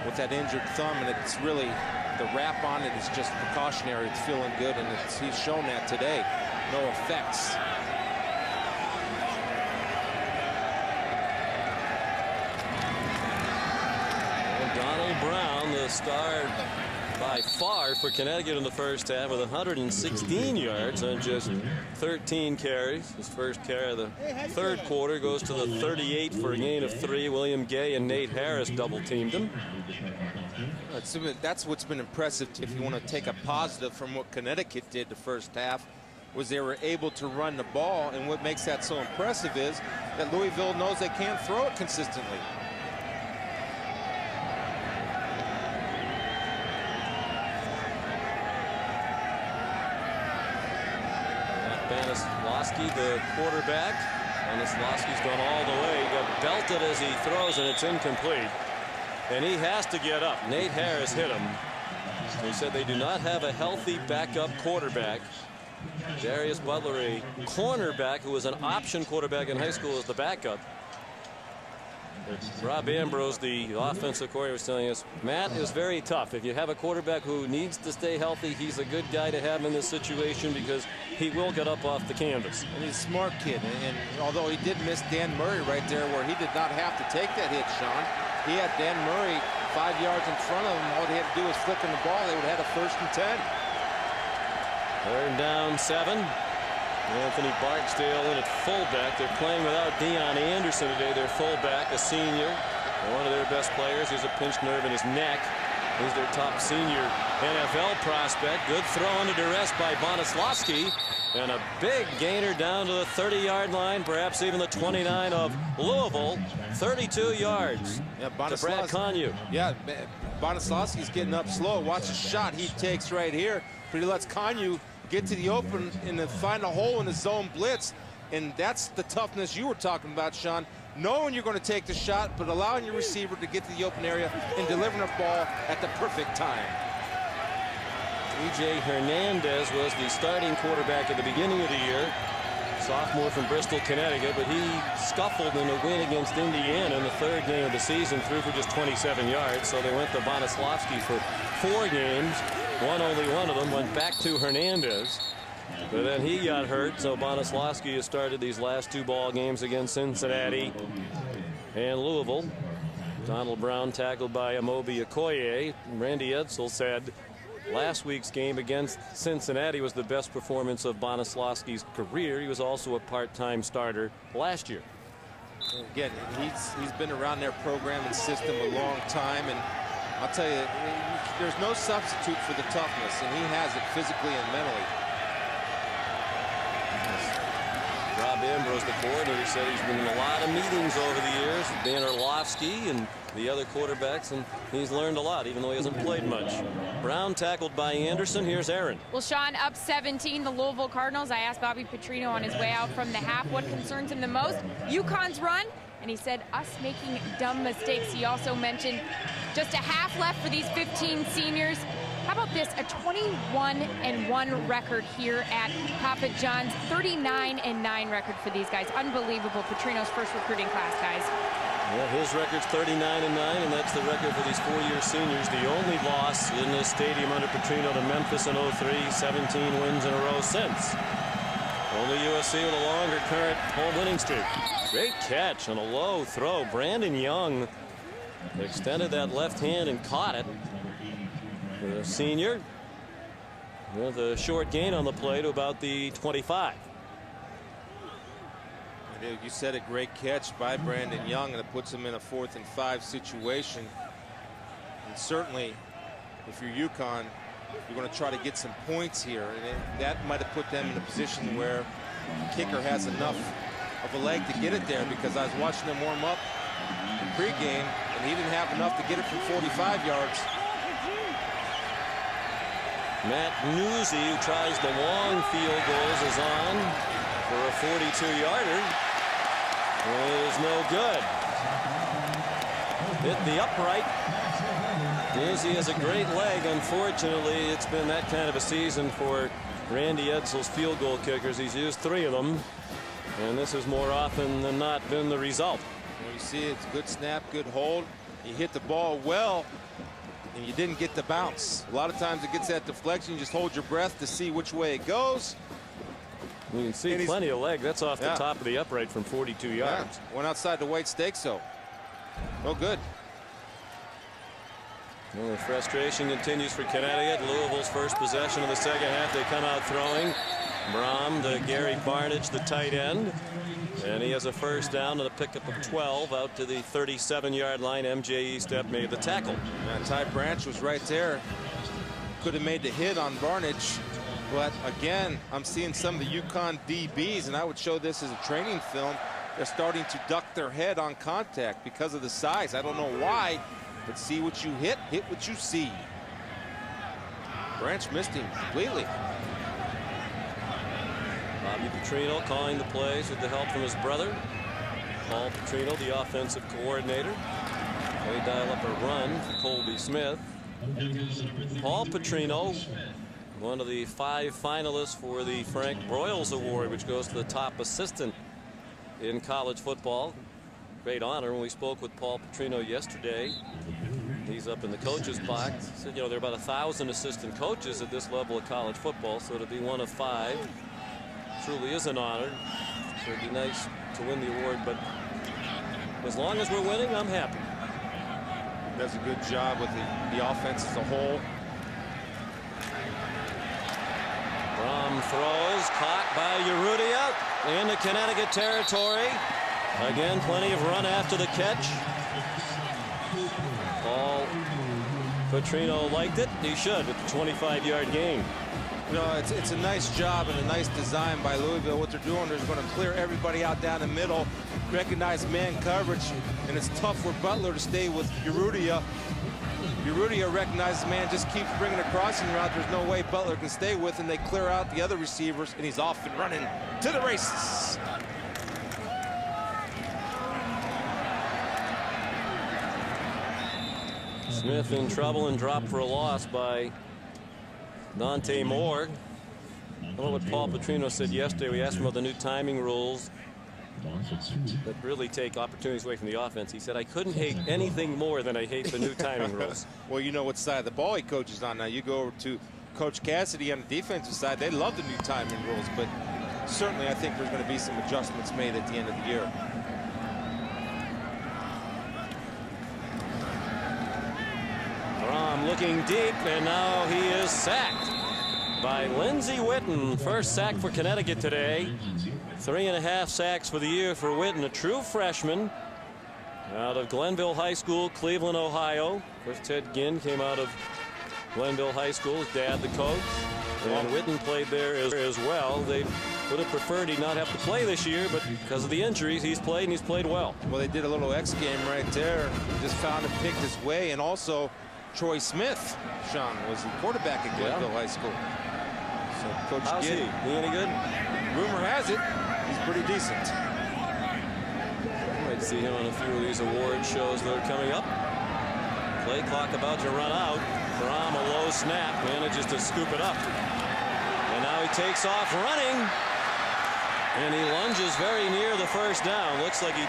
with that injured thumb, and it's really, the wrap on it is just precautionary. It's feeling good, and he's shown that today. No effects. Trey Brown, the star by far for Connecticut in the first half, with 116 yards on just 13 carries. His first carry of the third quarter goes to the 38 for a gain of 3. William Gay and Nate Harris double teamed him. That's what's been impressive. If you want to take a positive from what Connecticut did the first half, was they were able to run the ball, and what makes that so impressive is that Louisville knows they can't throw it consistently. Banislawski, the quarterback. Banislawski's gone all the way. He got belted as he throws, and it's incomplete. And he has to get up. Nate Harris hit him. He said they do not have a healthy backup quarterback. Darius Butler, a cornerback who was an option quarterback in high school, as the backup. Rob Ambrose, the offensive coordinator, was telling us, Matt, is very tough. If you have a quarterback who needs to stay healthy, he's a good guy to have in this situation because he will get up off the canvas. And he's a smart kid. And although he did miss Dan Murray right there, where he did not have to take that hit, Sean, he had Dan Murray 5 yards in front of him. All he had to do was flick him the ball. They would have had a 1st and 10. 3rd down 7. Anthony Barksdale in at fullback. They're playing without Deion Anderson today. Their fullback, a senior, one of their best players. He's a pinched nerve in his neck. He's their top senior NFL prospect. Good throw under duress by Banislawski. And a big gainer down to the 30-yard line, perhaps even the 29 of Louisville. 32 yards to Brad Conyu. Yeah, Banislawski's getting up slow. Watch the shot he takes right here. But he lets Conyu get to the open and then find a hole in the zone blitz. And that's the toughness you were talking about, Sean. Knowing you're going to take the shot, but allowing your receiver to get to the open area and delivering a ball at the perfect time. E.J. Hernandez was the starting quarterback at the beginning of the year. Sophomore from Bristol, Connecticut, but he scuffled in a win against Indiana in the 3rd game of the season, threw for just 27 yards. So they went to Banislawski for 4 games. Only one of them went back to Hernandez. But then he got hurt, so Banislawski has started these last 2 ball games against Cincinnati and Louisville. Donald Brown tackled by Amobi Okoye. Randy Edsall said last week's game against Cincinnati was the best performance of Banislawski's career. He was also a part-time starter last year. Again, he's been around their program and system a long time, and I'll tell you, there's no substitute for the toughness, and he has it physically and mentally. Rob Ambrose, the coordinator, said he's been in a lot of meetings over the years with Dan Orlovsky and the other quarterbacks, and he's learned a lot, even though he hasn't played much. Brown tackled by Anderson. Here's Aaron. Well, Sean, up 17, the Louisville Cardinals. I asked Bobby Petrino on his way out from the half what concerns him the most. UConn's run, and he said us making dumb mistakes. He also mentioned just a half left for these 15 seniors. How about this, a 21-1 record here at Papa John's, 39-9 record for these guys. Unbelievable. Petrino's first recruiting class, guys. Well, his record's 39-9, and that's the record for these 4-year seniors. The only loss in this stadium under Petrino to Memphis in 03, 17 wins in a row since. Only USC with a longer current home winning streak. Great catch on a low throw. Brandon Young extended that left hand and caught it. The senior with a short gain on the play to about the 25. You said a great catch by Brandon Young, and it puts him in a 4th and 5 situation. And certainly, if you're UConn, you're going to try to get some points here, and that might have put them in a position where the kicker has enough of a leg to get it there, because I was watching him warm up in pregame, and he didn't have enough to get it from 45 yards. Matt Newsy, who tries the long field goals, is on for a 42-yarder. It is no good. Hit the upright. Newsy has a great leg. Unfortunately, it's been that kind of a season for Randy Edsall's field goal kickers. He's used 3 of them, and this has more often than not been the result. Well, you see, it's good snap, good hold. You hit the ball well, and you didn't get the bounce. A lot of times it gets that deflection. You just hold your breath to see which way it goes. You can see plenty of leg. That's off the top of the upright from 42 yards. Went outside the white stake, so no good. Well, the frustration continues for Connecticut. Louisville's first possession of the second half. They come out throwing. Braum to Gary Barnidge, the tight end. And he has a first down and a pickup of 12 out to the 37-yard line. MJ Estep made the tackle. Ty Branch was right there. Could have made the hit on Barnidge. But again, I'm seeing some of the UConn DBs, and I would show this as a training film. They're starting to duck their head on contact because of the size. I don't know why, but see what you hit what you see. Branch missed him completely. Bobby Petrino calling the plays with the help from his brother. Paul Petrino, the offensive coordinator. They dial up a run for Colby Smith. Paul Petrino, one of the 5 finalists for the Frank Broyles Award, which goes to the top assistant in college football. Great honor. When we spoke with Paul Petrino yesterday, he's up in the coach's box. He said, you know, there are about 1,000 assistant coaches at this level of college football, so to be one of 5 truly is an honor. So it'd be nice to win the award, but as long as we're winning, I'm happy. Does a good job with the offense as a whole. Braum throws, caught by Urrutia into Connecticut territory. Again, plenty of run after the catch. Paul Petrino liked it. He should at the 25-yard gain. You know, it's a nice job and a nice design by Louisville. What they're doing is going to clear everybody out down the middle, recognize man coverage, and it's tough for Butler to stay with Urrutia. Urrutia recognizes man, just keeps bringing a crossing route. There's no way Butler can stay with, and they clear out the other receivers, and he's off and running to the races. Smith in trouble and dropped for a loss by Dante Moore. I don't know what Paul Petrino said yesterday. We asked him about the new timing rules that really take opportunities away from the offense. He said, I couldn't hate anything more than I hate the new timing rules. Well, you know what side of the ball he coaches on now. You go over to Coach Cassidy on the defensive side. They love the new timing rules, but certainly I think there's going to be some adjustments made at the end of the year. Braum looking deep, and now he is sacked by Lindsey Witten. First sack for Connecticut today. 3.5 sacks for the year for Witten, a true freshman out of Glenville High School, Cleveland, Ohio. Of course, Ted Ginn came out of Glenville High School, his dad the coach, and Witten played there as well. They would have preferred he not have to play this year, but because of the injuries, he's played, and he's played well. Well, they did a little X game right there. Just found and picked his way, and also Troy Smith, Sean, was the quarterback at Glenville High School. So Coach How's he? He any good? Rumor has it, he's pretty decent. Might see him on a few of these award shows that are coming up. Play clock about to run out. Braum, a low snap, manages to scoop it up. And now he takes off running. And he lunges very near the first down. Looks like he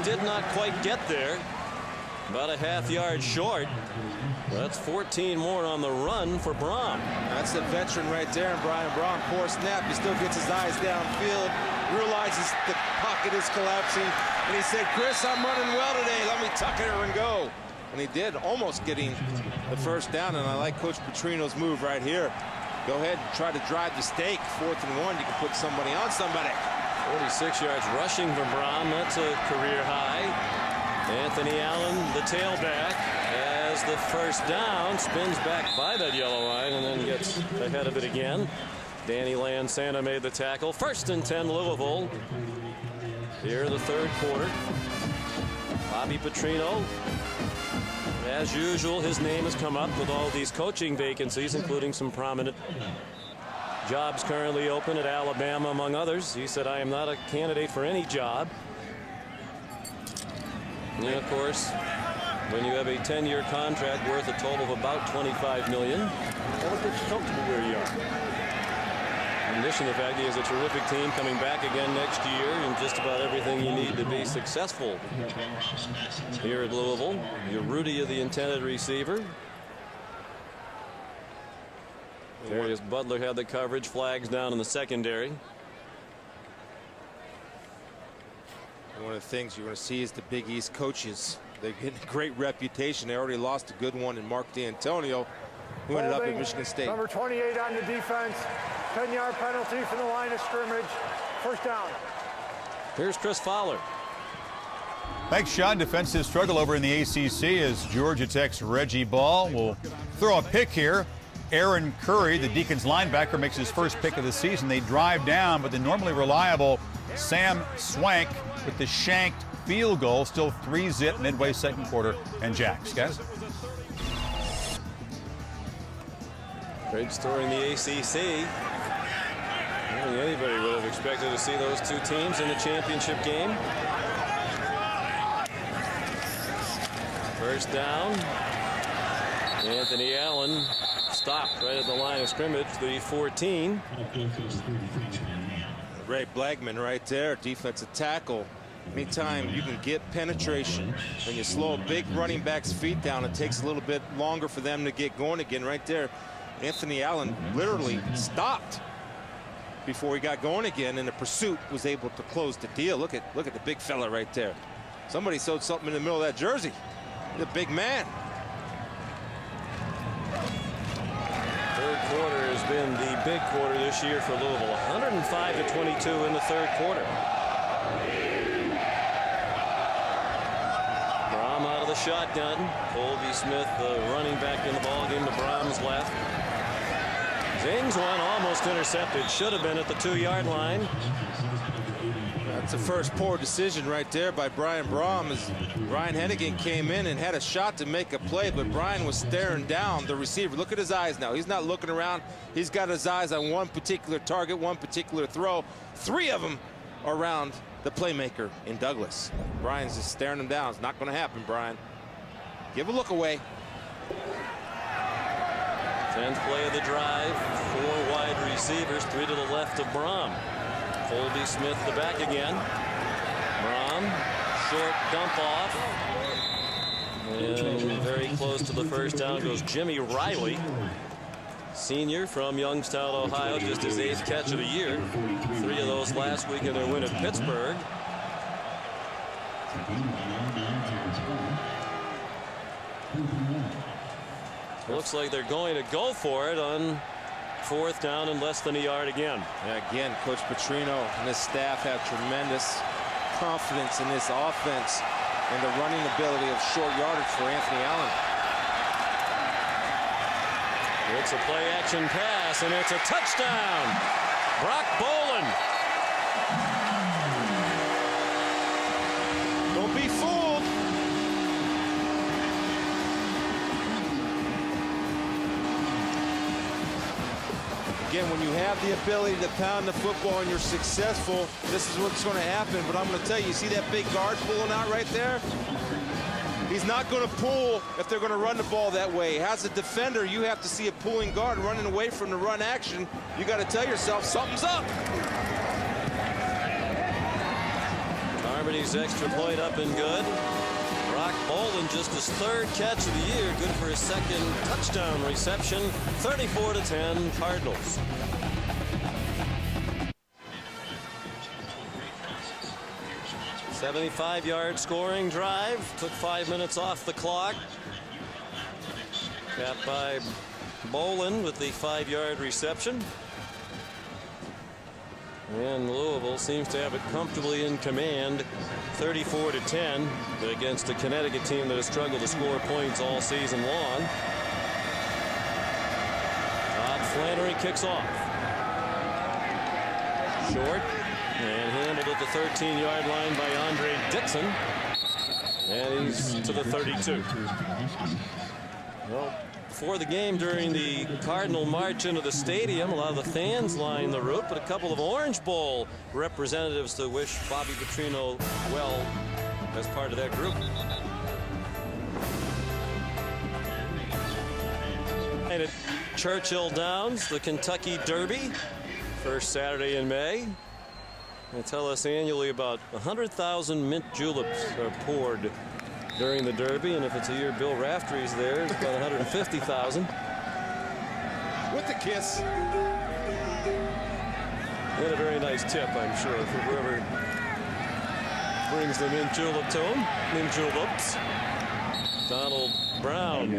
did not quite get there. About a half-yard short. That's 14 more on the run for Braum. That's the veteran right there, and Brian Braum. Poor snap. He still gets his eyes downfield, realizes the pocket is collapsing, and he said, Chris, I'm running well today. Let me tuck it and go. And he did, almost getting the first down, and I like Coach Petrino's move right here. Go ahead and try to drive the stake. 4th and 1, you can put somebody on somebody. 46 yards rushing for Braum. That's a career high. Anthony Allen, the tailback, has the first down, spins back by that yellow line, and then gets ahead of it again. Danny Lansana made the tackle. 1st and 10, Louisville. Here in the 3rd quarter. Bobby Petrino, as usual, his name has come up with all these coaching vacancies, including some prominent jobs currently open at Alabama, among others. He said, I am not a candidate for any job. And of course, when you have a 10-year contract worth a total of about $25 million, that'll get you comfortable where you are. In addition to the fact he has a terrific team coming back again next year and just about everything you need to be successful here at Louisville. Urrutia, the intended receiver. Darius Butler had the coverage, flags down in the secondary. One of the things you're going to see is the Big East coaches They're getting a great reputation. They already lost a good one in Mark D'Antonio, who ended up at Michigan State. Number 28 on the defense. 10-yard penalty from the line of scrimmage. First down. Here's Chris Fowler. Thanks, Sean. Defensive struggle over in the ACC as Georgia Tech's Reggie Ball will throw a pick here. Aaron Curry, the Deacons linebacker, makes his first pick of the season. They drive down, but the normally reliable Sam Swank with the shanked field goal. Still 3-zip midway second quarter. And Jacks, guys. Great story in the ACC. I don't think anybody would have expected to see those two teams in the championship game. First down. Anthony Allen stopped right at the line of scrimmage, the 14. Ray Blackman right there, defensive tackle. Anytime you can get penetration and you slow a big running back's feet down, it takes a little bit longer for them to get going again. Right there, Anthony Allen literally stopped before he got going again, and the pursuit was able to close the deal. Look at the big fella right there. Somebody sewed something in the middle of that jersey. The big man. Third quarter has been the big quarter this year for Louisville. 105-22 in the third quarter. Brom out of the shotgun. Colby Smith, the running back in the ballgame to Brom's left. Zings one, almost intercepted. Should have been at the 2-yard line. That's the first poor decision right there by Brian Brom, as Brian Hennigan came in and had a shot to make a play, but Brian was staring down the receiver. Look at his eyes now. He's not looking around. He's got his eyes on one particular target, one particular throw. 3 of them around the playmaker in Douglas. Brian's just staring him down. It's not going to happen, Brian. Give a look away. 10th play of the drive. 4 wide receivers, 3 to the left of Brom. Colby Smith the back again. Brom, short dump off. And very close to the first down goes Jimmy Riley, senior from Youngstown, Ohio, just his 8th catch of the year. 3 of those last week in their win at Pittsburgh. Looks like they're going to go for it on 4th down and less than a yard again. Yeah, again, Coach Petrino and his staff have tremendous confidence in this offense and the running ability of short yardage for Anthony Allen. It's a play-action pass, and it's a touchdown. Brock Bolin. Don't be fooled. Again, when you have the ability to pound the football and you're successful, this is what's going to happen. But I'm going to tell you see that big guard pulling out right there? He's not going to pull if they're going to run the ball that way. As a defender, you have to see a pulling guard running away from the run action. You got to tell yourself something's up. Carmody's extra point up and good. Brock Bolin, just his 3rd catch of the year, good for his 2nd touchdown reception. 34-10 Cardinals. A 75-yard scoring drive. Took 5 minutes off the clock. Capped by Bolin with the 5-yard reception. And Louisville seems to have it comfortably in command, 34-10, against a Connecticut team that has struggled to score points all season long. Todd Flannery kicks off. Short and handled at the 13-yard line by Andre Dixon. And he's to the 32. Well, before the game, during the Cardinal march into the stadium, a lot of the fans lined the route, but a couple of Orange Bowl representatives to wish Bobby Petrino well as part of that group. And at Churchill Downs, the Kentucky Derby, first Saturday in May. They tell us annually about 100,000 mint juleps are poured during the Derby, and if it's a year Bill Raftery's there, it's about 150,000. With the kiss. And a very nice tip, I'm sure, for whoever brings the mint julep to him. Mint juleps. Donald Brown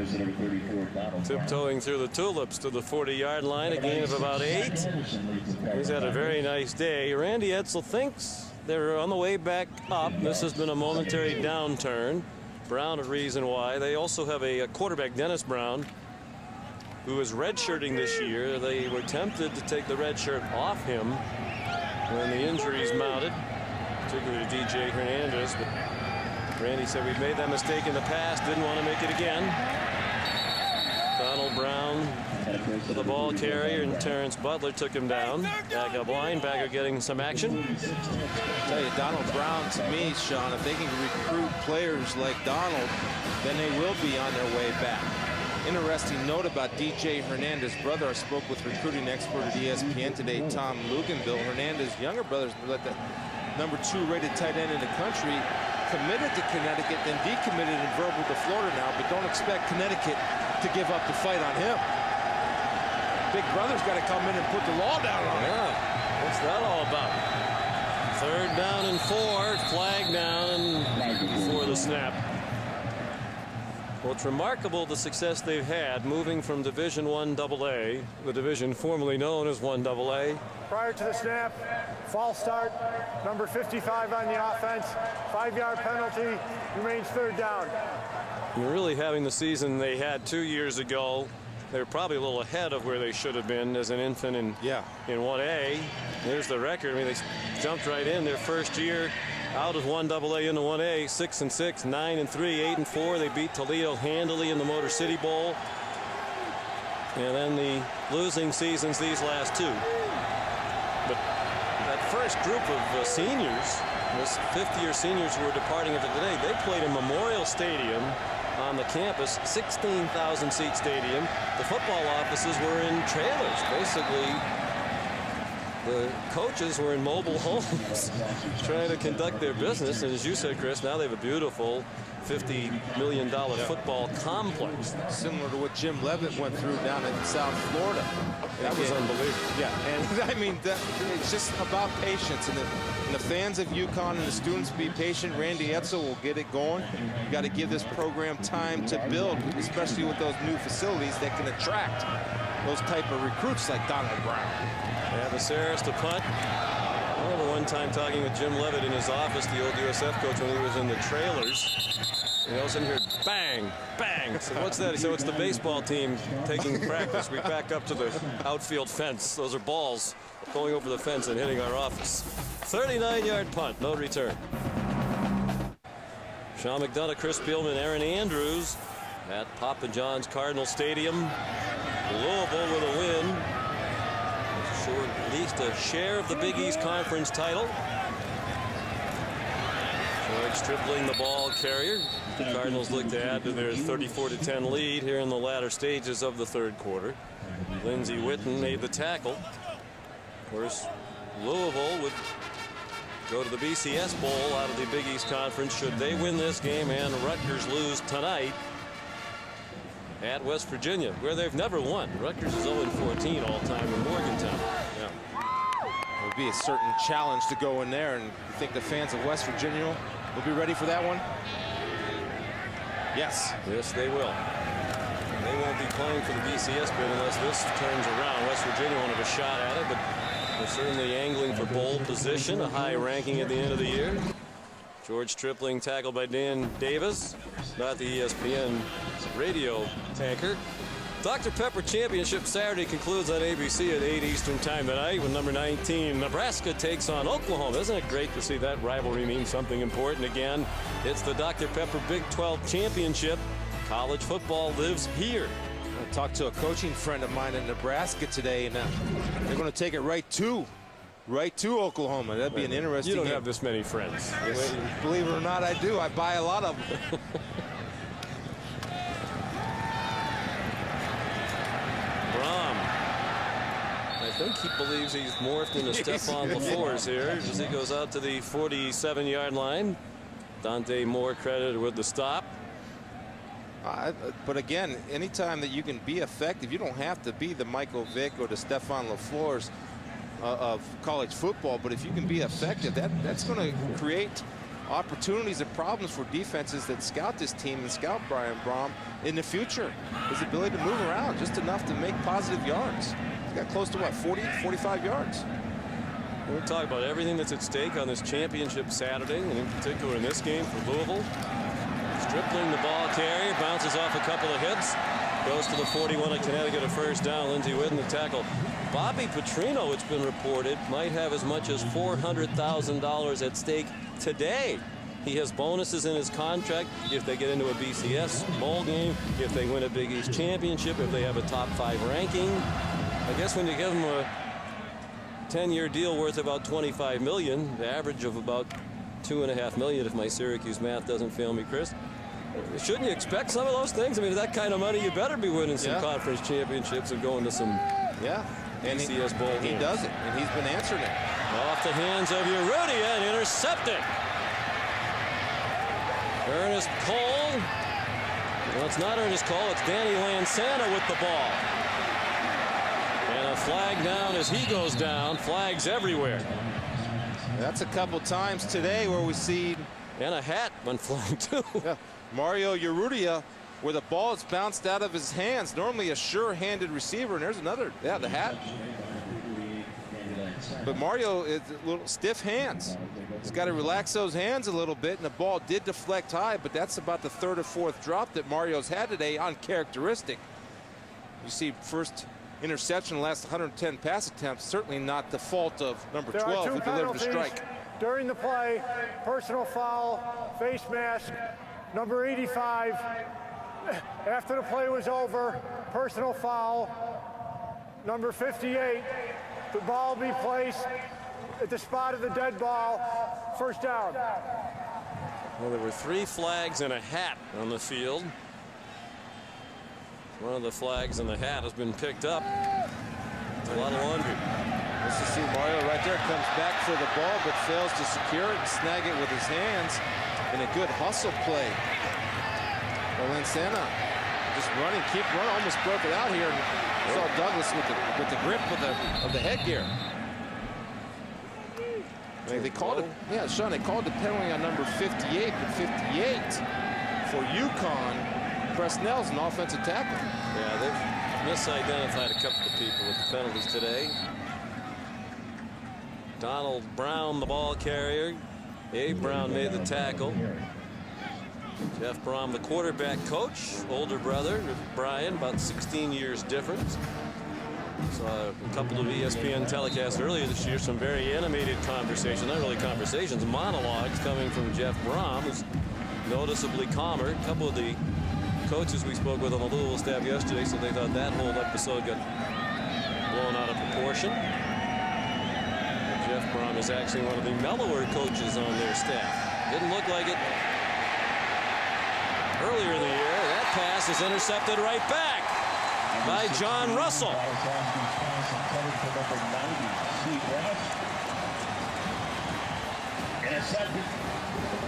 tiptoeing through the tulips to the 40-yard line, a gain of about 8. He's had a very nice day. Randy Edsall thinks they're on the way back up. This has been a momentary downturn. Brown a reason why. They also have a quarterback, Dennis Brown, who is redshirting this year. They were tempted to take the red shirt off him when the injuries mounted, particularly to DJ Hernandez. But Randy said we've made that mistake in the past, didn't want to make it again. Donald Brown to the ball carrier, and Terrence Butler took him down. Backup linebacker getting some action. I tell you, Donald Brown, to me, Sean, if they can recruit players like Donald, then they will be on their way back. Interesting note about DJ Hernandez's brother. I spoke with recruiting expert at ESPN today, Tom Luganville. Hernandez's younger brother's the #2 rated tight end in the country. Committed to Connecticut, then decommitted and verbal to Florida now, but don't expect Connecticut to give up the fight on him. Big brother's got to come in and put the law down on him. Yeah, what's that all about? 3rd down and 4, flag down before the snap. Well, it's remarkable the success they've had moving from Division I AA, the division formerly known as 1AA. Prior to the snap, false start, number 55 on the offense, 5-yard penalty, remains 3rd down. You're really having the season they had 2 years ago. They're probably a little ahead of where they should have been as an infant in 1A. There's the record. I mean, they jumped right in their first year out of 1AA into 1A, 6-6, 9-3, 8-4. They beat Toledo handily in the Motor City Bowl. And then the losing seasons these last 2. But that first group of seniors, this 5th-year seniors who are departing after today, they played in Memorial Stadium on the campus, 16,000-seat stadium. The football offices were in trailers. Basically, the coaches were in mobile homes trying to conduct their business. And as you said, Chris, now they have a beautiful $50 million football complex. Similar to what Jim Levitt went through down in South Florida. That was unbelievable. Yeah, and I mean, it's just about patience. And the fans of UConn and the students be patient. Randy Edsall will get it going. You got to give this program time to build, especially with those new facilities that can attract those type of recruits like Donald Brown. Avasaris to punt. I remember one time talking with Jim Levitt in his office, the old USF coach, when he was in the trailers. And all of a sudden here, bang, bang. So what's that? He said, it's the baseball team taking practice. We back up to the outfield fence. Those are balls going over the fence and hitting our office. 39-yard punt, no return. Sean McDonough, Chris Spielman, Aaron Andrews at Papa John's Cardinal Stadium. Louisville with a win. Sure, at least a share of the Big East Conference title. George Stripling, the ball carrier. The Cardinals look to add to their 34-10 lead here in the latter stages of the 3rd quarter. Lindsey Witten made the tackle. Of course, Louisville would go to the BCS Bowl out of the Big East Conference should they win this game and Rutgers lose tonight at West Virginia, where they've never won. Rutgers is 0-14 all-time in Morgantown. Yeah. It would be a certain challenge to go in there, and you think the fans of West Virginia will be ready for that one? Yes. Yes, they will. They won't be playing for the BCS bid unless this turns around. West Virginia won't have a shot at it, but they're certainly angling for bowl position, a high ranking at the end of the year. George Stripling tackled by Dan Davis, not the ESPN radio anchor. Dr. Pepper Championship Saturday concludes on ABC at 8 Eastern Time tonight with number 19 Nebraska takes on Oklahoma. Isn't it great to see that rivalry mean something important again? It's the Dr. Pepper Big 12 Championship. College football lives here. I talked to a coaching friend of mine in Nebraska today, and they're going to take it right to Oklahoma. That'd be an interesting You don't game. have this many friends. Yes. Believe it or not, I do. I buy a lot of them. Brom. I think he believes he's morphed into Stephon LaFours here as he goes out to the 47-yard line. Dante Moore credited with the stop. But again, anytime that you can be effective, you don't have to be the Michael Vick or the Stephon LaFours of college football. But if you can be effective, that's going to create opportunities and problems for defenses that scout this team and scout Brian Brohm in the future. His ability to move around just enough to make positive yards. He's got close to what, 40, 45 yards. We'll talk about everything that's at stake on this championship Saturday, and in particular in this game for Louisville. Stripling, the ball carrier, bounces off a couple of hits, goes to the 41 of Connecticut, a first down. Lindsey Whitten the tackle. Bobby Petrino, it's been reported, might have as much as $400,000 at stake today. He has bonuses in his contract if they get into a BCS bowl game, if they win a Big East championship, if they have a top 5 ranking. I guess when you give them a 10-year deal worth about $25 million, the average of about $2.5 million, if my Syracuse math doesn't fail me, Chris. Shouldn't you expect some of those things? I mean, that kind of money, you better be winning some conference championships and going to some BCS bowl games. He does it, and he's been answering it. Off the hands of Urrutia and intercepted. Ernest Cole. Well, it's not Ernest Cole, it's Danny Lansana with the ball. And a flag down as he goes down. Flags everywhere. That's a couple times today where we see... And a hat went flying too. Mario Urrutia, where the ball is bounced out of his hands. Normally a sure-handed receiver, and there's another, the hat. But Mario is a little stiff hands. He's got to relax those hands a little bit, and the ball did deflect high, but that's about the 3rd or 4th drop that Mario's had today, uncharacteristic. You see first interception in the last 110 pass attempts, certainly not the fault of number 12 who delivered the strike. During the play, personal foul, face mask, number 85. After the play was over, personal foul, number 58. The ball be placed at the spot of the dead ball, first down. Well, there were 3 flags and a hat on the field. One of the flags and the hat has been picked up. It's a lot of laundry. Let's just see Mario right there comes back for the ball, but fails to secure it and snag it with his hands in a good hustle play. Lansana just running, keep running, almost broke it out here. And saw Douglas with the grip of the headgear. They called it, Sean, they called the penalty on number 58, but 58 for UConn. Presnell's an offensive tackle. Yeah, they've misidentified a couple of people with the penalties today. Donald Brown, the ball carrier. Abe Brown made the tackle. Jeff Brohm, the quarterback coach, older brother of Brian, about 16 years difference. Saw a couple of ESPN telecasts earlier this year, some very animated conversations, not really conversations, monologues coming from Jeff Brohm, who's noticeably calmer. A couple of the coaches we spoke with on the Louisville staff yesterday said they thought that whole episode got blown out of proportion. Jeff Brohm is actually one of the mellower coaches on their staff. Didn't look like it earlier in the year. That pass is intercepted right back by John Russell.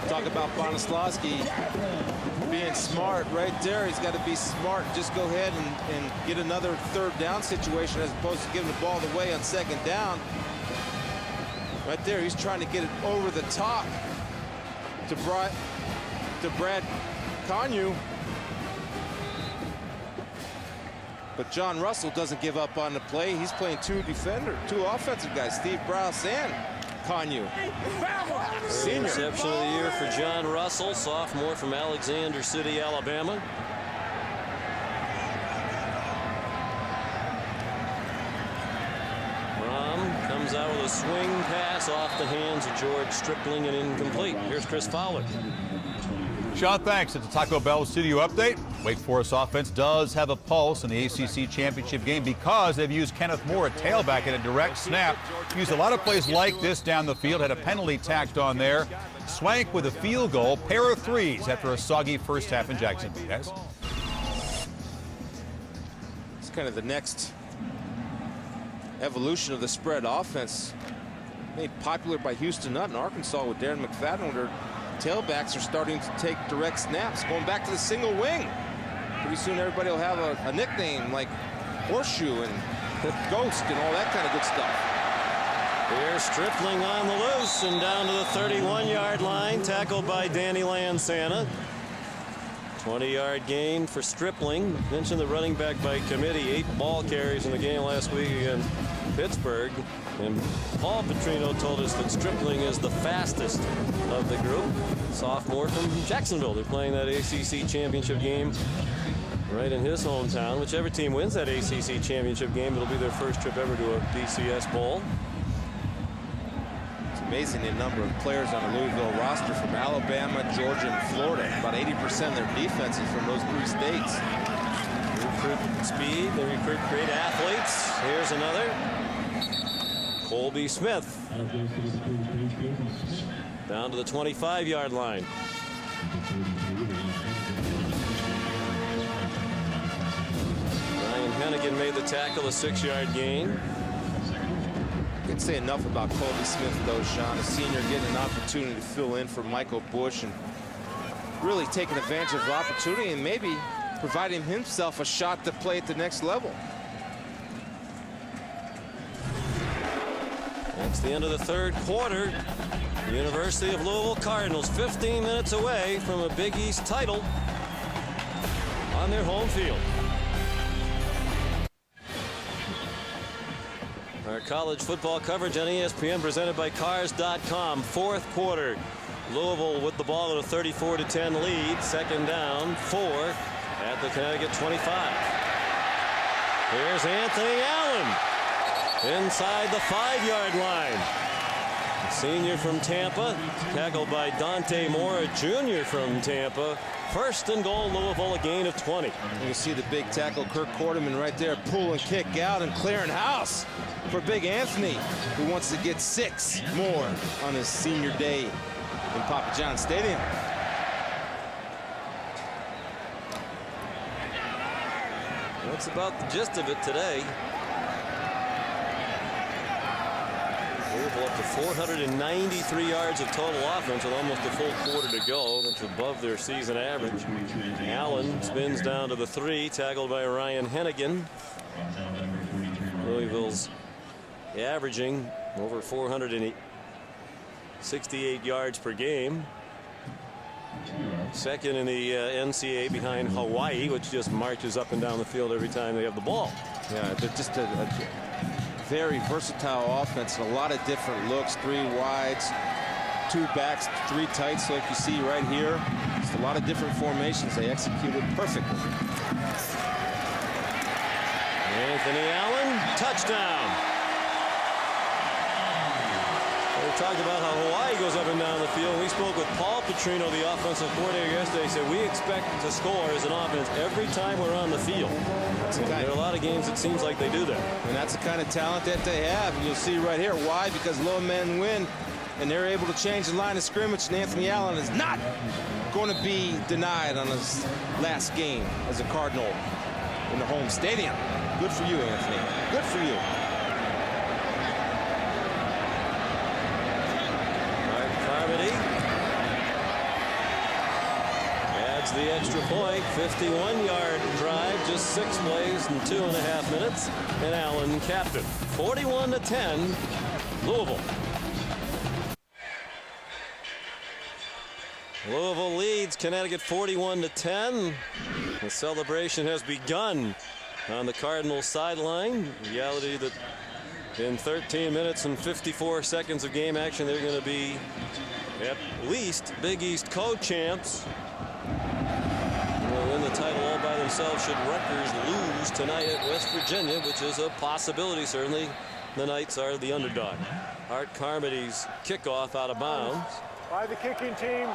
Talk about Bonoslawski being smart right there. He's got to be smart. Just go ahead and get another 3rd down situation as opposed to giving the ball away on 2nd down. Right there, he's trying to get it over the top to Brad Conyu. But John Russell doesn't give up on the play. He's playing 2 offensive guys, Steve Browse and Conyu. Senior. Reception of the year for John Russell, sophomore from Alexander City, Alabama. Brohm comes out with a swing pass off the hands of George Stripling and incomplete. Here's Chris Fowler. Sean, thanks. It's a Taco Bell studio update. Wake Forest offense does have a pulse in the ACC championship game because they've used Kenneth Moore at tailback in a direct snap. Used a lot of plays like this down the field. Had a penalty tacked on there. Swank with a field goal. Pair of threes after a soggy first half in Jacksonville. Yes. It's kind of the next evolution of the spread offense, made popular by Houston Nutt in Arkansas with Darren McFadden, where tailbacks are starting to take direct snaps, going back to the single wing. Pretty soon everybody will have a nickname like Horseshoe and Ghost and all that kind of good stuff. Here's Stripling on the loose and down to the 31-yard line, tackled by Danny Lansana. 20-yard gain for Stripling. Mentioned the running back by committee. 8 ball carries in the game last week against Pittsburgh. And Paul Petrino told us that Stripling is the fastest of the group. Sophomore from Jacksonville. They're playing that ACC championship game right in his hometown. Whichever team wins that ACC championship game, it'll be their first trip ever to a BCS Bowl. It's amazing the number of players on the Louisville roster from Alabama, Georgia, and Florida. About 80% of their defense is from those 3 states. They recruit speed. They recruit great athletes. Here's another. Colby Smith down to the 25-yard line. Ryan Hennigan made the tackle, a 6-yard gain. Can't say enough about Colby Smith, though, Sean. A senior getting an opportunity to fill in for Michael Bush and really taking advantage of the opportunity and maybe providing himself a shot to play at the next level. It's the end of the 3rd quarter. The University of Louisville Cardinals 15 minutes away from a Big East title on their home field. Our college football coverage on ESPN presented by Cars.com. 4th quarter. Louisville with the ball at a 34-10 lead. 2nd down, 4 at the Connecticut 25. Here's Anthony Allen inside the 5-yard line. A senior from Tampa, tackled by Dante Moore, a junior from Tampa. 1st and goal, Louisville, a gain of 20. You can see the big tackle, Kirk Quarterman, right there, pull and kick out and clearing house for Big Anthony, who wants to get 6 more on his senior day in Papa John's Stadium. That's about the gist of it today. Louisville up to 493 yards of total offense with almost a full quarter to go. That's above their season average. Allen spins down to the 3, tackled by Ryan Hennigan. Louisville's averaging over 468 yards per game. 2nd in the NCAA behind Hawaii, which just marches up and down the field every time they have the ball. Yeah, they're just a very versatile offense and a lot of different looks. 3 wides, 2 backs, 3 tights, like you see right here. Just a lot of different formations. They executed perfectly. Anthony Allen, touchdown. We talked about how Hawaii goes up and down the field. We spoke with Paul Petrino, the offensive coordinator, yesterday. He said we expect to score as an offense every time we're on the field. There are a lot of games it seems like they do that. And that's the kind of talent that they have. And you'll see right here why, because low men win and they're able to change the line of scrimmage, and Anthony Allen is not going to be denied on his last game as a Cardinal in the home stadium. Good for you, Anthony. Good for you. Adds the extra point. 51-yard drive, just 6 plays in 2.5 minutes, and Allen capped it. 41-10, Louisville. Louisville leads Connecticut 41-10. The celebration has begun on the Cardinals sideline. The reality that in 13 minutes and 54 seconds of game action, they're going to be at least Big East co-champs. They'll win the title all by themselves should Rutgers lose tonight at West Virginia, which is a possibility. Certainly the Knights are the underdog. Art Carmody's kickoff out of bounds. By the kicking team.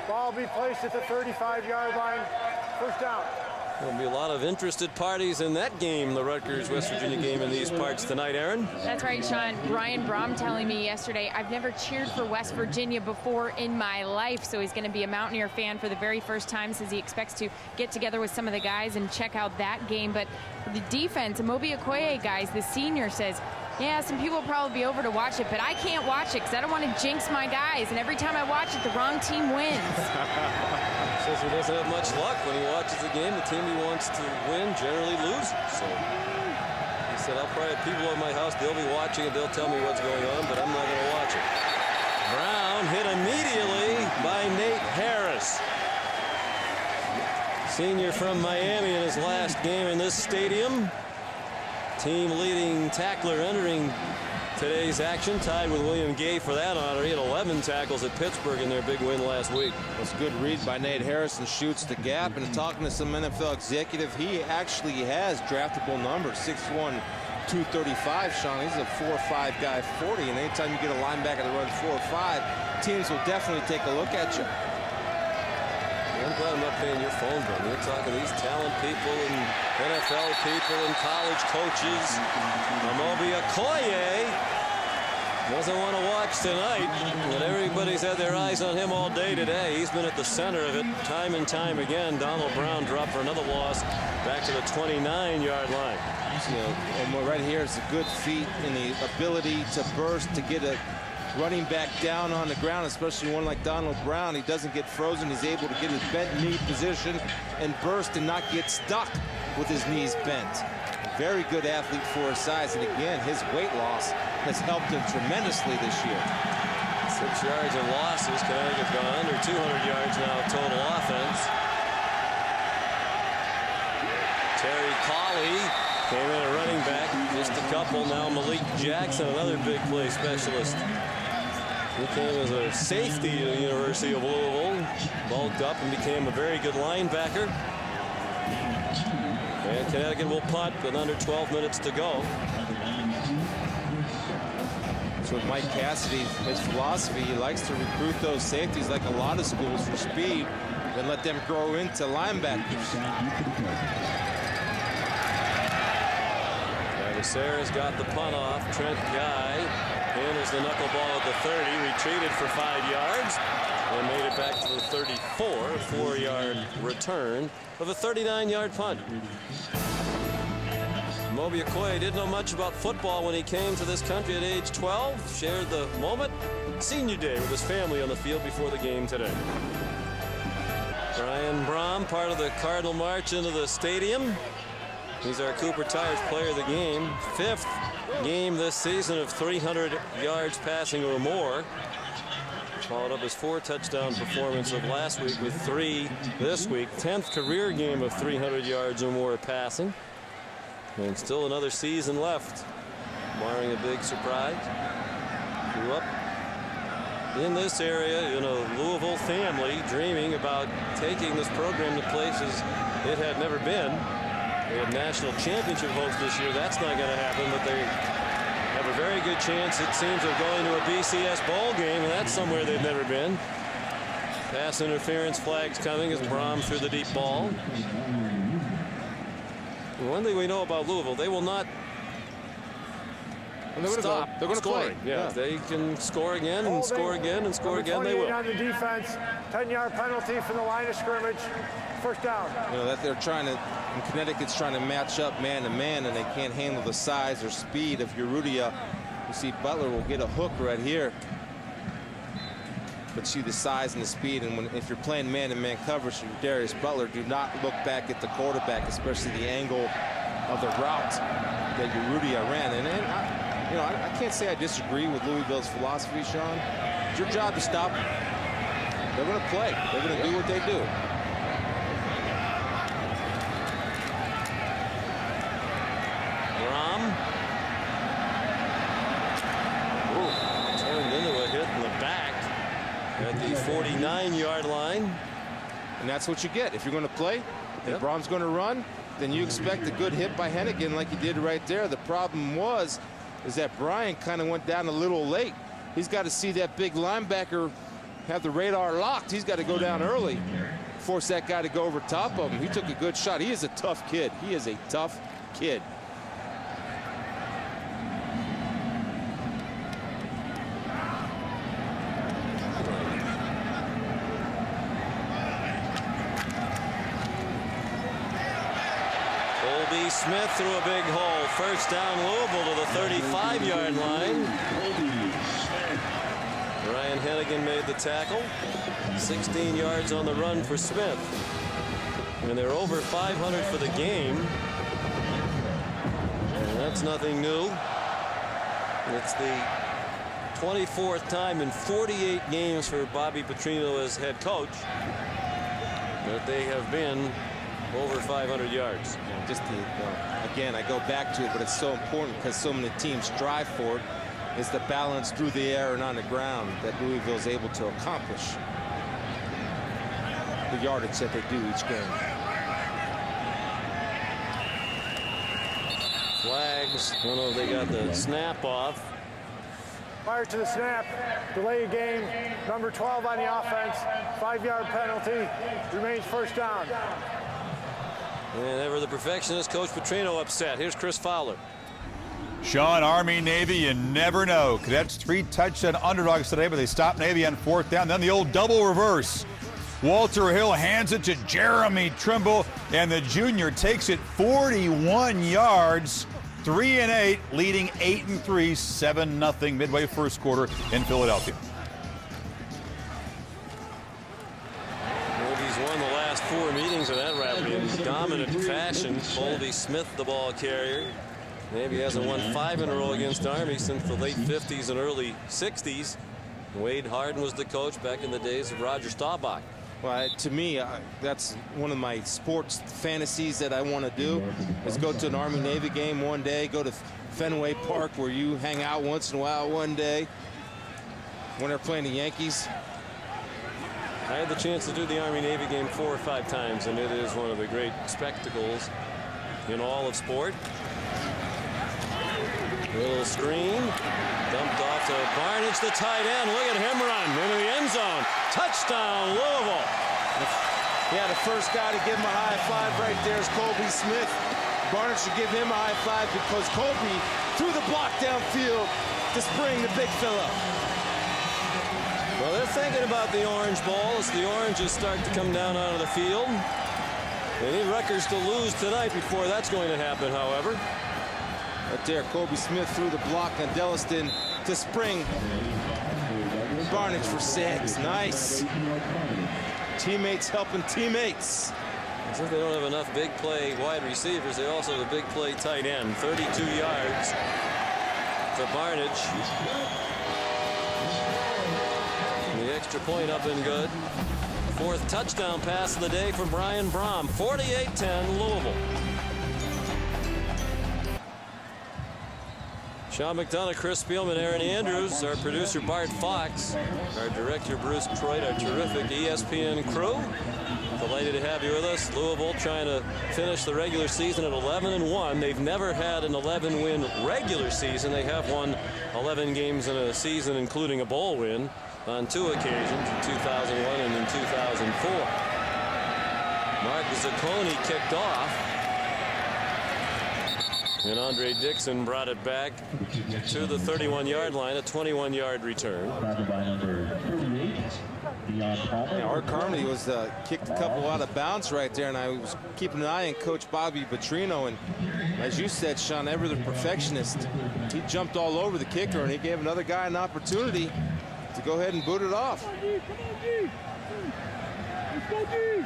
Ball will be placed at the 35-yard line. 1st down. There'll be a lot of interested parties in that game, the Rutgers-West Virginia game in these parts tonight, Aaron. That's right, Sean. Brian Brom telling me yesterday, I've never cheered for West Virginia before in my life, so he's going to be a Mountaineer fan for the very first time, says he expects to get together with some of the guys and check out that game. But the defense, Amobi Okoye guys, the senior, says, yeah, some people will probably be over to watch it, but I can't watch it because I don't want to jinx my guys, and every time I watch it, the wrong team wins. Says he doesn't have much luck when he watches the game. The team he wants to win generally loses. So he said, I'll probably have people at my house. They'll be watching it. They'll tell me what's going on, but I'm not going to watch it. Brown hit immediately by Nate Harris. Senior from Miami in his last game in this stadium. Team leading tackler entering today's action, tied with William Gay for that honor. He had 11 tackles at Pittsburgh in their big win last week. That's a good read by Nate Harris, and shoots the gap. And talking to some NFL executive, he actually has draftable numbers, 6'1", 235, Sean. He's a 4'5" guy, 40. And anytime you get a linebacker that runs 4'5", teams will definitely take a look at you. I'm glad I'm not paying your phone bill. We're talking these talent people and NFL people and college coaches. Amobi Okoye doesn't want to watch tonight, but everybody's had their eyes on him all day today. He's been at the center of it time and time again. Donald Brown dropped for another loss back to the 29-yard line. You know, right here is the good feet and the ability to burst, to get a running back down on the ground, especially one like Donald Brown. He doesn't get frozen. He's able to get his bent knee position and burst and not get stuck with his knees bent. Very good athlete for his size, and again, his weight loss has helped him tremendously this year. 6 yards in losses. Connecticut's gone under 200 yards now total offense. Terry Colley came in a running back, just a couple. Now Malik Jackson, another big play specialist. He came as a safety at the University of Louisville, bulked up and became a very good linebacker. And Connecticut will punt with under 12 minutes to go. So with Mike Cassidy, his philosophy, he likes to recruit those safeties like a lot of schools for speed and let them grow into linebackers. Sarah's got the punt off. Trent Guy handles the knuckleball at the 30, retreated for 5 yards, and made it back to the 34, a 4-yard return of a 39-yard punt. Amobi Okoye didn't know much about football when he came to this country at age 12. Shared the moment, senior day, with his family on the field before the game today. Brian Brom, part of the Cardinal March into the stadium. He's our Cooper Tires player of the game. 5th game this season of 300 yards passing or more. Followed up his 4-touchdown performance of last week with 3 this week. 10th career game of 300 yards or more passing. And still another season left, barring a big surprise. Grew up in this area, in a Louisville family, dreaming about taking this program to places it had never been. They had national championship hopes this year. That's not going to happen, but they have a very good chance, it seems, of going to a BCS bowl game, and that's somewhere they've never been. Pass interference flags coming as Brom threw the deep ball. One thing we know about Louisville, they will not stop. They're going to play. Yeah, they can score again and score again and score again. They will. On the defense, 10-yard penalty from the line of scrimmage. First down. You know that they're trying to, and Connecticut's trying to match up man to man, and they can't handle the size or speed of Urrutia. You see Butler will get a hook right here. But see the size and the speed, and if you're playing man-to-man coverage from Darius Butler, do not look back at the quarterback, especially the angle of the route that Urrutia ran. And I can't say I disagree with Louisville's philosophy, Sean. It's your job to stop them. They're going to play. They're going to do what they do. Turned into a hit in the back at the 49-yard line. And that's what you get. If you're going to play, and Brom's going to run, then you expect a good hit by Hennigan like he did right there. The problem is that Brian kind of went down a little late. He's got to see that big linebacker have the radar locked. He's got to go down early, force that guy to go over top of him. He took a good shot. He is a tough kid. He is a tough kid. Smith threw a big hole. First down Louisville to the 35-yard line. Ryan Hennigan made the tackle. 16 yards on the run for Smith. And they're over 500 for the game. And that That's nothing new. It's the 24th time in 48 games for Bobby Petrino as head coach that they have been over 500 yards. Just again, I go back to it, but it's so important because so many teams strive for it, is the balance through the air and on the ground that Louisville is able to accomplish the yardage that they do each game. Flags. I don't know if they got the snap off. Prior to the snap, delay of game, number 12 on the offense, 5-yard penalty, remains first down. And ever the perfectionist, Coach Petrino upset. Here's Chris Fowler. Sean, Army, Navy, you never know. Cadets 3 touchdown underdogs today, but they stopped Navy on 4th down. Then the old double reverse. Walter Hill hands it to Jeremy Trimble, and the junior takes it 41 yards. 3 and 8, leading 8 and 3, 7-0 midway first quarter in Philadelphia. He's won the last 4 meetings of that rivalry in dominant fashion. Colby Smith, the ball carrier. Navy hasn't won 5 in a row against Army since the late 50s and early 60s. Wade Harden was the coach back in the days of Roger Staubach. Well, to me, that's one of my sports fantasies that I want to do, is go to an Army-Navy game one day, go to Fenway Park where you hang out once in a while one day when they're playing the Yankees. I had the chance to do the Army-Navy game 4 or 5 times, and it is one of the great spectacles in all of sport. Little screen, dumped off to Barnage, the tight end. Look at him run into the end zone. Touchdown, Louisville. Yeah, the first guy to give him a high five right there is Colby Smith. Barnage should give him a high five because Colby threw the block downfield to spring the big fella. Well, they're thinking about the Orange Bowl as the Oranges start to come down onto the field. They need Rutgers to lose tonight before that's going to happen, however. Right there, Colby Smith threw the block on Delliston to spring. Barnage for 6. Nice. Teammates helping teammates. Since they don't have enough big play wide receivers, they also have a big play tight end. 32 yards to Barnage. And the extra point up and good. 4th touchdown pass of the day for Brian Brom. 48-10 Louisville. Sean McDonough, Chris Spielman, Aaron Andrews, our producer Bart Fox, our director Bruce Troy, our terrific ESPN crew. Delighted to have you with us. Louisville trying to finish the regular season at 11-1. They've never had an 11-win regular season. They have won 11 games in a season, including a bowl win on 2 occasions, in 2001 and in 2004. Mark Zacconi kicked off. And Andre Dixon brought it back to the 31-yard line, a 21-yard return. Yeah, Art Carmody was kicked a couple out of bounds right there, and I was keeping an eye on Coach Bobby Petrino. And as you said, Sean, ever the perfectionist, he jumped all over the kicker, and he gave another guy an opportunity to go ahead and boot it off. Come on, G. Let's go, G.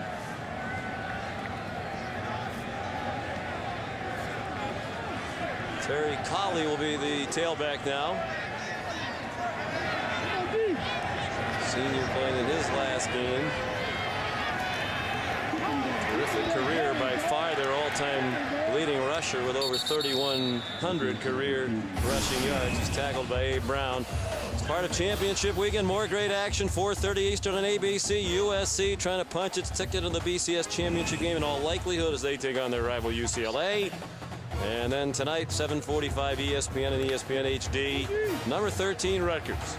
Terry Colley will be the tailback now. Senior playing in his last game. Terrific career, by far their all-time leading rusher with over 3,100 career rushing yards. He's tackled by Abe Brown. It's part of championship weekend. More great action. 4:30 Eastern on ABC. USC trying to punch its ticket in the BCS championship game in all likelihood as they take on their rival UCLA. And then tonight, 7:45 ESPN and ESPN HD. Number 13 Rutgers.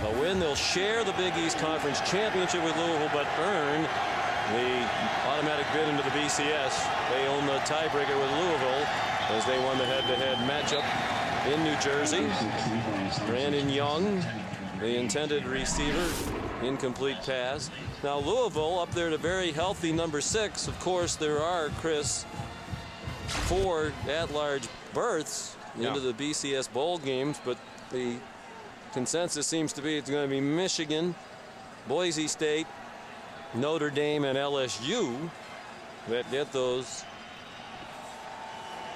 A win, they'll share the Big East Conference Championship with Louisville, but earn the automatic bid into the BCS. They own the tiebreaker with Louisville as they won the head-to-head matchup in New Jersey. Brandon Young, the intended receiver, incomplete pass. Now Louisville up there to very healthy number 6. Of course, there are, Chris, 4 at-large berths into the BCS bowl games, but the consensus seems to be it's going to be Michigan, Boise State, Notre Dame, and LSU that get those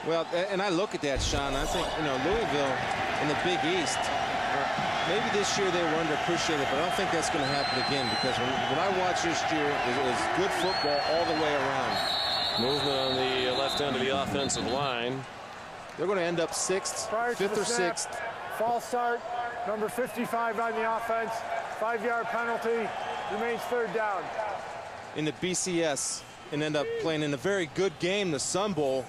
Well, and I look at that, Sean. I think, you know, Louisville in the Big East, maybe this year they were underappreciated, but I don't think that's going to happen again, because when I watch this year, it was good football all the way around. Movement on the left end of the offensive line. They're going to end up sixth, fifth or sixth. False start, number 55 on the offense. 5-yard penalty, remains 3rd down. In the BCS, and end up playing in a very good game, the Sun Bowl.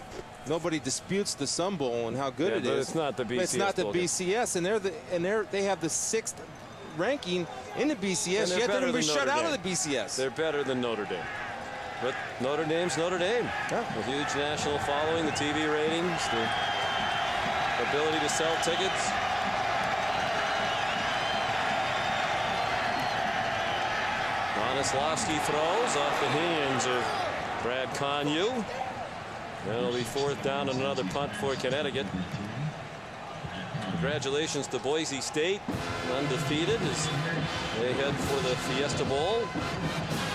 Nobody disputes the Sun Bowl and how good it is. It's not the BCS. It's not the BCS, and they have the 6th ranking in the BCS. Yet they're going to be shut out of the BCS. They're better than Notre Dame. But Notre Dame's Notre Dame. Yeah. A huge national following, the TV ratings, the ability to sell tickets. Bonislavski throws off the hands of Brad Conyu. That'll be 4th down and another punt for Connecticut. Congratulations to Boise State, undefeated as they head for the Fiesta Bowl.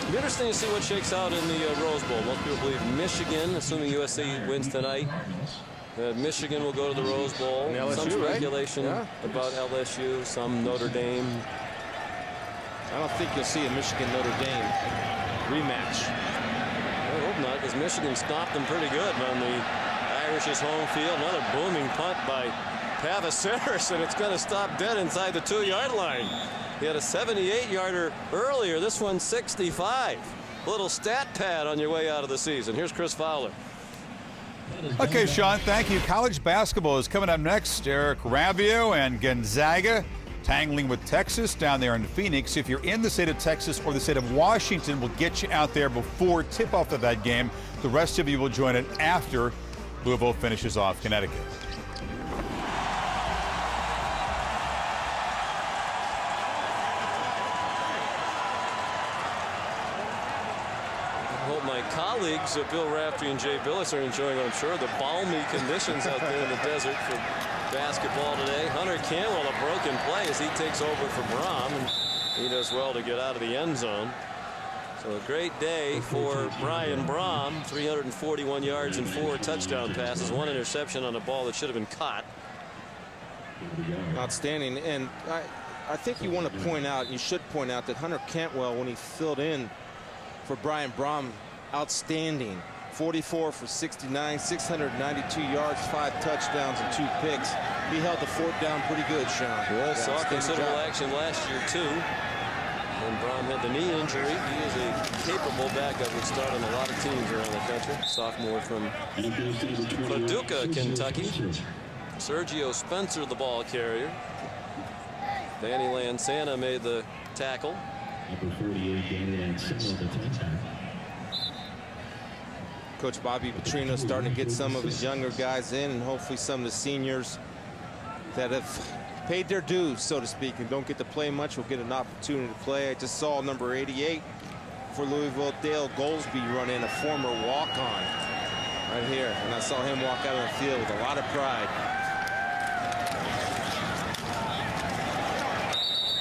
It'll be interesting to see what shakes out in the Rose Bowl. Most people believe Michigan, assuming USC wins tonight, Michigan will go to the Rose Bowl. And LSU, some speculation right? about LSU, some Notre Dame. I don't think you'll see a Michigan-Notre Dame rematch. I hope not, because Michigan stopped them pretty good on the Irish's home field. Another booming punt by Pavasaris, and it's going to stop dead inside the 2-yard line. He had a 78-yarder earlier. This one's 65. Little stat pad on your way out of the season. Here's Chris Fowler. Okay, Sean, thank you. College basketball is coming up next. Eric Ravio and Gonzaga tangling with Texas down there in Phoenix. If you're in the state of Texas or the state of Washington, we'll get you out there before tip-off of that game. The rest of you will join it after Louisville finishes off Connecticut. I hope my colleagues, Bill Raftery and Jay Billis, are enjoying, I'm sure, the balmy conditions out there in the desert for basketball today. Hunter Cantwell, a broken play as he takes over for Brom, and he does well to get out of the end zone. So a great day for Brian Brom. 341 yards and 4 touchdown passes, 1 interception on a ball that should have been caught. Outstanding. And I think you want to point out, you should point out, that Hunter Cantwell, when he filled in for Brian Brom, outstanding. 44 for 69, 692 yards, 5 touchdowns, and 2 picks. He held the 4th down pretty good, Sean. Well, saw considerable action last year, too. When Brom had the knee injury, he is a capable backup. Would start on a lot of teams around the country. Sophomore from Paducah, Kentucky. Sergio Spencer, the ball carrier. Danny Lansana made the tackle. Number 48, Danny Lansana, the touchdown. Coach Bobby Petrino starting to get some of his younger guys in, and hopefully some of the seniors that have paid their dues, so to speak, and don't get to play much will get an opportunity to play. I just saw number 88 for Louisville, Dale Goldsby, run in, a former walk-on right here, and I saw him walk out of the field with a lot of pride.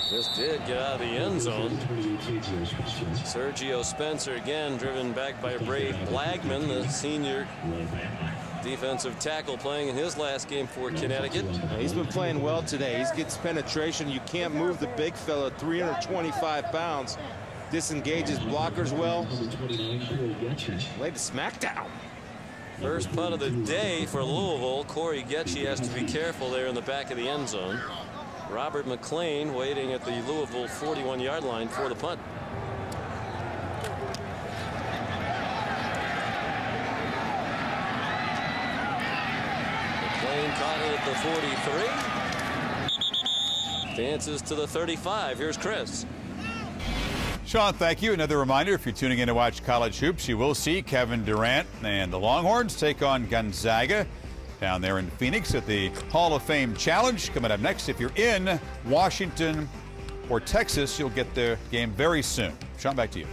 Just did get out of the end zone. Sergio Spencer again driven back by Ray Blagman, the senior defensive tackle, playing in his last game for Connecticut. He's been playing well today. He gets penetration. You can't move the big fella, 325 pounds. Disengages blockers well. Laid the smackdown. First punt of the day for Louisville. Corey Getchie has to be careful there in the back of the end zone. Robert McLean waiting at the Louisville 41-yard line for the punt. McLean caught it at the 43. Dances to the 35. Here's Chris. Sean, thank you. Another reminder, if you're tuning in to watch college hoops, you will see Kevin Durant and the Longhorns take on Gonzaga down there in Phoenix at the Hall of Fame Challenge. Coming up next, if you're in Washington or Texas, you'll get the game very soon. Sean, back to you.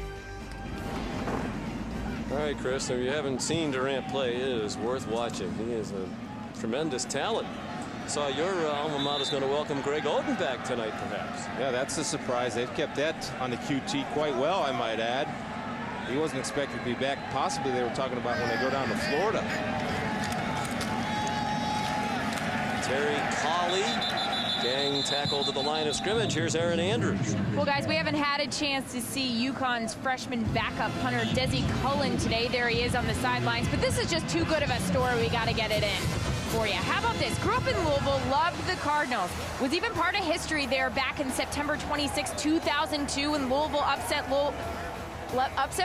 All right, Chris, if you haven't seen Durant play, it is worth watching. He is a tremendous talent. Saw your alma mater is going to welcome Greg Oden back tonight, perhaps. Yeah, that's a surprise. They've kept that on the QT quite well, I might add. He wasn't expected to be back. Possibly they were talking about when they go down to Florida. Terry Colley, gang tackle to the line of scrimmage. Here's Aaron Andrews. Well, guys, we haven't had a chance to see UConn's freshman backup punter, Desi Cullen, today. There he is on the sidelines. But this is just too good of a story. We got to get it in for you. How about this? Grew up in Louisville, loved the Cardinals. Was even part of history there back in September 26, 2002 when Louisville upset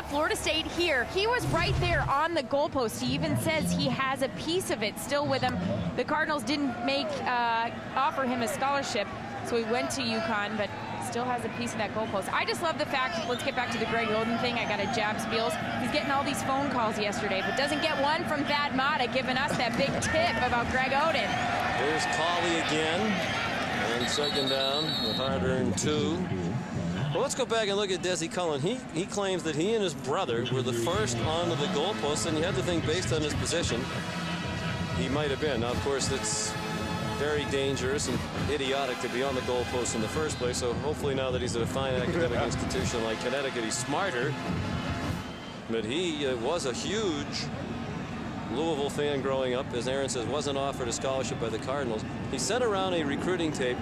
Florida State here. He was right there on the goalpost. He even says he has a piece of it still with him. The Cardinals didn't offer him a scholarship, so he went to UConn, but still has a piece of that goalpost. I just love the fact, let's get back to the Greg Oden thing. I got a jab spiels. He's getting all these phone calls yesterday, but doesn't get one from Thad Matta giving us that big tip about Greg Oden. Here's Colley again. And second down, a hard-earned 2. Well, let's go back and look at Desi Cullen. He claims that he and his brother were the first onto the goalpost, and you have to think based on his position, he might have been. Now, of course, it's very dangerous and idiotic to be on the goalpost in the first place, so hopefully now that he's at a fine academic institution like Connecticut, he's smarter. But he was a huge Louisville fan growing up. As Aaron says, wasn't offered a scholarship by the Cardinals. He sent around a recruiting tape,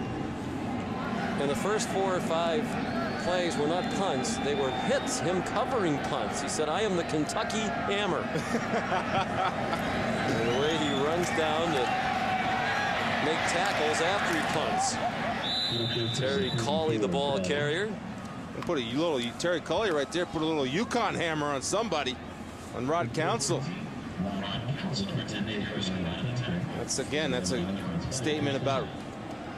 and the first 4 or 5 plays were not punts, they were hits, him covering punts. He said, I am the Kentucky Hammer. And the way he runs down to make tackles after he punts. Terry Colley, the ball carrier. Put a little Terry Colley right there, put a little UConn hammer on somebody, on Rod Council. That's a statement about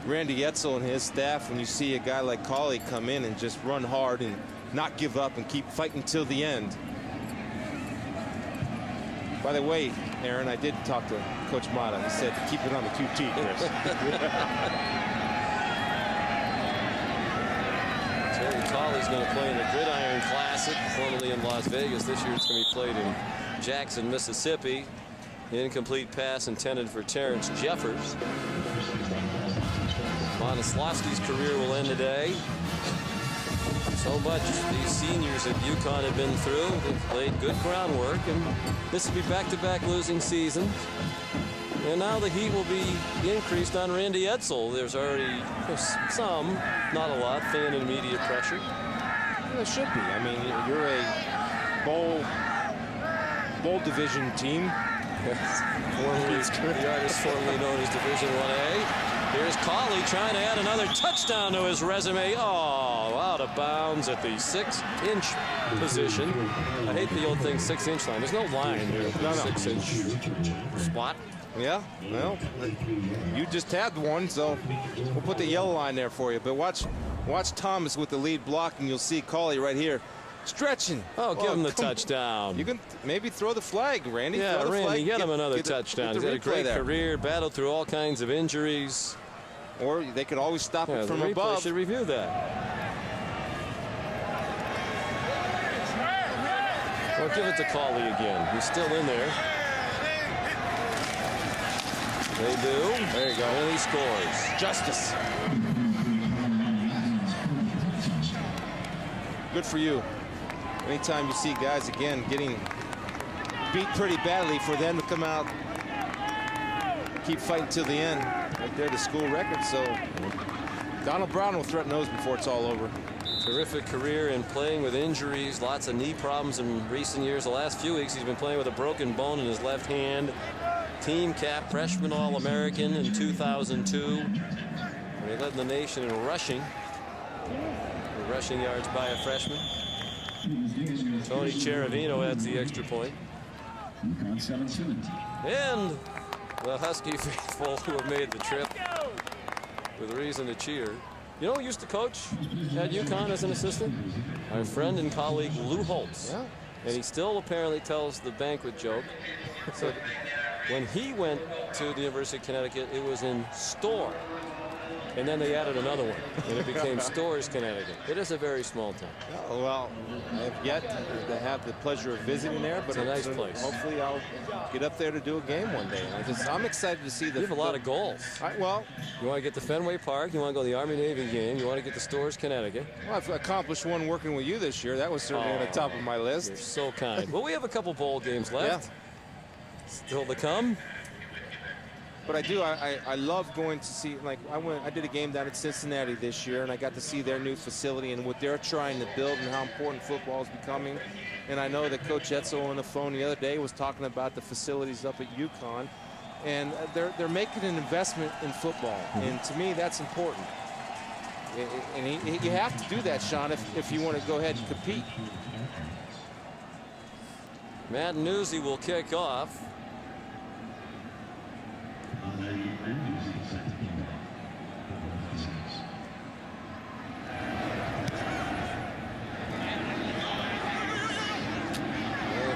Randy Edsel and his staff when you see a guy like Colley come in and just run hard and not give up and keep fighting till the end. By the way, Aaron, I did talk to Coach Matta. He said to keep it on the QT, Chris. Terry Colley's going to play in the Gridiron Classic, formerly in Las Vegas. This year it's going to be played in Jackson, Mississippi. Incomplete pass intended for Terrence Jeffers. Monoslawski's career will end today. So much these seniors at UConn have been through. They've laid good groundwork, and this will be back-to-back losing seasons. And now the heat will be increased on Randy Edsel. There's already some, not a lot, fan and media pressure. Well, it should be. I mean, you're a bowl division team. The artist formerly known as Division 1A. Here's Colley trying to add another touchdown to his resume. Oh, out of bounds at the 6-inch position. I hate the old thing, 6-inch line. There's no line there. No. 6-inch spot. Yeah, well, you just had one, so we'll put the yellow line there for you. But watch Thomas with the lead block, and you'll see Colley right here. Stretching. Oh, give him the touchdown. You can maybe throw the flag, Randy. Yeah, throw the Randy, flag. get him another touchdown. He's had a great career, battled through all kinds of injuries. Or they could always stop it from above. Should review that. Well, give it to Colley again. He's still in there. They do. There you go. And he scores. Justice. Good for you. Anytime you see guys, again, getting beat pretty badly, for them to come out, keep fighting till the end. Right there, the school record. So Donald Brown will threaten those before it's all over. Terrific career in playing with injuries, lots of knee problems in recent years. The last few weeks he's been playing with a broken bone in his left hand. Team cap, freshman All-American in 2002. And he led the nation in rushing. The rushing yards by a freshman. Tony Cheravino adds the extra point. And the Husky faithful who have made the trip with reason to cheer. You know who used to coach at UConn as an assistant? Our friend and colleague Lou Holtz. Yeah. And he still apparently tells the banquet joke. So when he went to the University of Connecticut, it was in Storr. And then they added another one, and it became Storrs, Connecticut. It is a very small town. Oh, well, I have yet to have the pleasure of visiting there, but it's a nice place. Hopefully I'll get up there to do a game one day. And I'm excited to see the. You have a lot of goals. Well, you want to get to Fenway Park. You want to go to the Army-Navy game. You want to get to Storrs, Connecticut. Well, I've accomplished one working with you this year. That was certainly on the top of my list. You're so kind. Well, we have a couple bowl games left. Still to come. But I love going to see, like, I did a game down at Cincinnati this year, and I got to see their new facility and what they're trying to build and how important football is becoming. And I know that Coach Etzel on the phone the other day was talking about the facilities up at UConn, and they're making an investment in football. And to me, that's important. And you have to do that, Sean, if you want to go ahead and compete. Matt Newsy will kick off.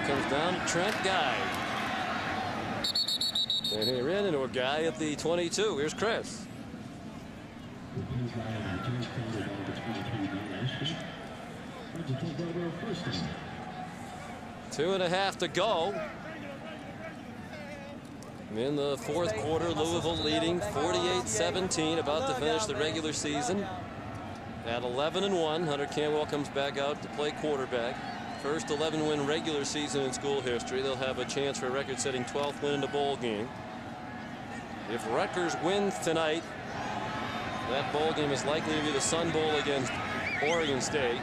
Comes down to Trent Guy. And he ran into a guy at the 22. Here's Chris. Two and a half to go. In the fourth quarter, Louisville leading 48-17, about to finish the regular season at 11-1. Hunter Canwell comes back out to play quarterback. First 11-win regular season in school history. They'll have a chance for a record-setting 12th win in the bowl game. If Rutgers wins tonight, that bowl game is likely to be the Sun Bowl against Oregon State.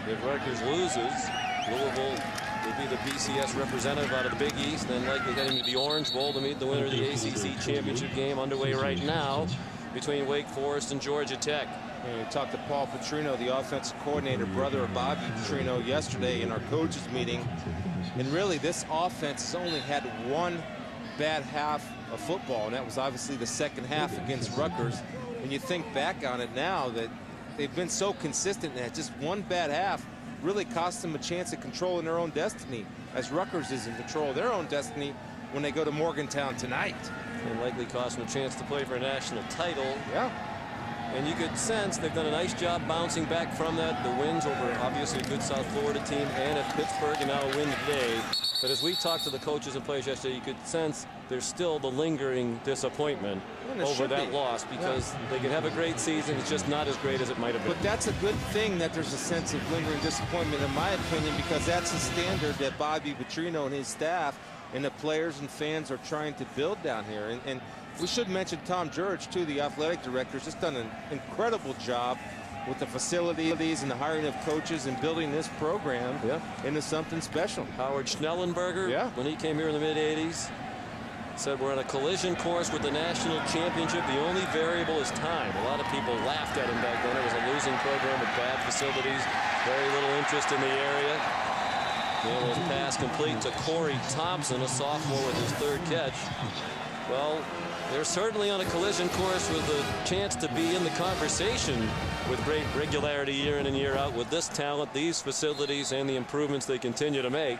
If Rutgers loses, Louisville will be the BCS representative out of the Big East, then likely heading to the Orange Bowl to meet the winner of the ACC championship game underway right now between Wake Forest and Georgia Tech. And we talked to Paul Petrino, the offensive coordinator, brother of Bobby Petrino, yesterday in our coaches meeting. And really, this offense has only had one bad half of football, and that was obviously the second half against Rutgers. When you think back on it now, that they've been so consistent that just one bad half really cost them a chance at controlling their own destiny, as Rutgers is in control of their own destiny when they go to Morgantown tonight. And likely cost them a chance to play for a national title. Yeah. And you could sense they've done a nice job bouncing back from that. The wins over obviously a good South Florida team and at Pittsburgh, and now a win today. But as we talked to the coaches and players yesterday, you could sense there's still the lingering disappointment over that loss, because they could have a great season. It's just not as great as it might have been. But that's a good thing that there's a sense of lingering disappointment, in my opinion, because that's the standard that Bobby Petrino and his staff and the players and fans are trying to build down here. And we should mention Tom George, too, the athletic director, has just done an incredible job with the facilities and the hiring of coaches and building this program into something special. Howard Schnellenberger, when he came here in the mid-'80s, said we're on a collision course with the national championship. The only variable is time. A lot of people laughed at him back then. It was a losing program with bad facilities, very little interest in the area. The almost pass complete to Corey Thompson, a sophomore, with his third catch. Well, they're certainly on a collision course with a chance to be in the conversation with great regularity year in and year out with this talent, these facilities, and the improvements they continue to make.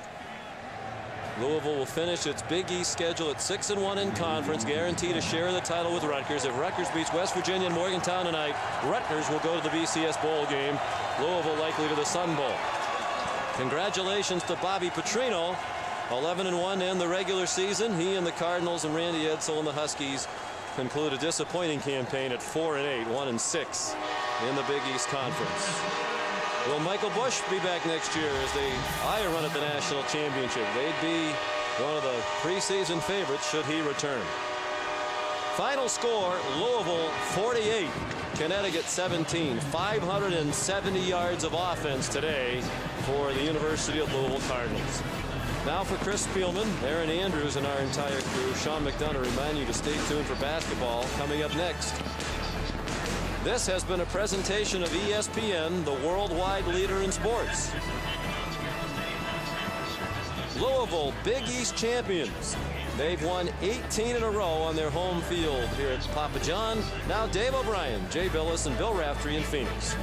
Louisville will finish its Big East schedule at 6-1 in conference, guaranteed a share of the title with Rutgers. If Rutgers beats West Virginia and Morgantown tonight, Rutgers will go to the BCS bowl game. Louisville likely to the Sun Bowl. Congratulations to Bobby Petrino. 11-1 in the regular season. He and the Cardinals and Randy Edsall and the Huskies conclude a disappointing campaign at 4-8, 1-6 in the Big East Conference. Will Michael Bush be back next year as they eye a run at the national championship? They'd be one of the preseason favorites should he return. Final score, Louisville 48, Connecticut 17. 570 yards of offense today for the University of Louisville Cardinals. Now for Chris Spielman, Aaron Andrews, and our entire crew, Sean McDonough, remind you to stay tuned for basketball coming up next. This has been a presentation of ESPN, the worldwide leader in sports. Louisville Big East champions. They've won 18 in a row on their home field here at Papa John. Now Dave O'Brien, Jay Billis, and Bill Raftery in Phoenix.